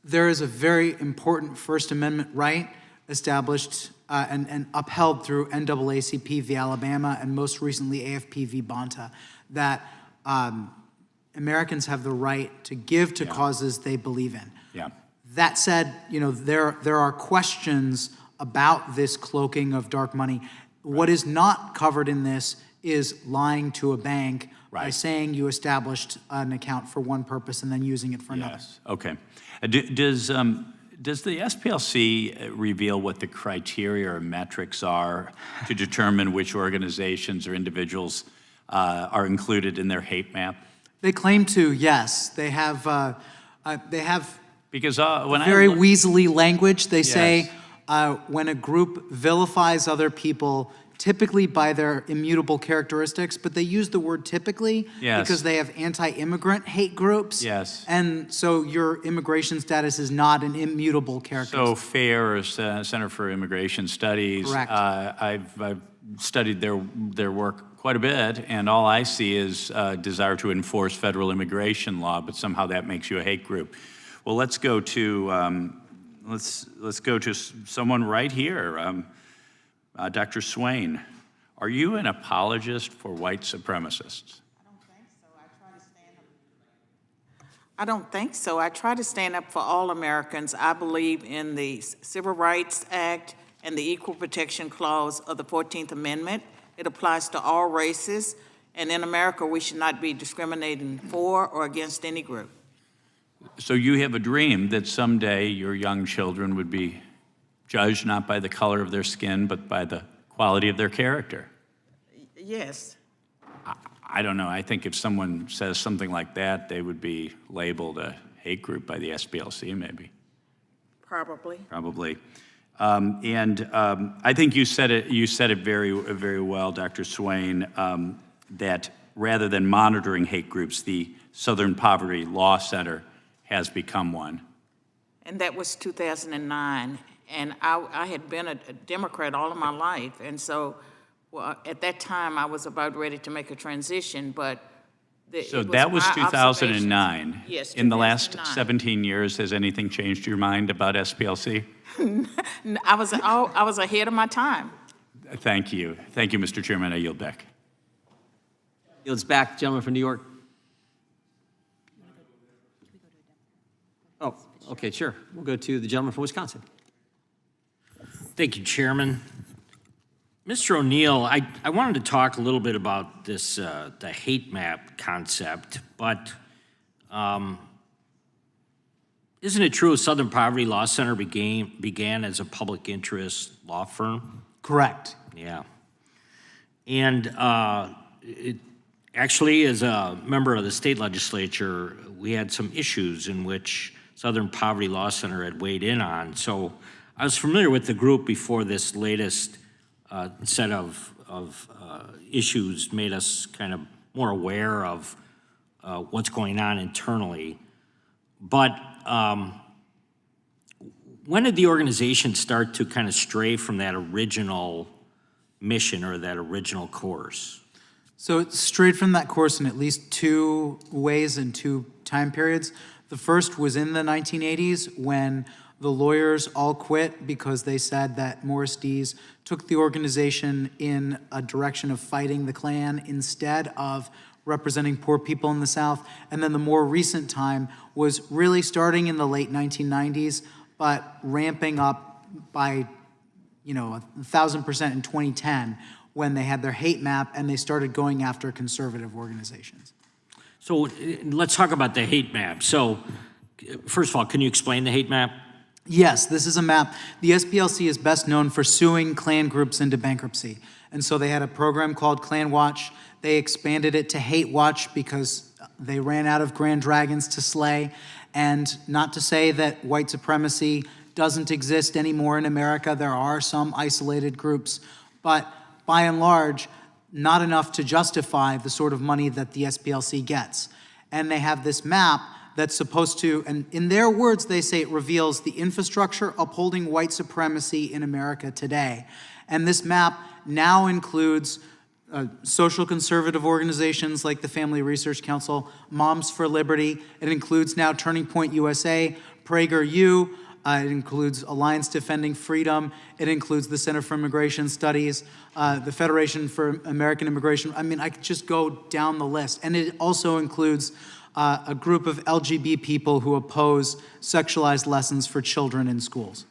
There is a very important First Amendment right established and upheld through NAACP v. Alabama and most recently AFP v. Bonta that Americans have the right to give to causes they believe in. Yeah. That said, there are questions about this cloaking of dark money. What is not covered in this is lying to a bank by saying you established an account for one purpose and then using it for another. Yes. Okay. Does the SPLC reveal what the criteria or metrics are to determine which organizations or individuals are included in their hate map? They claim to, yes. They have because when very I weaselly language. They Yes. say when a group vilifies other people, typically by their immutable characteristics, but they use the word typically Yes. because they have anti-immigrant hate groups. Yes. And so your immigration status is not an immutable characteristic. So FAIR, or Center for Immigration Studies, Correct. I've studied their work quite a bit, and all I see is desire to enforce federal immigration law, but somehow that makes you a hate group. Well, let's go to someone right here. Dr. Swain, are you an apologist for white supremacists? I don't think so. I try to stand up for all Americans. I believe in the Civil Rights Act and the Equal Protection Clause of the 14th Amendment. It applies to all races, and in America, we should not be discriminating for or against any group. So you have a dream that someday your young children would be judged not by the color of their skin, but by the quality of their character. Yes. I don't know. I think if someone says something like that, they would be labeled a hate group by the SPLC, maybe. Probably. Probably. I think you said it very, very well, Dr. Swain, that rather than monitoring hate groups, the Southern Poverty Law Center has become one. And that was 2009. And I had been a Democrat all of my life. And so at that time, I was about ready to make a transition, but So that was 2009. Yes, In the last 2009. 17 years, has anything changed your mind about SPLC? I was ahead of my time. Thank you. Thank you, Mr. Chairman. I yield back. Yields back, gentleman from New York. Oh, okay, sure. We'll go to the gentleman from Wisconsin. Thank you, Chairman. Mr. O'Neill, I wanted to talk a little bit about this, the hate map concept, but isn't it true Southern Poverty Law Center began as a public interest law firm? Correct. Yeah. And actually, as a member of the state legislature, we had some issues in which Southern Poverty Law Center had weighed in on. So I was familiar with the group before this latest set of issues made us kind of more aware of what's going on internally. But when did the organization start to kind of stray from that original mission or that original course? So it strayed from that course in at least two ways and two time periods. The first was in the 1980s when the lawyers all quit because they said that Morris Dees took the organization in a direction of fighting the Klan instead of representing poor people in the South. And then the more recent time was really starting in the late 1990s, but ramping up by 1,000% in 2010 when they had their hate map and they started going after conservative organizations. So let's talk about the hate map. So first of all, can you explain the hate map? Yes, this is a map. The SPLC is best known for suing Klan groups into bankruptcy. And so they had a program called Klan Watch. They expanded it to Hate Watch because they ran out of grand dragons to slay. And not to say that white supremacy doesn't exist anymore in America. There are some isolated groups, but by and large, not enough to justify the sort of money that the SPLC gets. And they have this map that's supposed to, and in their words, they say it reveals the infrastructure upholding white supremacy in America today. And this map now includes social conservative organizations like the Family Research Council, Moms for Liberty. It includes now Turning Point USA, PragerU. It includes Alliance Defending Freedom. It includes the Center for Immigration Studies, the Federation for American Immigration. I mean, I could just go down the list. And it also includes a group of LGBT people who oppose sexualized lessons for children in schools.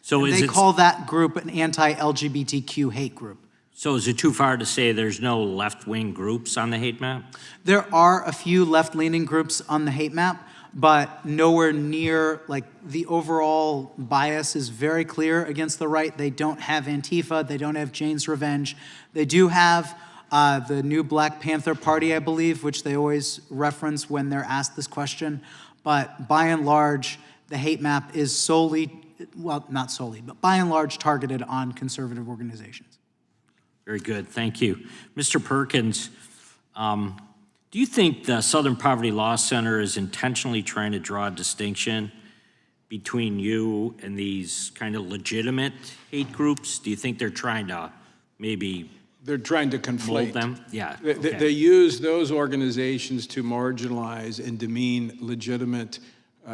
So and they call that group an anti-LGBTQ hate group. So is it too far to say there's no left-wing groups on the hate map? There are a few left-leaning groups on the hate map, but nowhere near, like, the overall bias is very clear against the right. They don't have Antifa. They don't have Jane's Revenge. They do have the new Black Panther Party, I believe, which they always reference when they're asked this question. But by and large, the hate map is solely, well, not solely, but by and large targeted on conservative organizations. Very good, thank you. Mr. Perkins, do you think the Southern Poverty Law Center is intentionally trying to draw a distinction between you and these kind of legitimate hate groups? Do you think they're trying to maybe They're trying to conflate mold them? Yeah. They use those organizations to marginalize and demean legitimate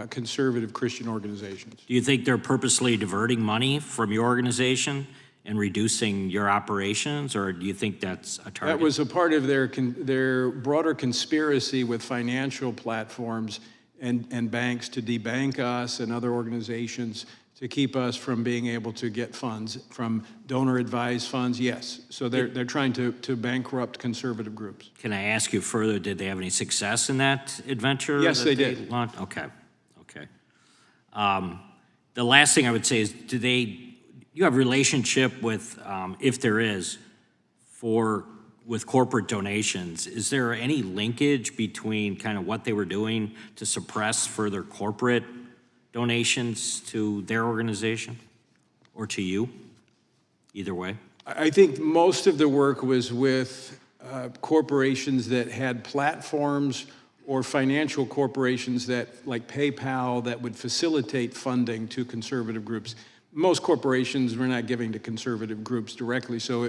conservative Christian organizations. Do you think they're purposely diverting money from your organization and reducing your operations, or do you think that's a target? That was a part of their broader conspiracy with financial platforms and banks to debank us and other organizations to keep us from being able to get funds from donor-advised funds, yes. So they're trying to bankrupt conservative groups. Can I ask you further, did they have any success in that adventure? Yes, they did. Launched? Okay. The last thing I would say is, you have a relationship with, if there is, with corporate donations? Is there any linkage between kind of what they were doing to suppress further corporate donations to their organization or to you? Either way. I think most of the work was with corporations that had platforms or financial corporations that, like PayPal, that would facilitate funding to conservative groups. Most corporations were not giving to conservative groups directly, so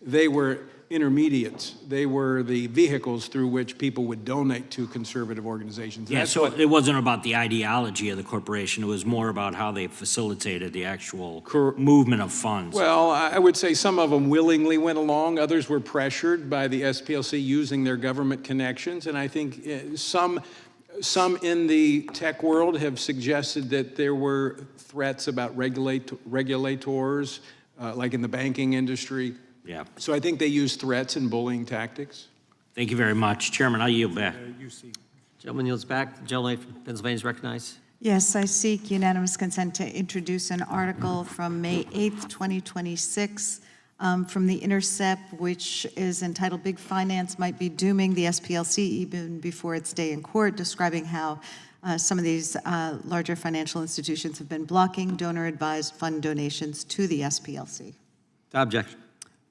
they were intermediates. They were the vehicles through which people would donate to conservative organizations. Yeah, so it wasn't about the ideology of the corporation. It was more about how they facilitated the actual movement of funds. Well, I would say some of them willingly went along. Others were pressured by the SPLC using their government connections. And I think some in the tech world have suggested that there were threats about regulators, like in the banking industry. Yeah. So I think they use threats and bullying tactics. Thank you very much. Chairman, I yield back. Gentleman yields back. The gentleman from Pennsylvania is recognized. Yes, I seek unanimous consent to introduce an article from May 8th, 2026, from The Intercept, which is entitled "Big Finance Might Be Dooming the SPLC Even Before Its Day in Court," describing how some of these larger financial institutions have been blocking donor-advised fund donations to the SPLC. To object.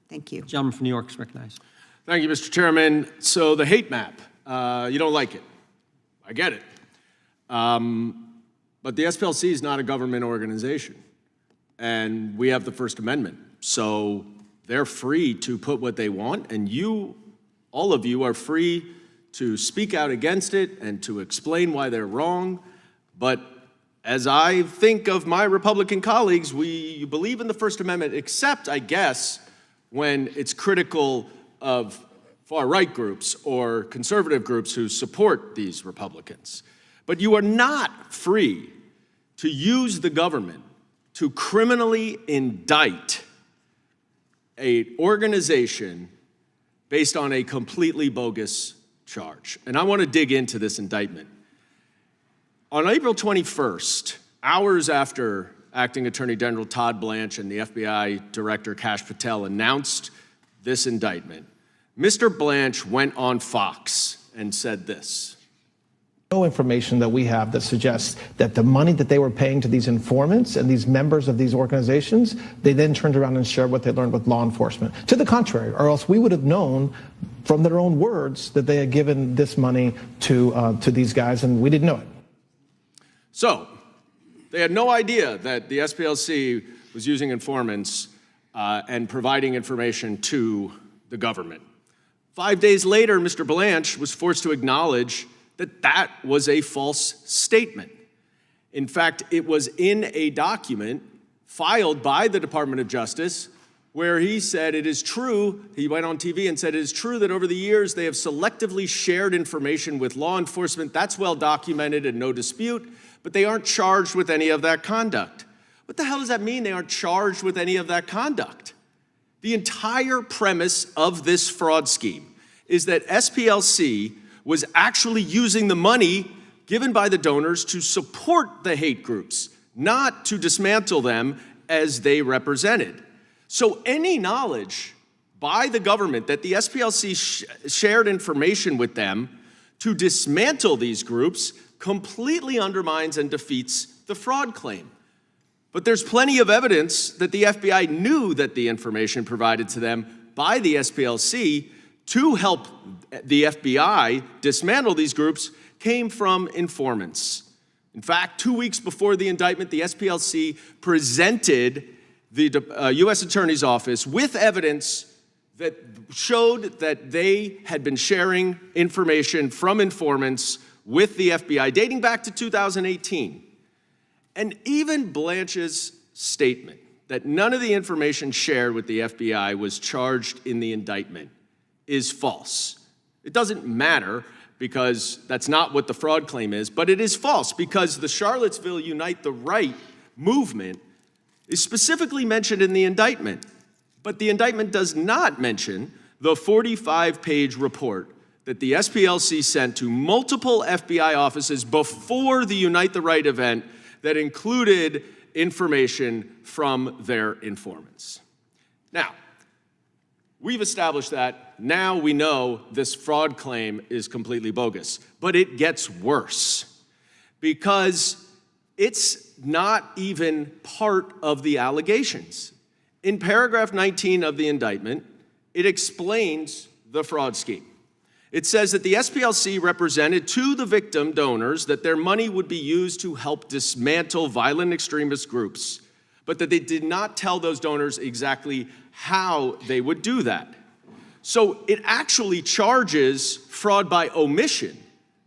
Thank you. Gentleman from New York is recognized. Thank you, Mr. Chairman. So the hate map, you don't like it. I get it. But the SPLC is not a government organization, and we have the First Amendment. So they're free to put what they want, and all of you are free to speak out against it and to explain why they're wrong. But as I think of my Republican colleagues, we believe in the First Amendment, except, I guess, when it's critical of far-right groups or conservative groups who support these Republicans. But you are not free to use the government to criminally indict an organization based on a completely bogus charge. And I want to dig into this indictment. On April 21st, hours after Acting Attorney General Todd Blanche and the FBI Director Kash Patel announced this indictment, Mr. Blanche went on Fox and said this. No information that we have that suggests that the money that they were paying to these informants and these members of these organizations, they then turned around and shared what they learned with law enforcement. To the contrary, or else we would have known from their own words that they had given this money to these guys, and we didn't know it. So, they had no idea that the SPLC was using informants and providing information to the government. 5 days later, Mr. Blanche was forced to acknowledge that that was a false statement. In fact, it was in a document filed by the Department of Justice where he said it is true, he went on TV and said it is true that over the years they have selectively shared information with law enforcement. That's well documented and no dispute, but they aren't charged with any of that conduct. What the hell does that mean, they aren't charged with any of that conduct? The entire premise of this fraud scheme is that SPLC was actually using the money given by the donors to support the hate groups, not to dismantle them as they represented. So any knowledge by the government that the SPLC shared information with them to dismantle these groups completely undermines and defeats the fraud claim. But there's plenty of evidence that the FBI knew that the information provided to them by the SPLC to help the FBI dismantle these groups came from informants. In fact, 2 weeks before the indictment, the SPLC presented the U.S. Attorney's Office with evidence that showed that they had been sharing information from informants with the FBI dating back to 2018. And even Blanche's statement that none of the information shared with the FBI was charged in the indictment is false. It doesn't matter because that's not what the fraud claim is, but it is false because the Charlottesville Unite the Right movement is specifically mentioned in the indictment. But the indictment does not mention the 45-page report that the SPLC sent to multiple FBI offices before the Unite the Right event that included information from their informants. Now, we've established that. Now we know this fraud claim is completely bogus. But it gets worse because it's not even part of the allegations. In paragraph 19 of the indictment, it explains the fraud scheme. It says that the SPLC represented to the victim donors that their money would be used to help dismantle violent extremist groups, but that they did not tell those donors exactly how they would do that. So it actually charges fraud by omission,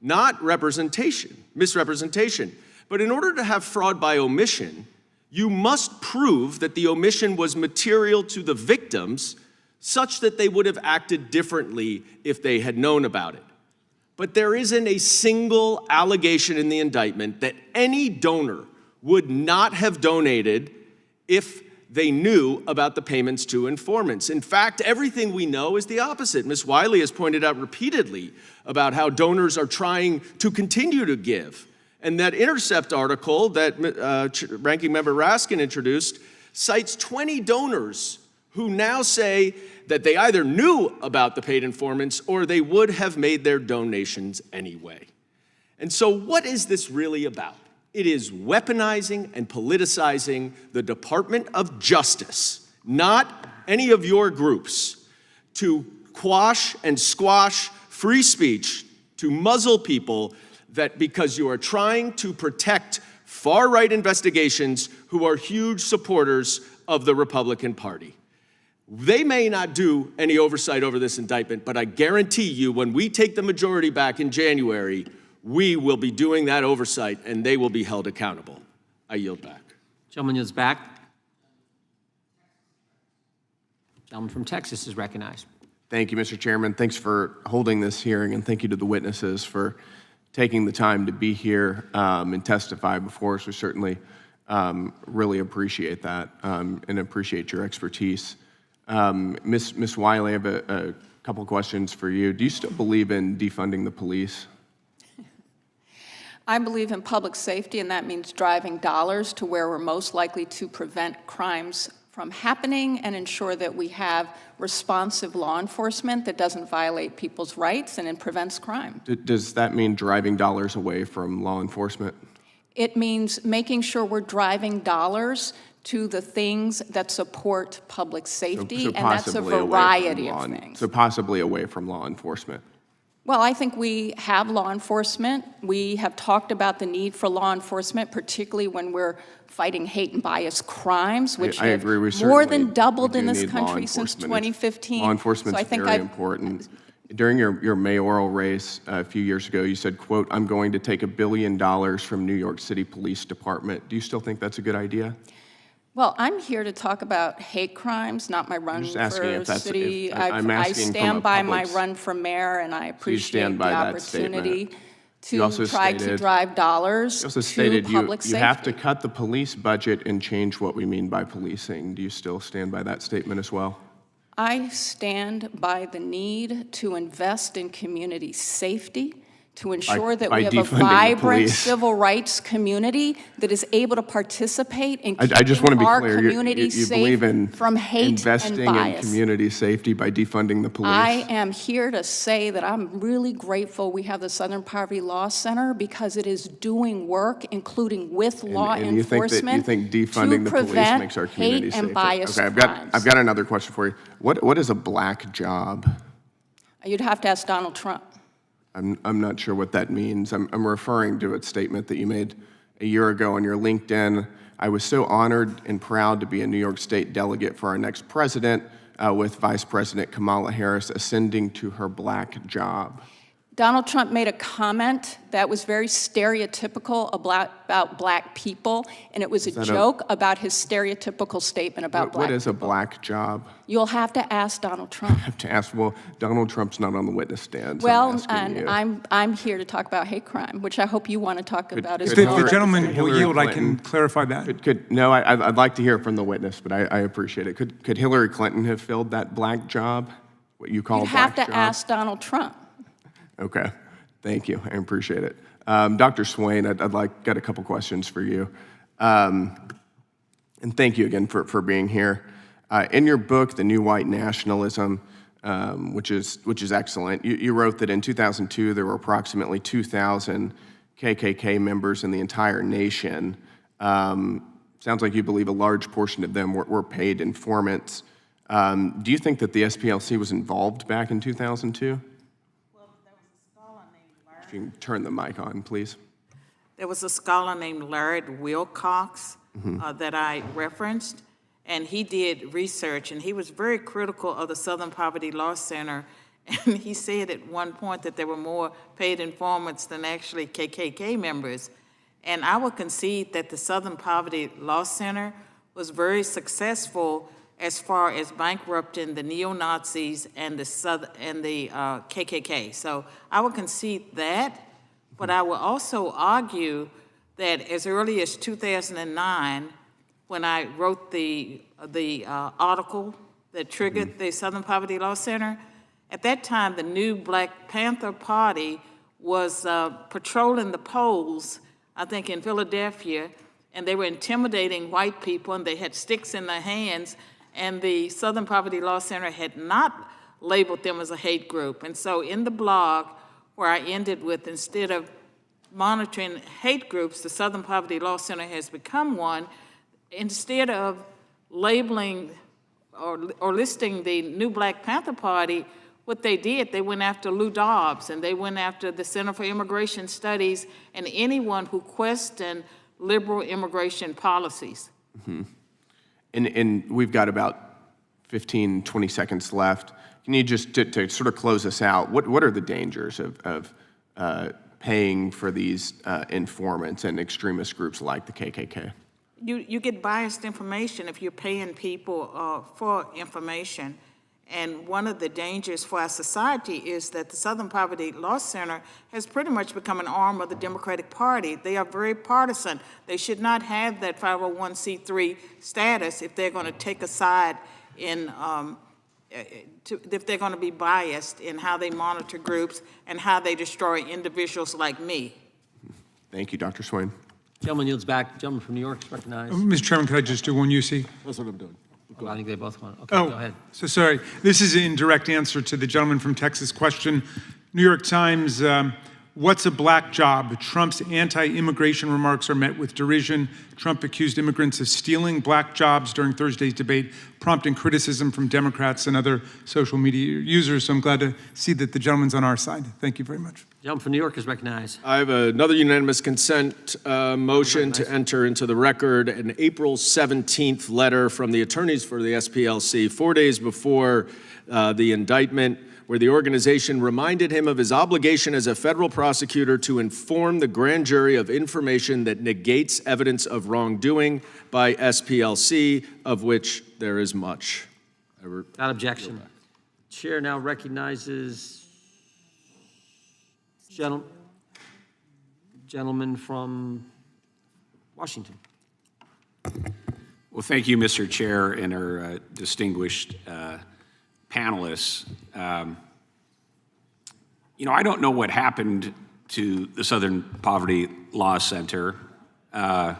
not misrepresentation. But in order to have fraud by omission, you must prove that the omission was material to the victims such that they would have acted differently if they had known about it. But there isn't a single allegation in the indictment that any donor would not have donated if they knew about the payments to informants. In fact, everything we know is the opposite. Ms. Wiley has pointed out repeatedly about how donors are trying to continue to give. And that Intercept article that Ranking Member Raskin introduced cites 20 donors who now say that they either knew about the paid informants or they would have made their donations anyway. And so what is this really about? It is weaponizing and politicizing the Department of Justice, not any of your groups, to quash and squash free speech, to muzzle people that because you are trying to protect far-right investigations who are huge supporters of the Republican Party. They may not do any oversight over this indictment, but I guarantee you when we take the majority back in January, we will be doing that oversight and they will be held accountable. I yield back. Gentleman is back. Gentleman from Texas is recognized. Thank you, Mr. Chairman. Thanks for holding this hearing, and thank you to the witnesses for taking the time to be here and testify before us. We certainly really appreciate that and appreciate your expertise. Ms. Wiley, I have a couple questions for you. Do you still believe in defunding the police? I believe in public safety, and that means driving dollars to where we're most likely to prevent crimes from happening and ensure that we have responsive law enforcement that doesn't violate people's rights and it prevents crime. Does that mean driving dollars away from law enforcement? It means making sure we're driving dollars to the things that support public safety, and that's a possibly away from variety of things. So possibly away from law enforcement. Well, I think we have law enforcement. We have talked about the need for law enforcement, particularly when we're fighting hate and bias crimes, which I agree. We have more certainly than doubled in do this need law country since enforcement. 2015. Law enforcement's So I think very important. During your mayoral race a few years ago, you said, quote, "I'm going to take $1 billion from New York City Police Department." Do you still think that's a good idea? Well, I'm here to talk about hate crimes, not my run just asking for if that's- city. if- I'm I asking from a stand by my public's- run for mayor, and I So you appreciate stand the by that opportunity statement. You also to try to stated- drive dollars You also to stated public you safety. have to cut the police budget and change what we mean by policing. Do you still stand by that statement as well? I stand by the need to invest in community safety, to ensure that by we have a defunding the vibrant police. civil rights community that is able to participate in I just want to keeping be our clear. communities You safe believe in from hate investing and in bias. community safety by defunding the police? I am here to say that I'm really grateful we have the Southern Poverty Law Center because it is doing work, including with law And you enforcement, think defunding to the police prevent makes our community hate safer? and bias Okay, crimes. I've got another question for you. What is a black job? You'd have to ask Donald Trump. I'm not sure what that means. I'm referring to a statement that you made a year ago on your LinkedIn. "I was so honored and proud to be a New York State delegate for our next president, with Vice President Kamala Harris ascending to her black job." Donald Trump made a comment that was very stereotypical about black people, and it was a that a- joke about his stereotypical statement about black What is a people. black job? You'll have to ask Donald Trump. I have to ask, well, Donald Trump's not on the witness stand, so Well, I'm asking you. and I'm here to talk about hate crime, which I hope you want to talk about as If well. the gentleman will Hillary yield, I can Clinton- clarify that. No, I'd like to hear from the witness, but I appreciate it. Could Hillary Clinton have filled that black job, what you call You a black have to job? ask Donald Trump. Okay, thank you, I appreciate it. Dr. Swain, got a couple questions for you. And thank you again for being here. In your book, The New White Nationalism, which is excellent, you wrote that in 2002 there were approximately 2,000 KKK members in the entire nation. Sounds like you believe a large portion of them were paid informants. Do you think that the SPLC was involved back in 2002? If you can turn the mic on, please. There was a scholar named Larry Wilcox that I referenced, and he did research, and he was very critical of the Southern Poverty Law Center, and he said at one point that there were more paid informants than actually KKK members. And I would concede that the Southern Poverty Law Center was very successful as far as bankrupting the neo-Nazis and the KKK. So I would concede that, but I will also argue that as early as 2009, when I wrote the article that triggered the Southern Poverty Law Center, at that time the new Black Panther Party was patrolling the polls, I think in Philadelphia, and they were intimidating white people, and they had sticks in their hands, and the Southern Poverty Law Center had not labeled them as a hate group. And so in the blog, where I ended with, instead of monitoring hate groups, the Southern Poverty Law Center has become one. Instead of labeling or listing the new Black Panther Party, what they did, they went after Lou Dobbs, and they went after the Center for Immigration Studies and anyone who questioned liberal immigration policies. Mm-hmm. And we've got about 15, 20 seconds left. Can you just, to sort of close us out, what are the dangers of paying for these informants and extremist groups like the KKK? You get biased information if you're paying people for information. And one of the dangers for our society is that the Southern Poverty Law Center has pretty much become an arm of the Democratic Party. They are very partisan. They should not have that 501c3 status if they're going to take a side in, if they're going to be biased in how they monitor groups and how they destroy individuals like me. Thank you, Dr. Swain. Gentleman yields back. Gentleman from New York is recognized. Mr. Chairman, could I just do one UC? That's what I'm doing. Oh, I think they both want. Okay, go ahead. So sorry. This is in direct answer to the gentleman from Texas question. New York Times, what's a black job? Trump's anti-immigration remarks are met with derision. Trump accused immigrants of stealing black jobs during Thursday's debate, prompting criticism from Democrats and other social media users. So I'm glad to see that the gentleman's on our side. Thank you very much. Gentleman from New York is recognized. I have another unanimous consent motion to enter into the record an April 17th letter from the attorneys for the SPLC 4 days before the indictment, where the organization reminded him of his obligation as a federal prosecutor to inform the grand jury of information that negates evidence of wrongdoing by SPLC, of which there is much. Without objection. Chair now recognizes gentleman from Washington. Well, thank you, Mr. Chair, and our distinguished panelists. You know, I don't know what happened to the Southern Poverty Law Center. I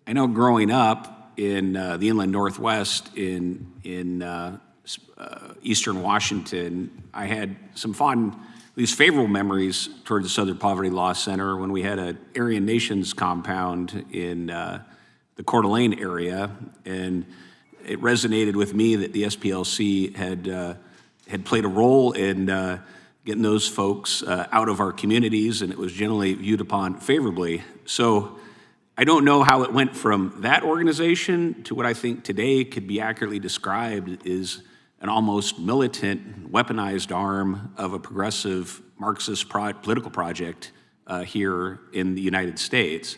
know growing up in the inland Northwest in eastern Washington, I had some fond, at least favorable memories toward the Southern Poverty Law Center when we had an Aryan Nations compound in the Coeur d'Alene area, and it resonated with me that the SPLC had played a role in getting those folks out of our communities, and it was generally viewed upon favorably. So I don't know how it went from that organization to what I think today could be accurately described is an almost militant, weaponized arm of a progressive Marxist political project here in the United States.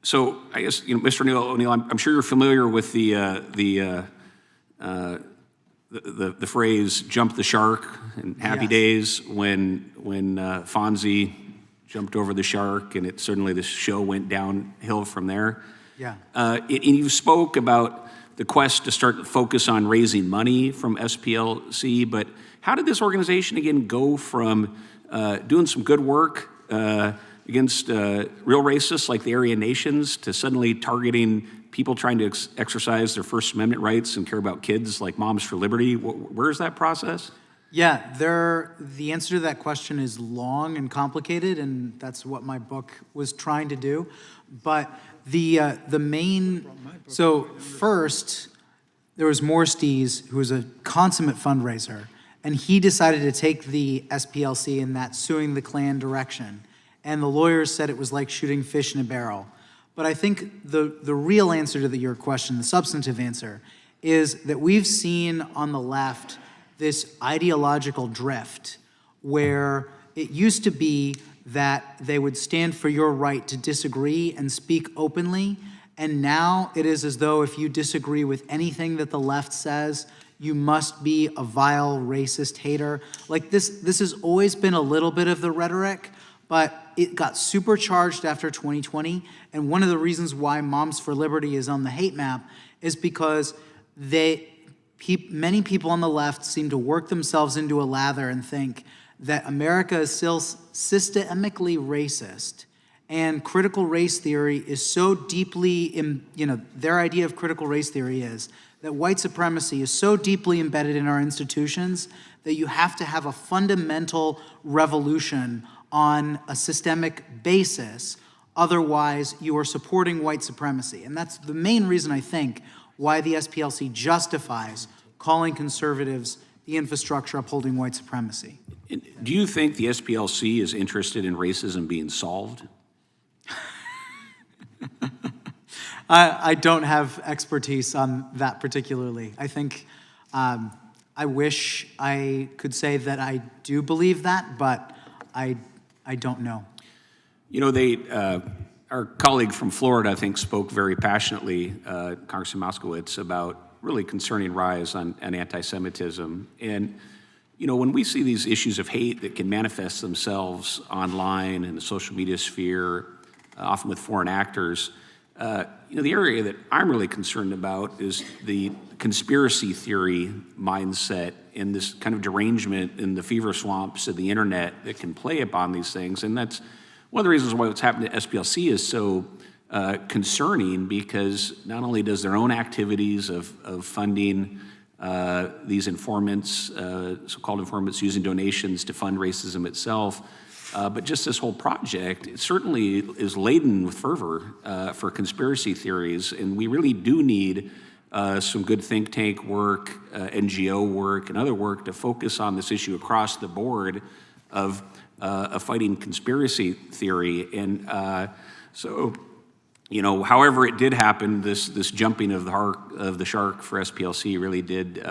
So I guess, you know, Mr. O'Neill, I'm sure you're familiar with the phrase "jump the shark" in Happy Days when Fonzie jumped over the shark, and certainly the show went downhill from there. Yeah. And you spoke about the quest to start to focus on raising money from SPLC, but how did this organization again go from doing some good work against real racists like the Aryan Nations to suddenly targeting people trying to exercise their First Amendment rights and care about kids like Moms for Liberty? Where is that process? Yeah, the answer to that question is long and complicated, and that's what my book was trying to do. But so first, there was Morstees, who was a consummate fundraiser, and he decided to take the SPLC in that suing the Klan direction. And the lawyers said it was like shooting fish in a barrel. But I think the real answer to your question, the substantive answer, is that we've seen on the left this ideological drift where it used to be that they would stand for your right to disagree and speak openly, and now it is as though if you disagree with anything that the left says, you must be a vile racist hater. Like this has always been a little bit of the rhetoric, but it got supercharged after 2020, and one of the reasons why Moms for Liberty is on the hate map is because many people on the left seem to work themselves into a lather and think that America is still systemically racist, and critical race theory is so deeply, their idea of critical race theory is that white supremacy is so deeply embedded in our institutions that you have to have a fundamental revolution on a systemic basis, otherwise you are supporting white supremacy. And that's the main reason, I think, why the SPLC justifies calling conservatives the infrastructure upholding white supremacy. Do you think the SPLC is interested in racism being solved? I don't have expertise on that particularly. I think I wish I could say that I do believe that, but I don't know. You know, our colleague from Florida, I think, spoke very passionately, Congressman Moskowitz, about really concerning rise on anti-Semitism. And, you know, when we see these issues of hate that can manifest themselves online in the social media sphere, often with foreign actors, you know, the area that I'm really concerned about is the conspiracy theory mindset and this kind of derangement in the fever swamps of the internet that can play upon these things. And that's one of the reasons why what's happened to SPLC is so concerning, because not only does their own activities of funding these informants, so-called informants using donations to fund racism itself, but just this whole project, it certainly is laden with fervor for conspiracy theories, and we really do need some good think tank work, NGO work, and other work to focus on this issue across the board of fighting conspiracy theory. And so, you know, however it did happen, this jumping of the shark for SPLC really did,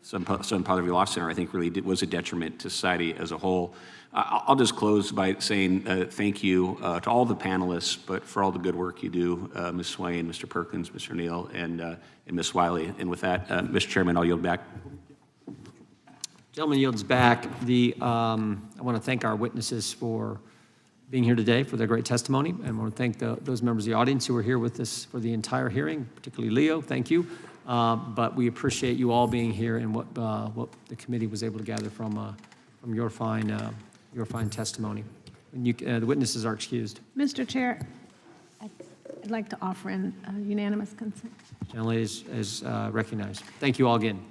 Southern Poverty Law Center, I think, really was a detriment to society as a whole. I'll just close by saying thank you to all the panelists, but for all the good work you do, Ms. Swain, Mr. Perkins, Mr. Neal, and Ms. Wiley. And with that, Mr. Chairman, I'll yield back. Gentleman yields back. I want to thank our witnesses for being here today, for their great testimony, and I want to thank those members of the audience who were here with us for the entire hearing, particularly Leo. Thank you. But we appreciate you all being here and what the committee was able to gather from your fine testimony. And the witnesses are excused. Mr. Chair, I'd like to offer in unanimous consent. Gentleman is recognized. Thank you all again.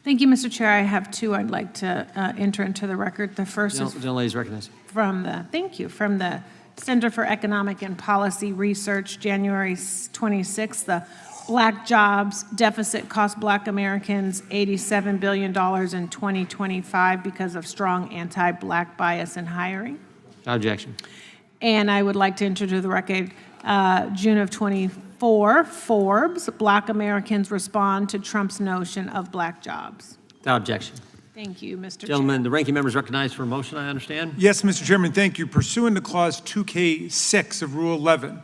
Thank you, Mr. Chair. I have two I'd like to enter into the record. The first is Gentleman is recognized. from the Center for Economic and Policy Research, January 26th, the Black jobs deficit cost Black Americans $87 billion in 2025 because of strong anti-Black bias in hiring. Objection. And I would like to enter to the record June of 24, Forbes, Black Americans respond to Trump's notion of Black jobs. Without objection. Thank you, Mr. Gentlemen, the ranking member is recognized for a motion, I understand. Yes, Mr. Chairman, thank you. Pursuant to Clause 2K6 of Rule 11,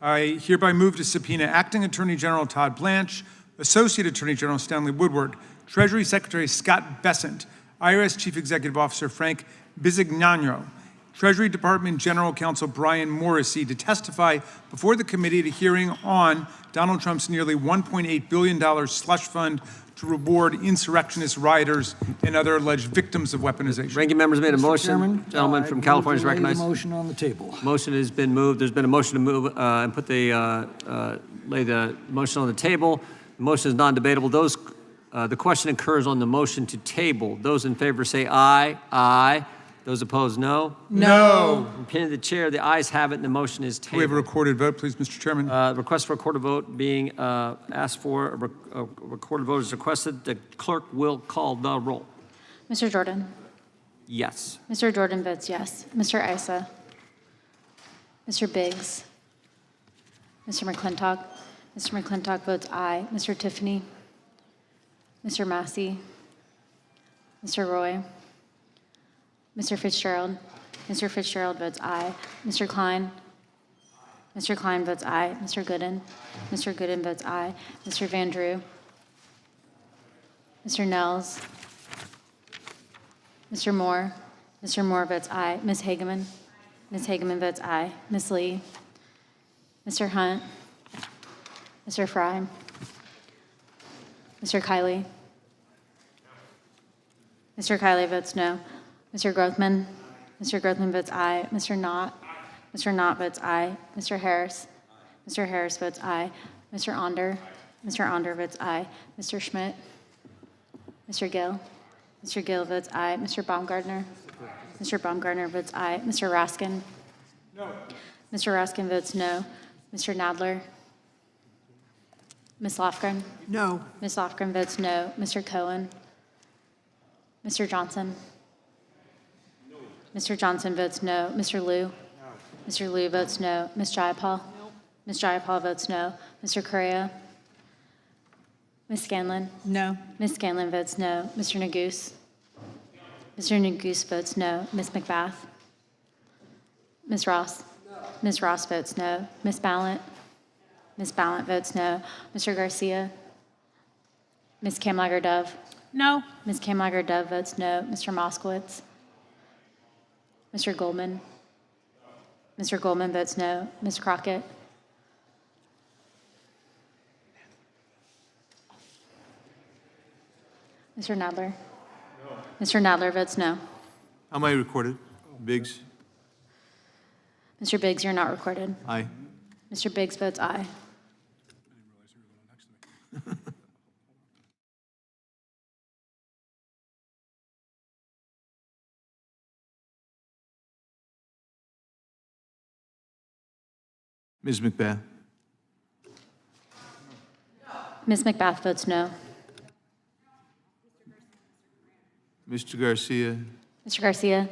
I hereby move to subpoena Acting Attorney General Todd Blanche, Associate Attorney General Stanley Woodward, Treasury Secretary Scott Bessent, IRS Chief Executive Officer Frank Bisignano, Treasury Department General Counsel Brian Morrissey to testify before the committee at a hearing on Donald Trump's nearly $1.8 billion slush fund to reward insurrectionist rioters and other alleged victims of weaponization. Ranking member's made a motion. Chairman, Gentleman from California is recognized. Motion on the table. Motion has been moved. There's been a motion to move and put lay the motion on the table. The motion is non-debatable. The question occurs on the motion to table. Those in favor say aye. Aye. Those opposed, no. No. From opinion of the chair, the ayes have it, and the motion is tabled. We have a recorded vote, please, Mr. Chairman. Request for a recorded vote being asked for. A recorded vote is requested. The clerk will call the roll. Mr. Jordan? Yes. Mr. Jordan votes yes. Mr. Issa? Mr. Biggs? Mr. McClintock? Mr. McClintock votes aye. Mr. Tiffany? Mr. Massey? Mr. Roy? Mr. Fitzgerald? Mr. Fitzgerald votes aye. Mr. Klein? Mr. Klein votes aye. Mr. Gooden? Mr. Gooden votes aye. Mr. Van Drew? Mr. Nels? Mr. Moore? Mr. Moore votes aye. Ms. Hageman? Ms. Hageman votes aye. Ms. Lee? Mr. Hunt? Mr. Fry? Mr. Kiley? Mr. Kiley votes no. Mr. Grothman? Mr. Grothman votes aye. Mr. Knott? Mr. Knott votes aye. Mr. Harris? Mr. Harris votes aye. Mr. Onder? Mr. Onder votes aye. Mr. Schmidt? Mr. Gill? Mr. Gill votes aye. Mr. Baumgartner? Mr. Baumgartner votes aye. Mr. Raskin? No. Mr. Raskin votes no. Mr. Nadler? Ms. Lofgren? No. Ms. Lofgren votes no. Mr. Cohen? Mr. Johnson? Mr. Johnson votes no. Mr. Liu? Mr. Liu votes no. Ms. Jayapal? Ms. Jayapal votes no. Mr. Correa? Ms. Scanlon? No. Ms. Scanlon votes no. Mr. Neguse? Mr. Neguse votes no. Ms. McBath? Ms. Ross? Ms. Ross votes no. Ms. Ballant? Ms. Ballant votes no. Mr. Garcia? Ms. Kamlager-Dove? No. Ms. Kamlager-Dove votes no. Mr. Moskowitz? Mr. Goldman? Mr. Goldman votes no. Ms. Crockett? Mr. Nadler? No. Mr. Nadler votes no. How am I recorded? Biggs? Mr. Biggs, you're not recorded. Aye. Mr. Biggs votes aye. Ms. McBath? Ms. McBath votes no. Mr. Garcia? Mr. Garcia?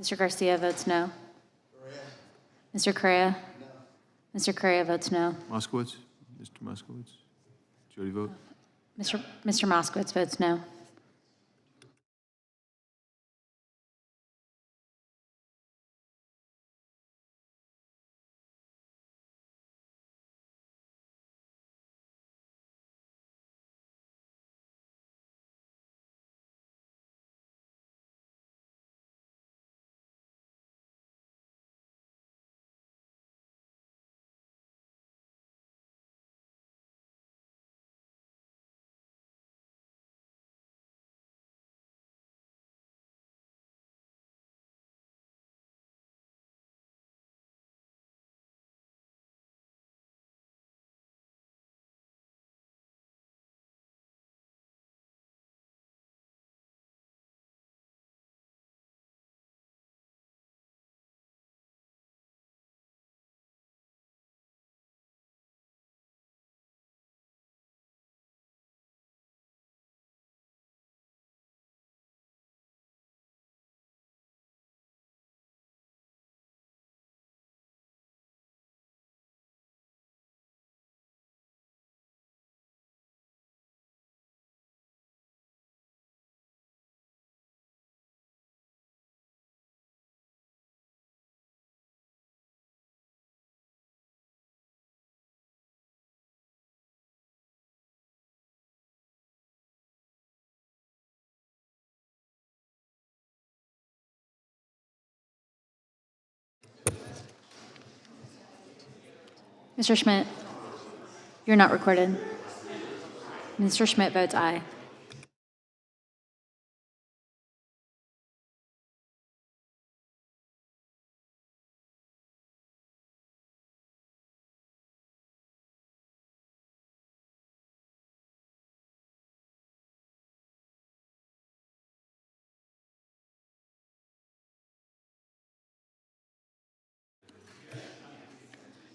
Mr. Garcia votes no. Mr. Correa? Mr. Correa votes no. Moskowitz? Mr. Moskowitz? Jody vote? Mr. Moskowitz votes no. Mr. Schmidt, you're not recorded. Mr. Schmidt votes aye.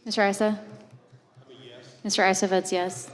Mr. Issa? Mr. Issa votes yes.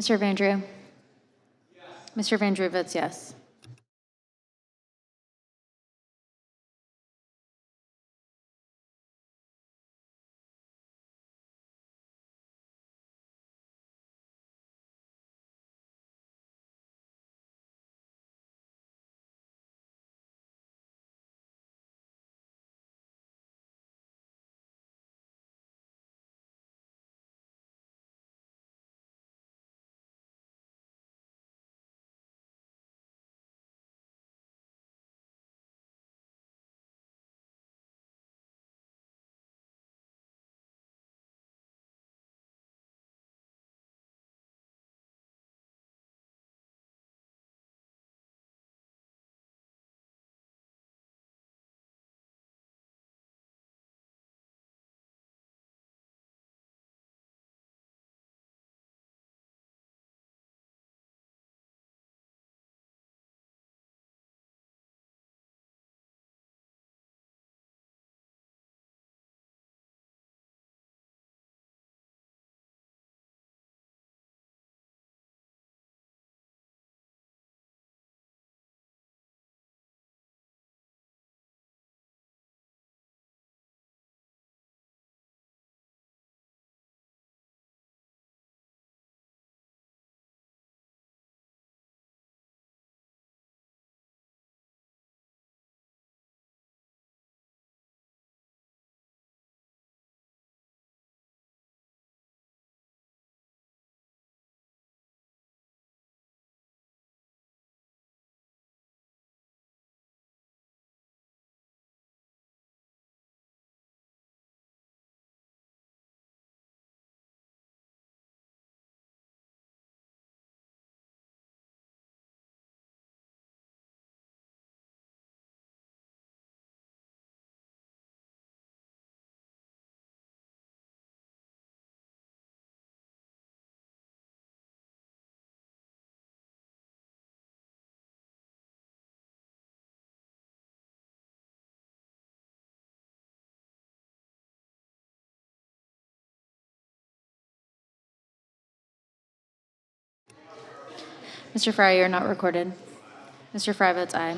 Mr. Vandrew? Mr. Vandrew votes yes. Mr. Fry, you're not recorded. Mr. Fry votes aye.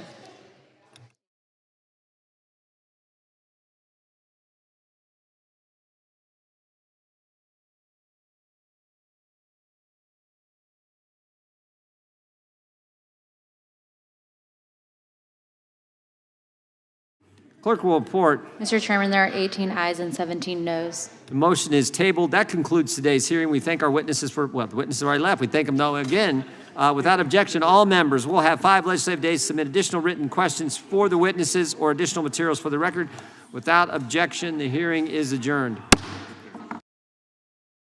Clerk will report. Mr. Chairman, there are 18 ayes and 17 noes. The motion is tabled. That concludes today's hearing. We thank our witnesses for, well, the witnesses already left. We thank them though again. Without objection, all members will have 5 legislative days to submit additional written questions for the witnesses or additional materials for the record. Without objection, the hearing is adjourned.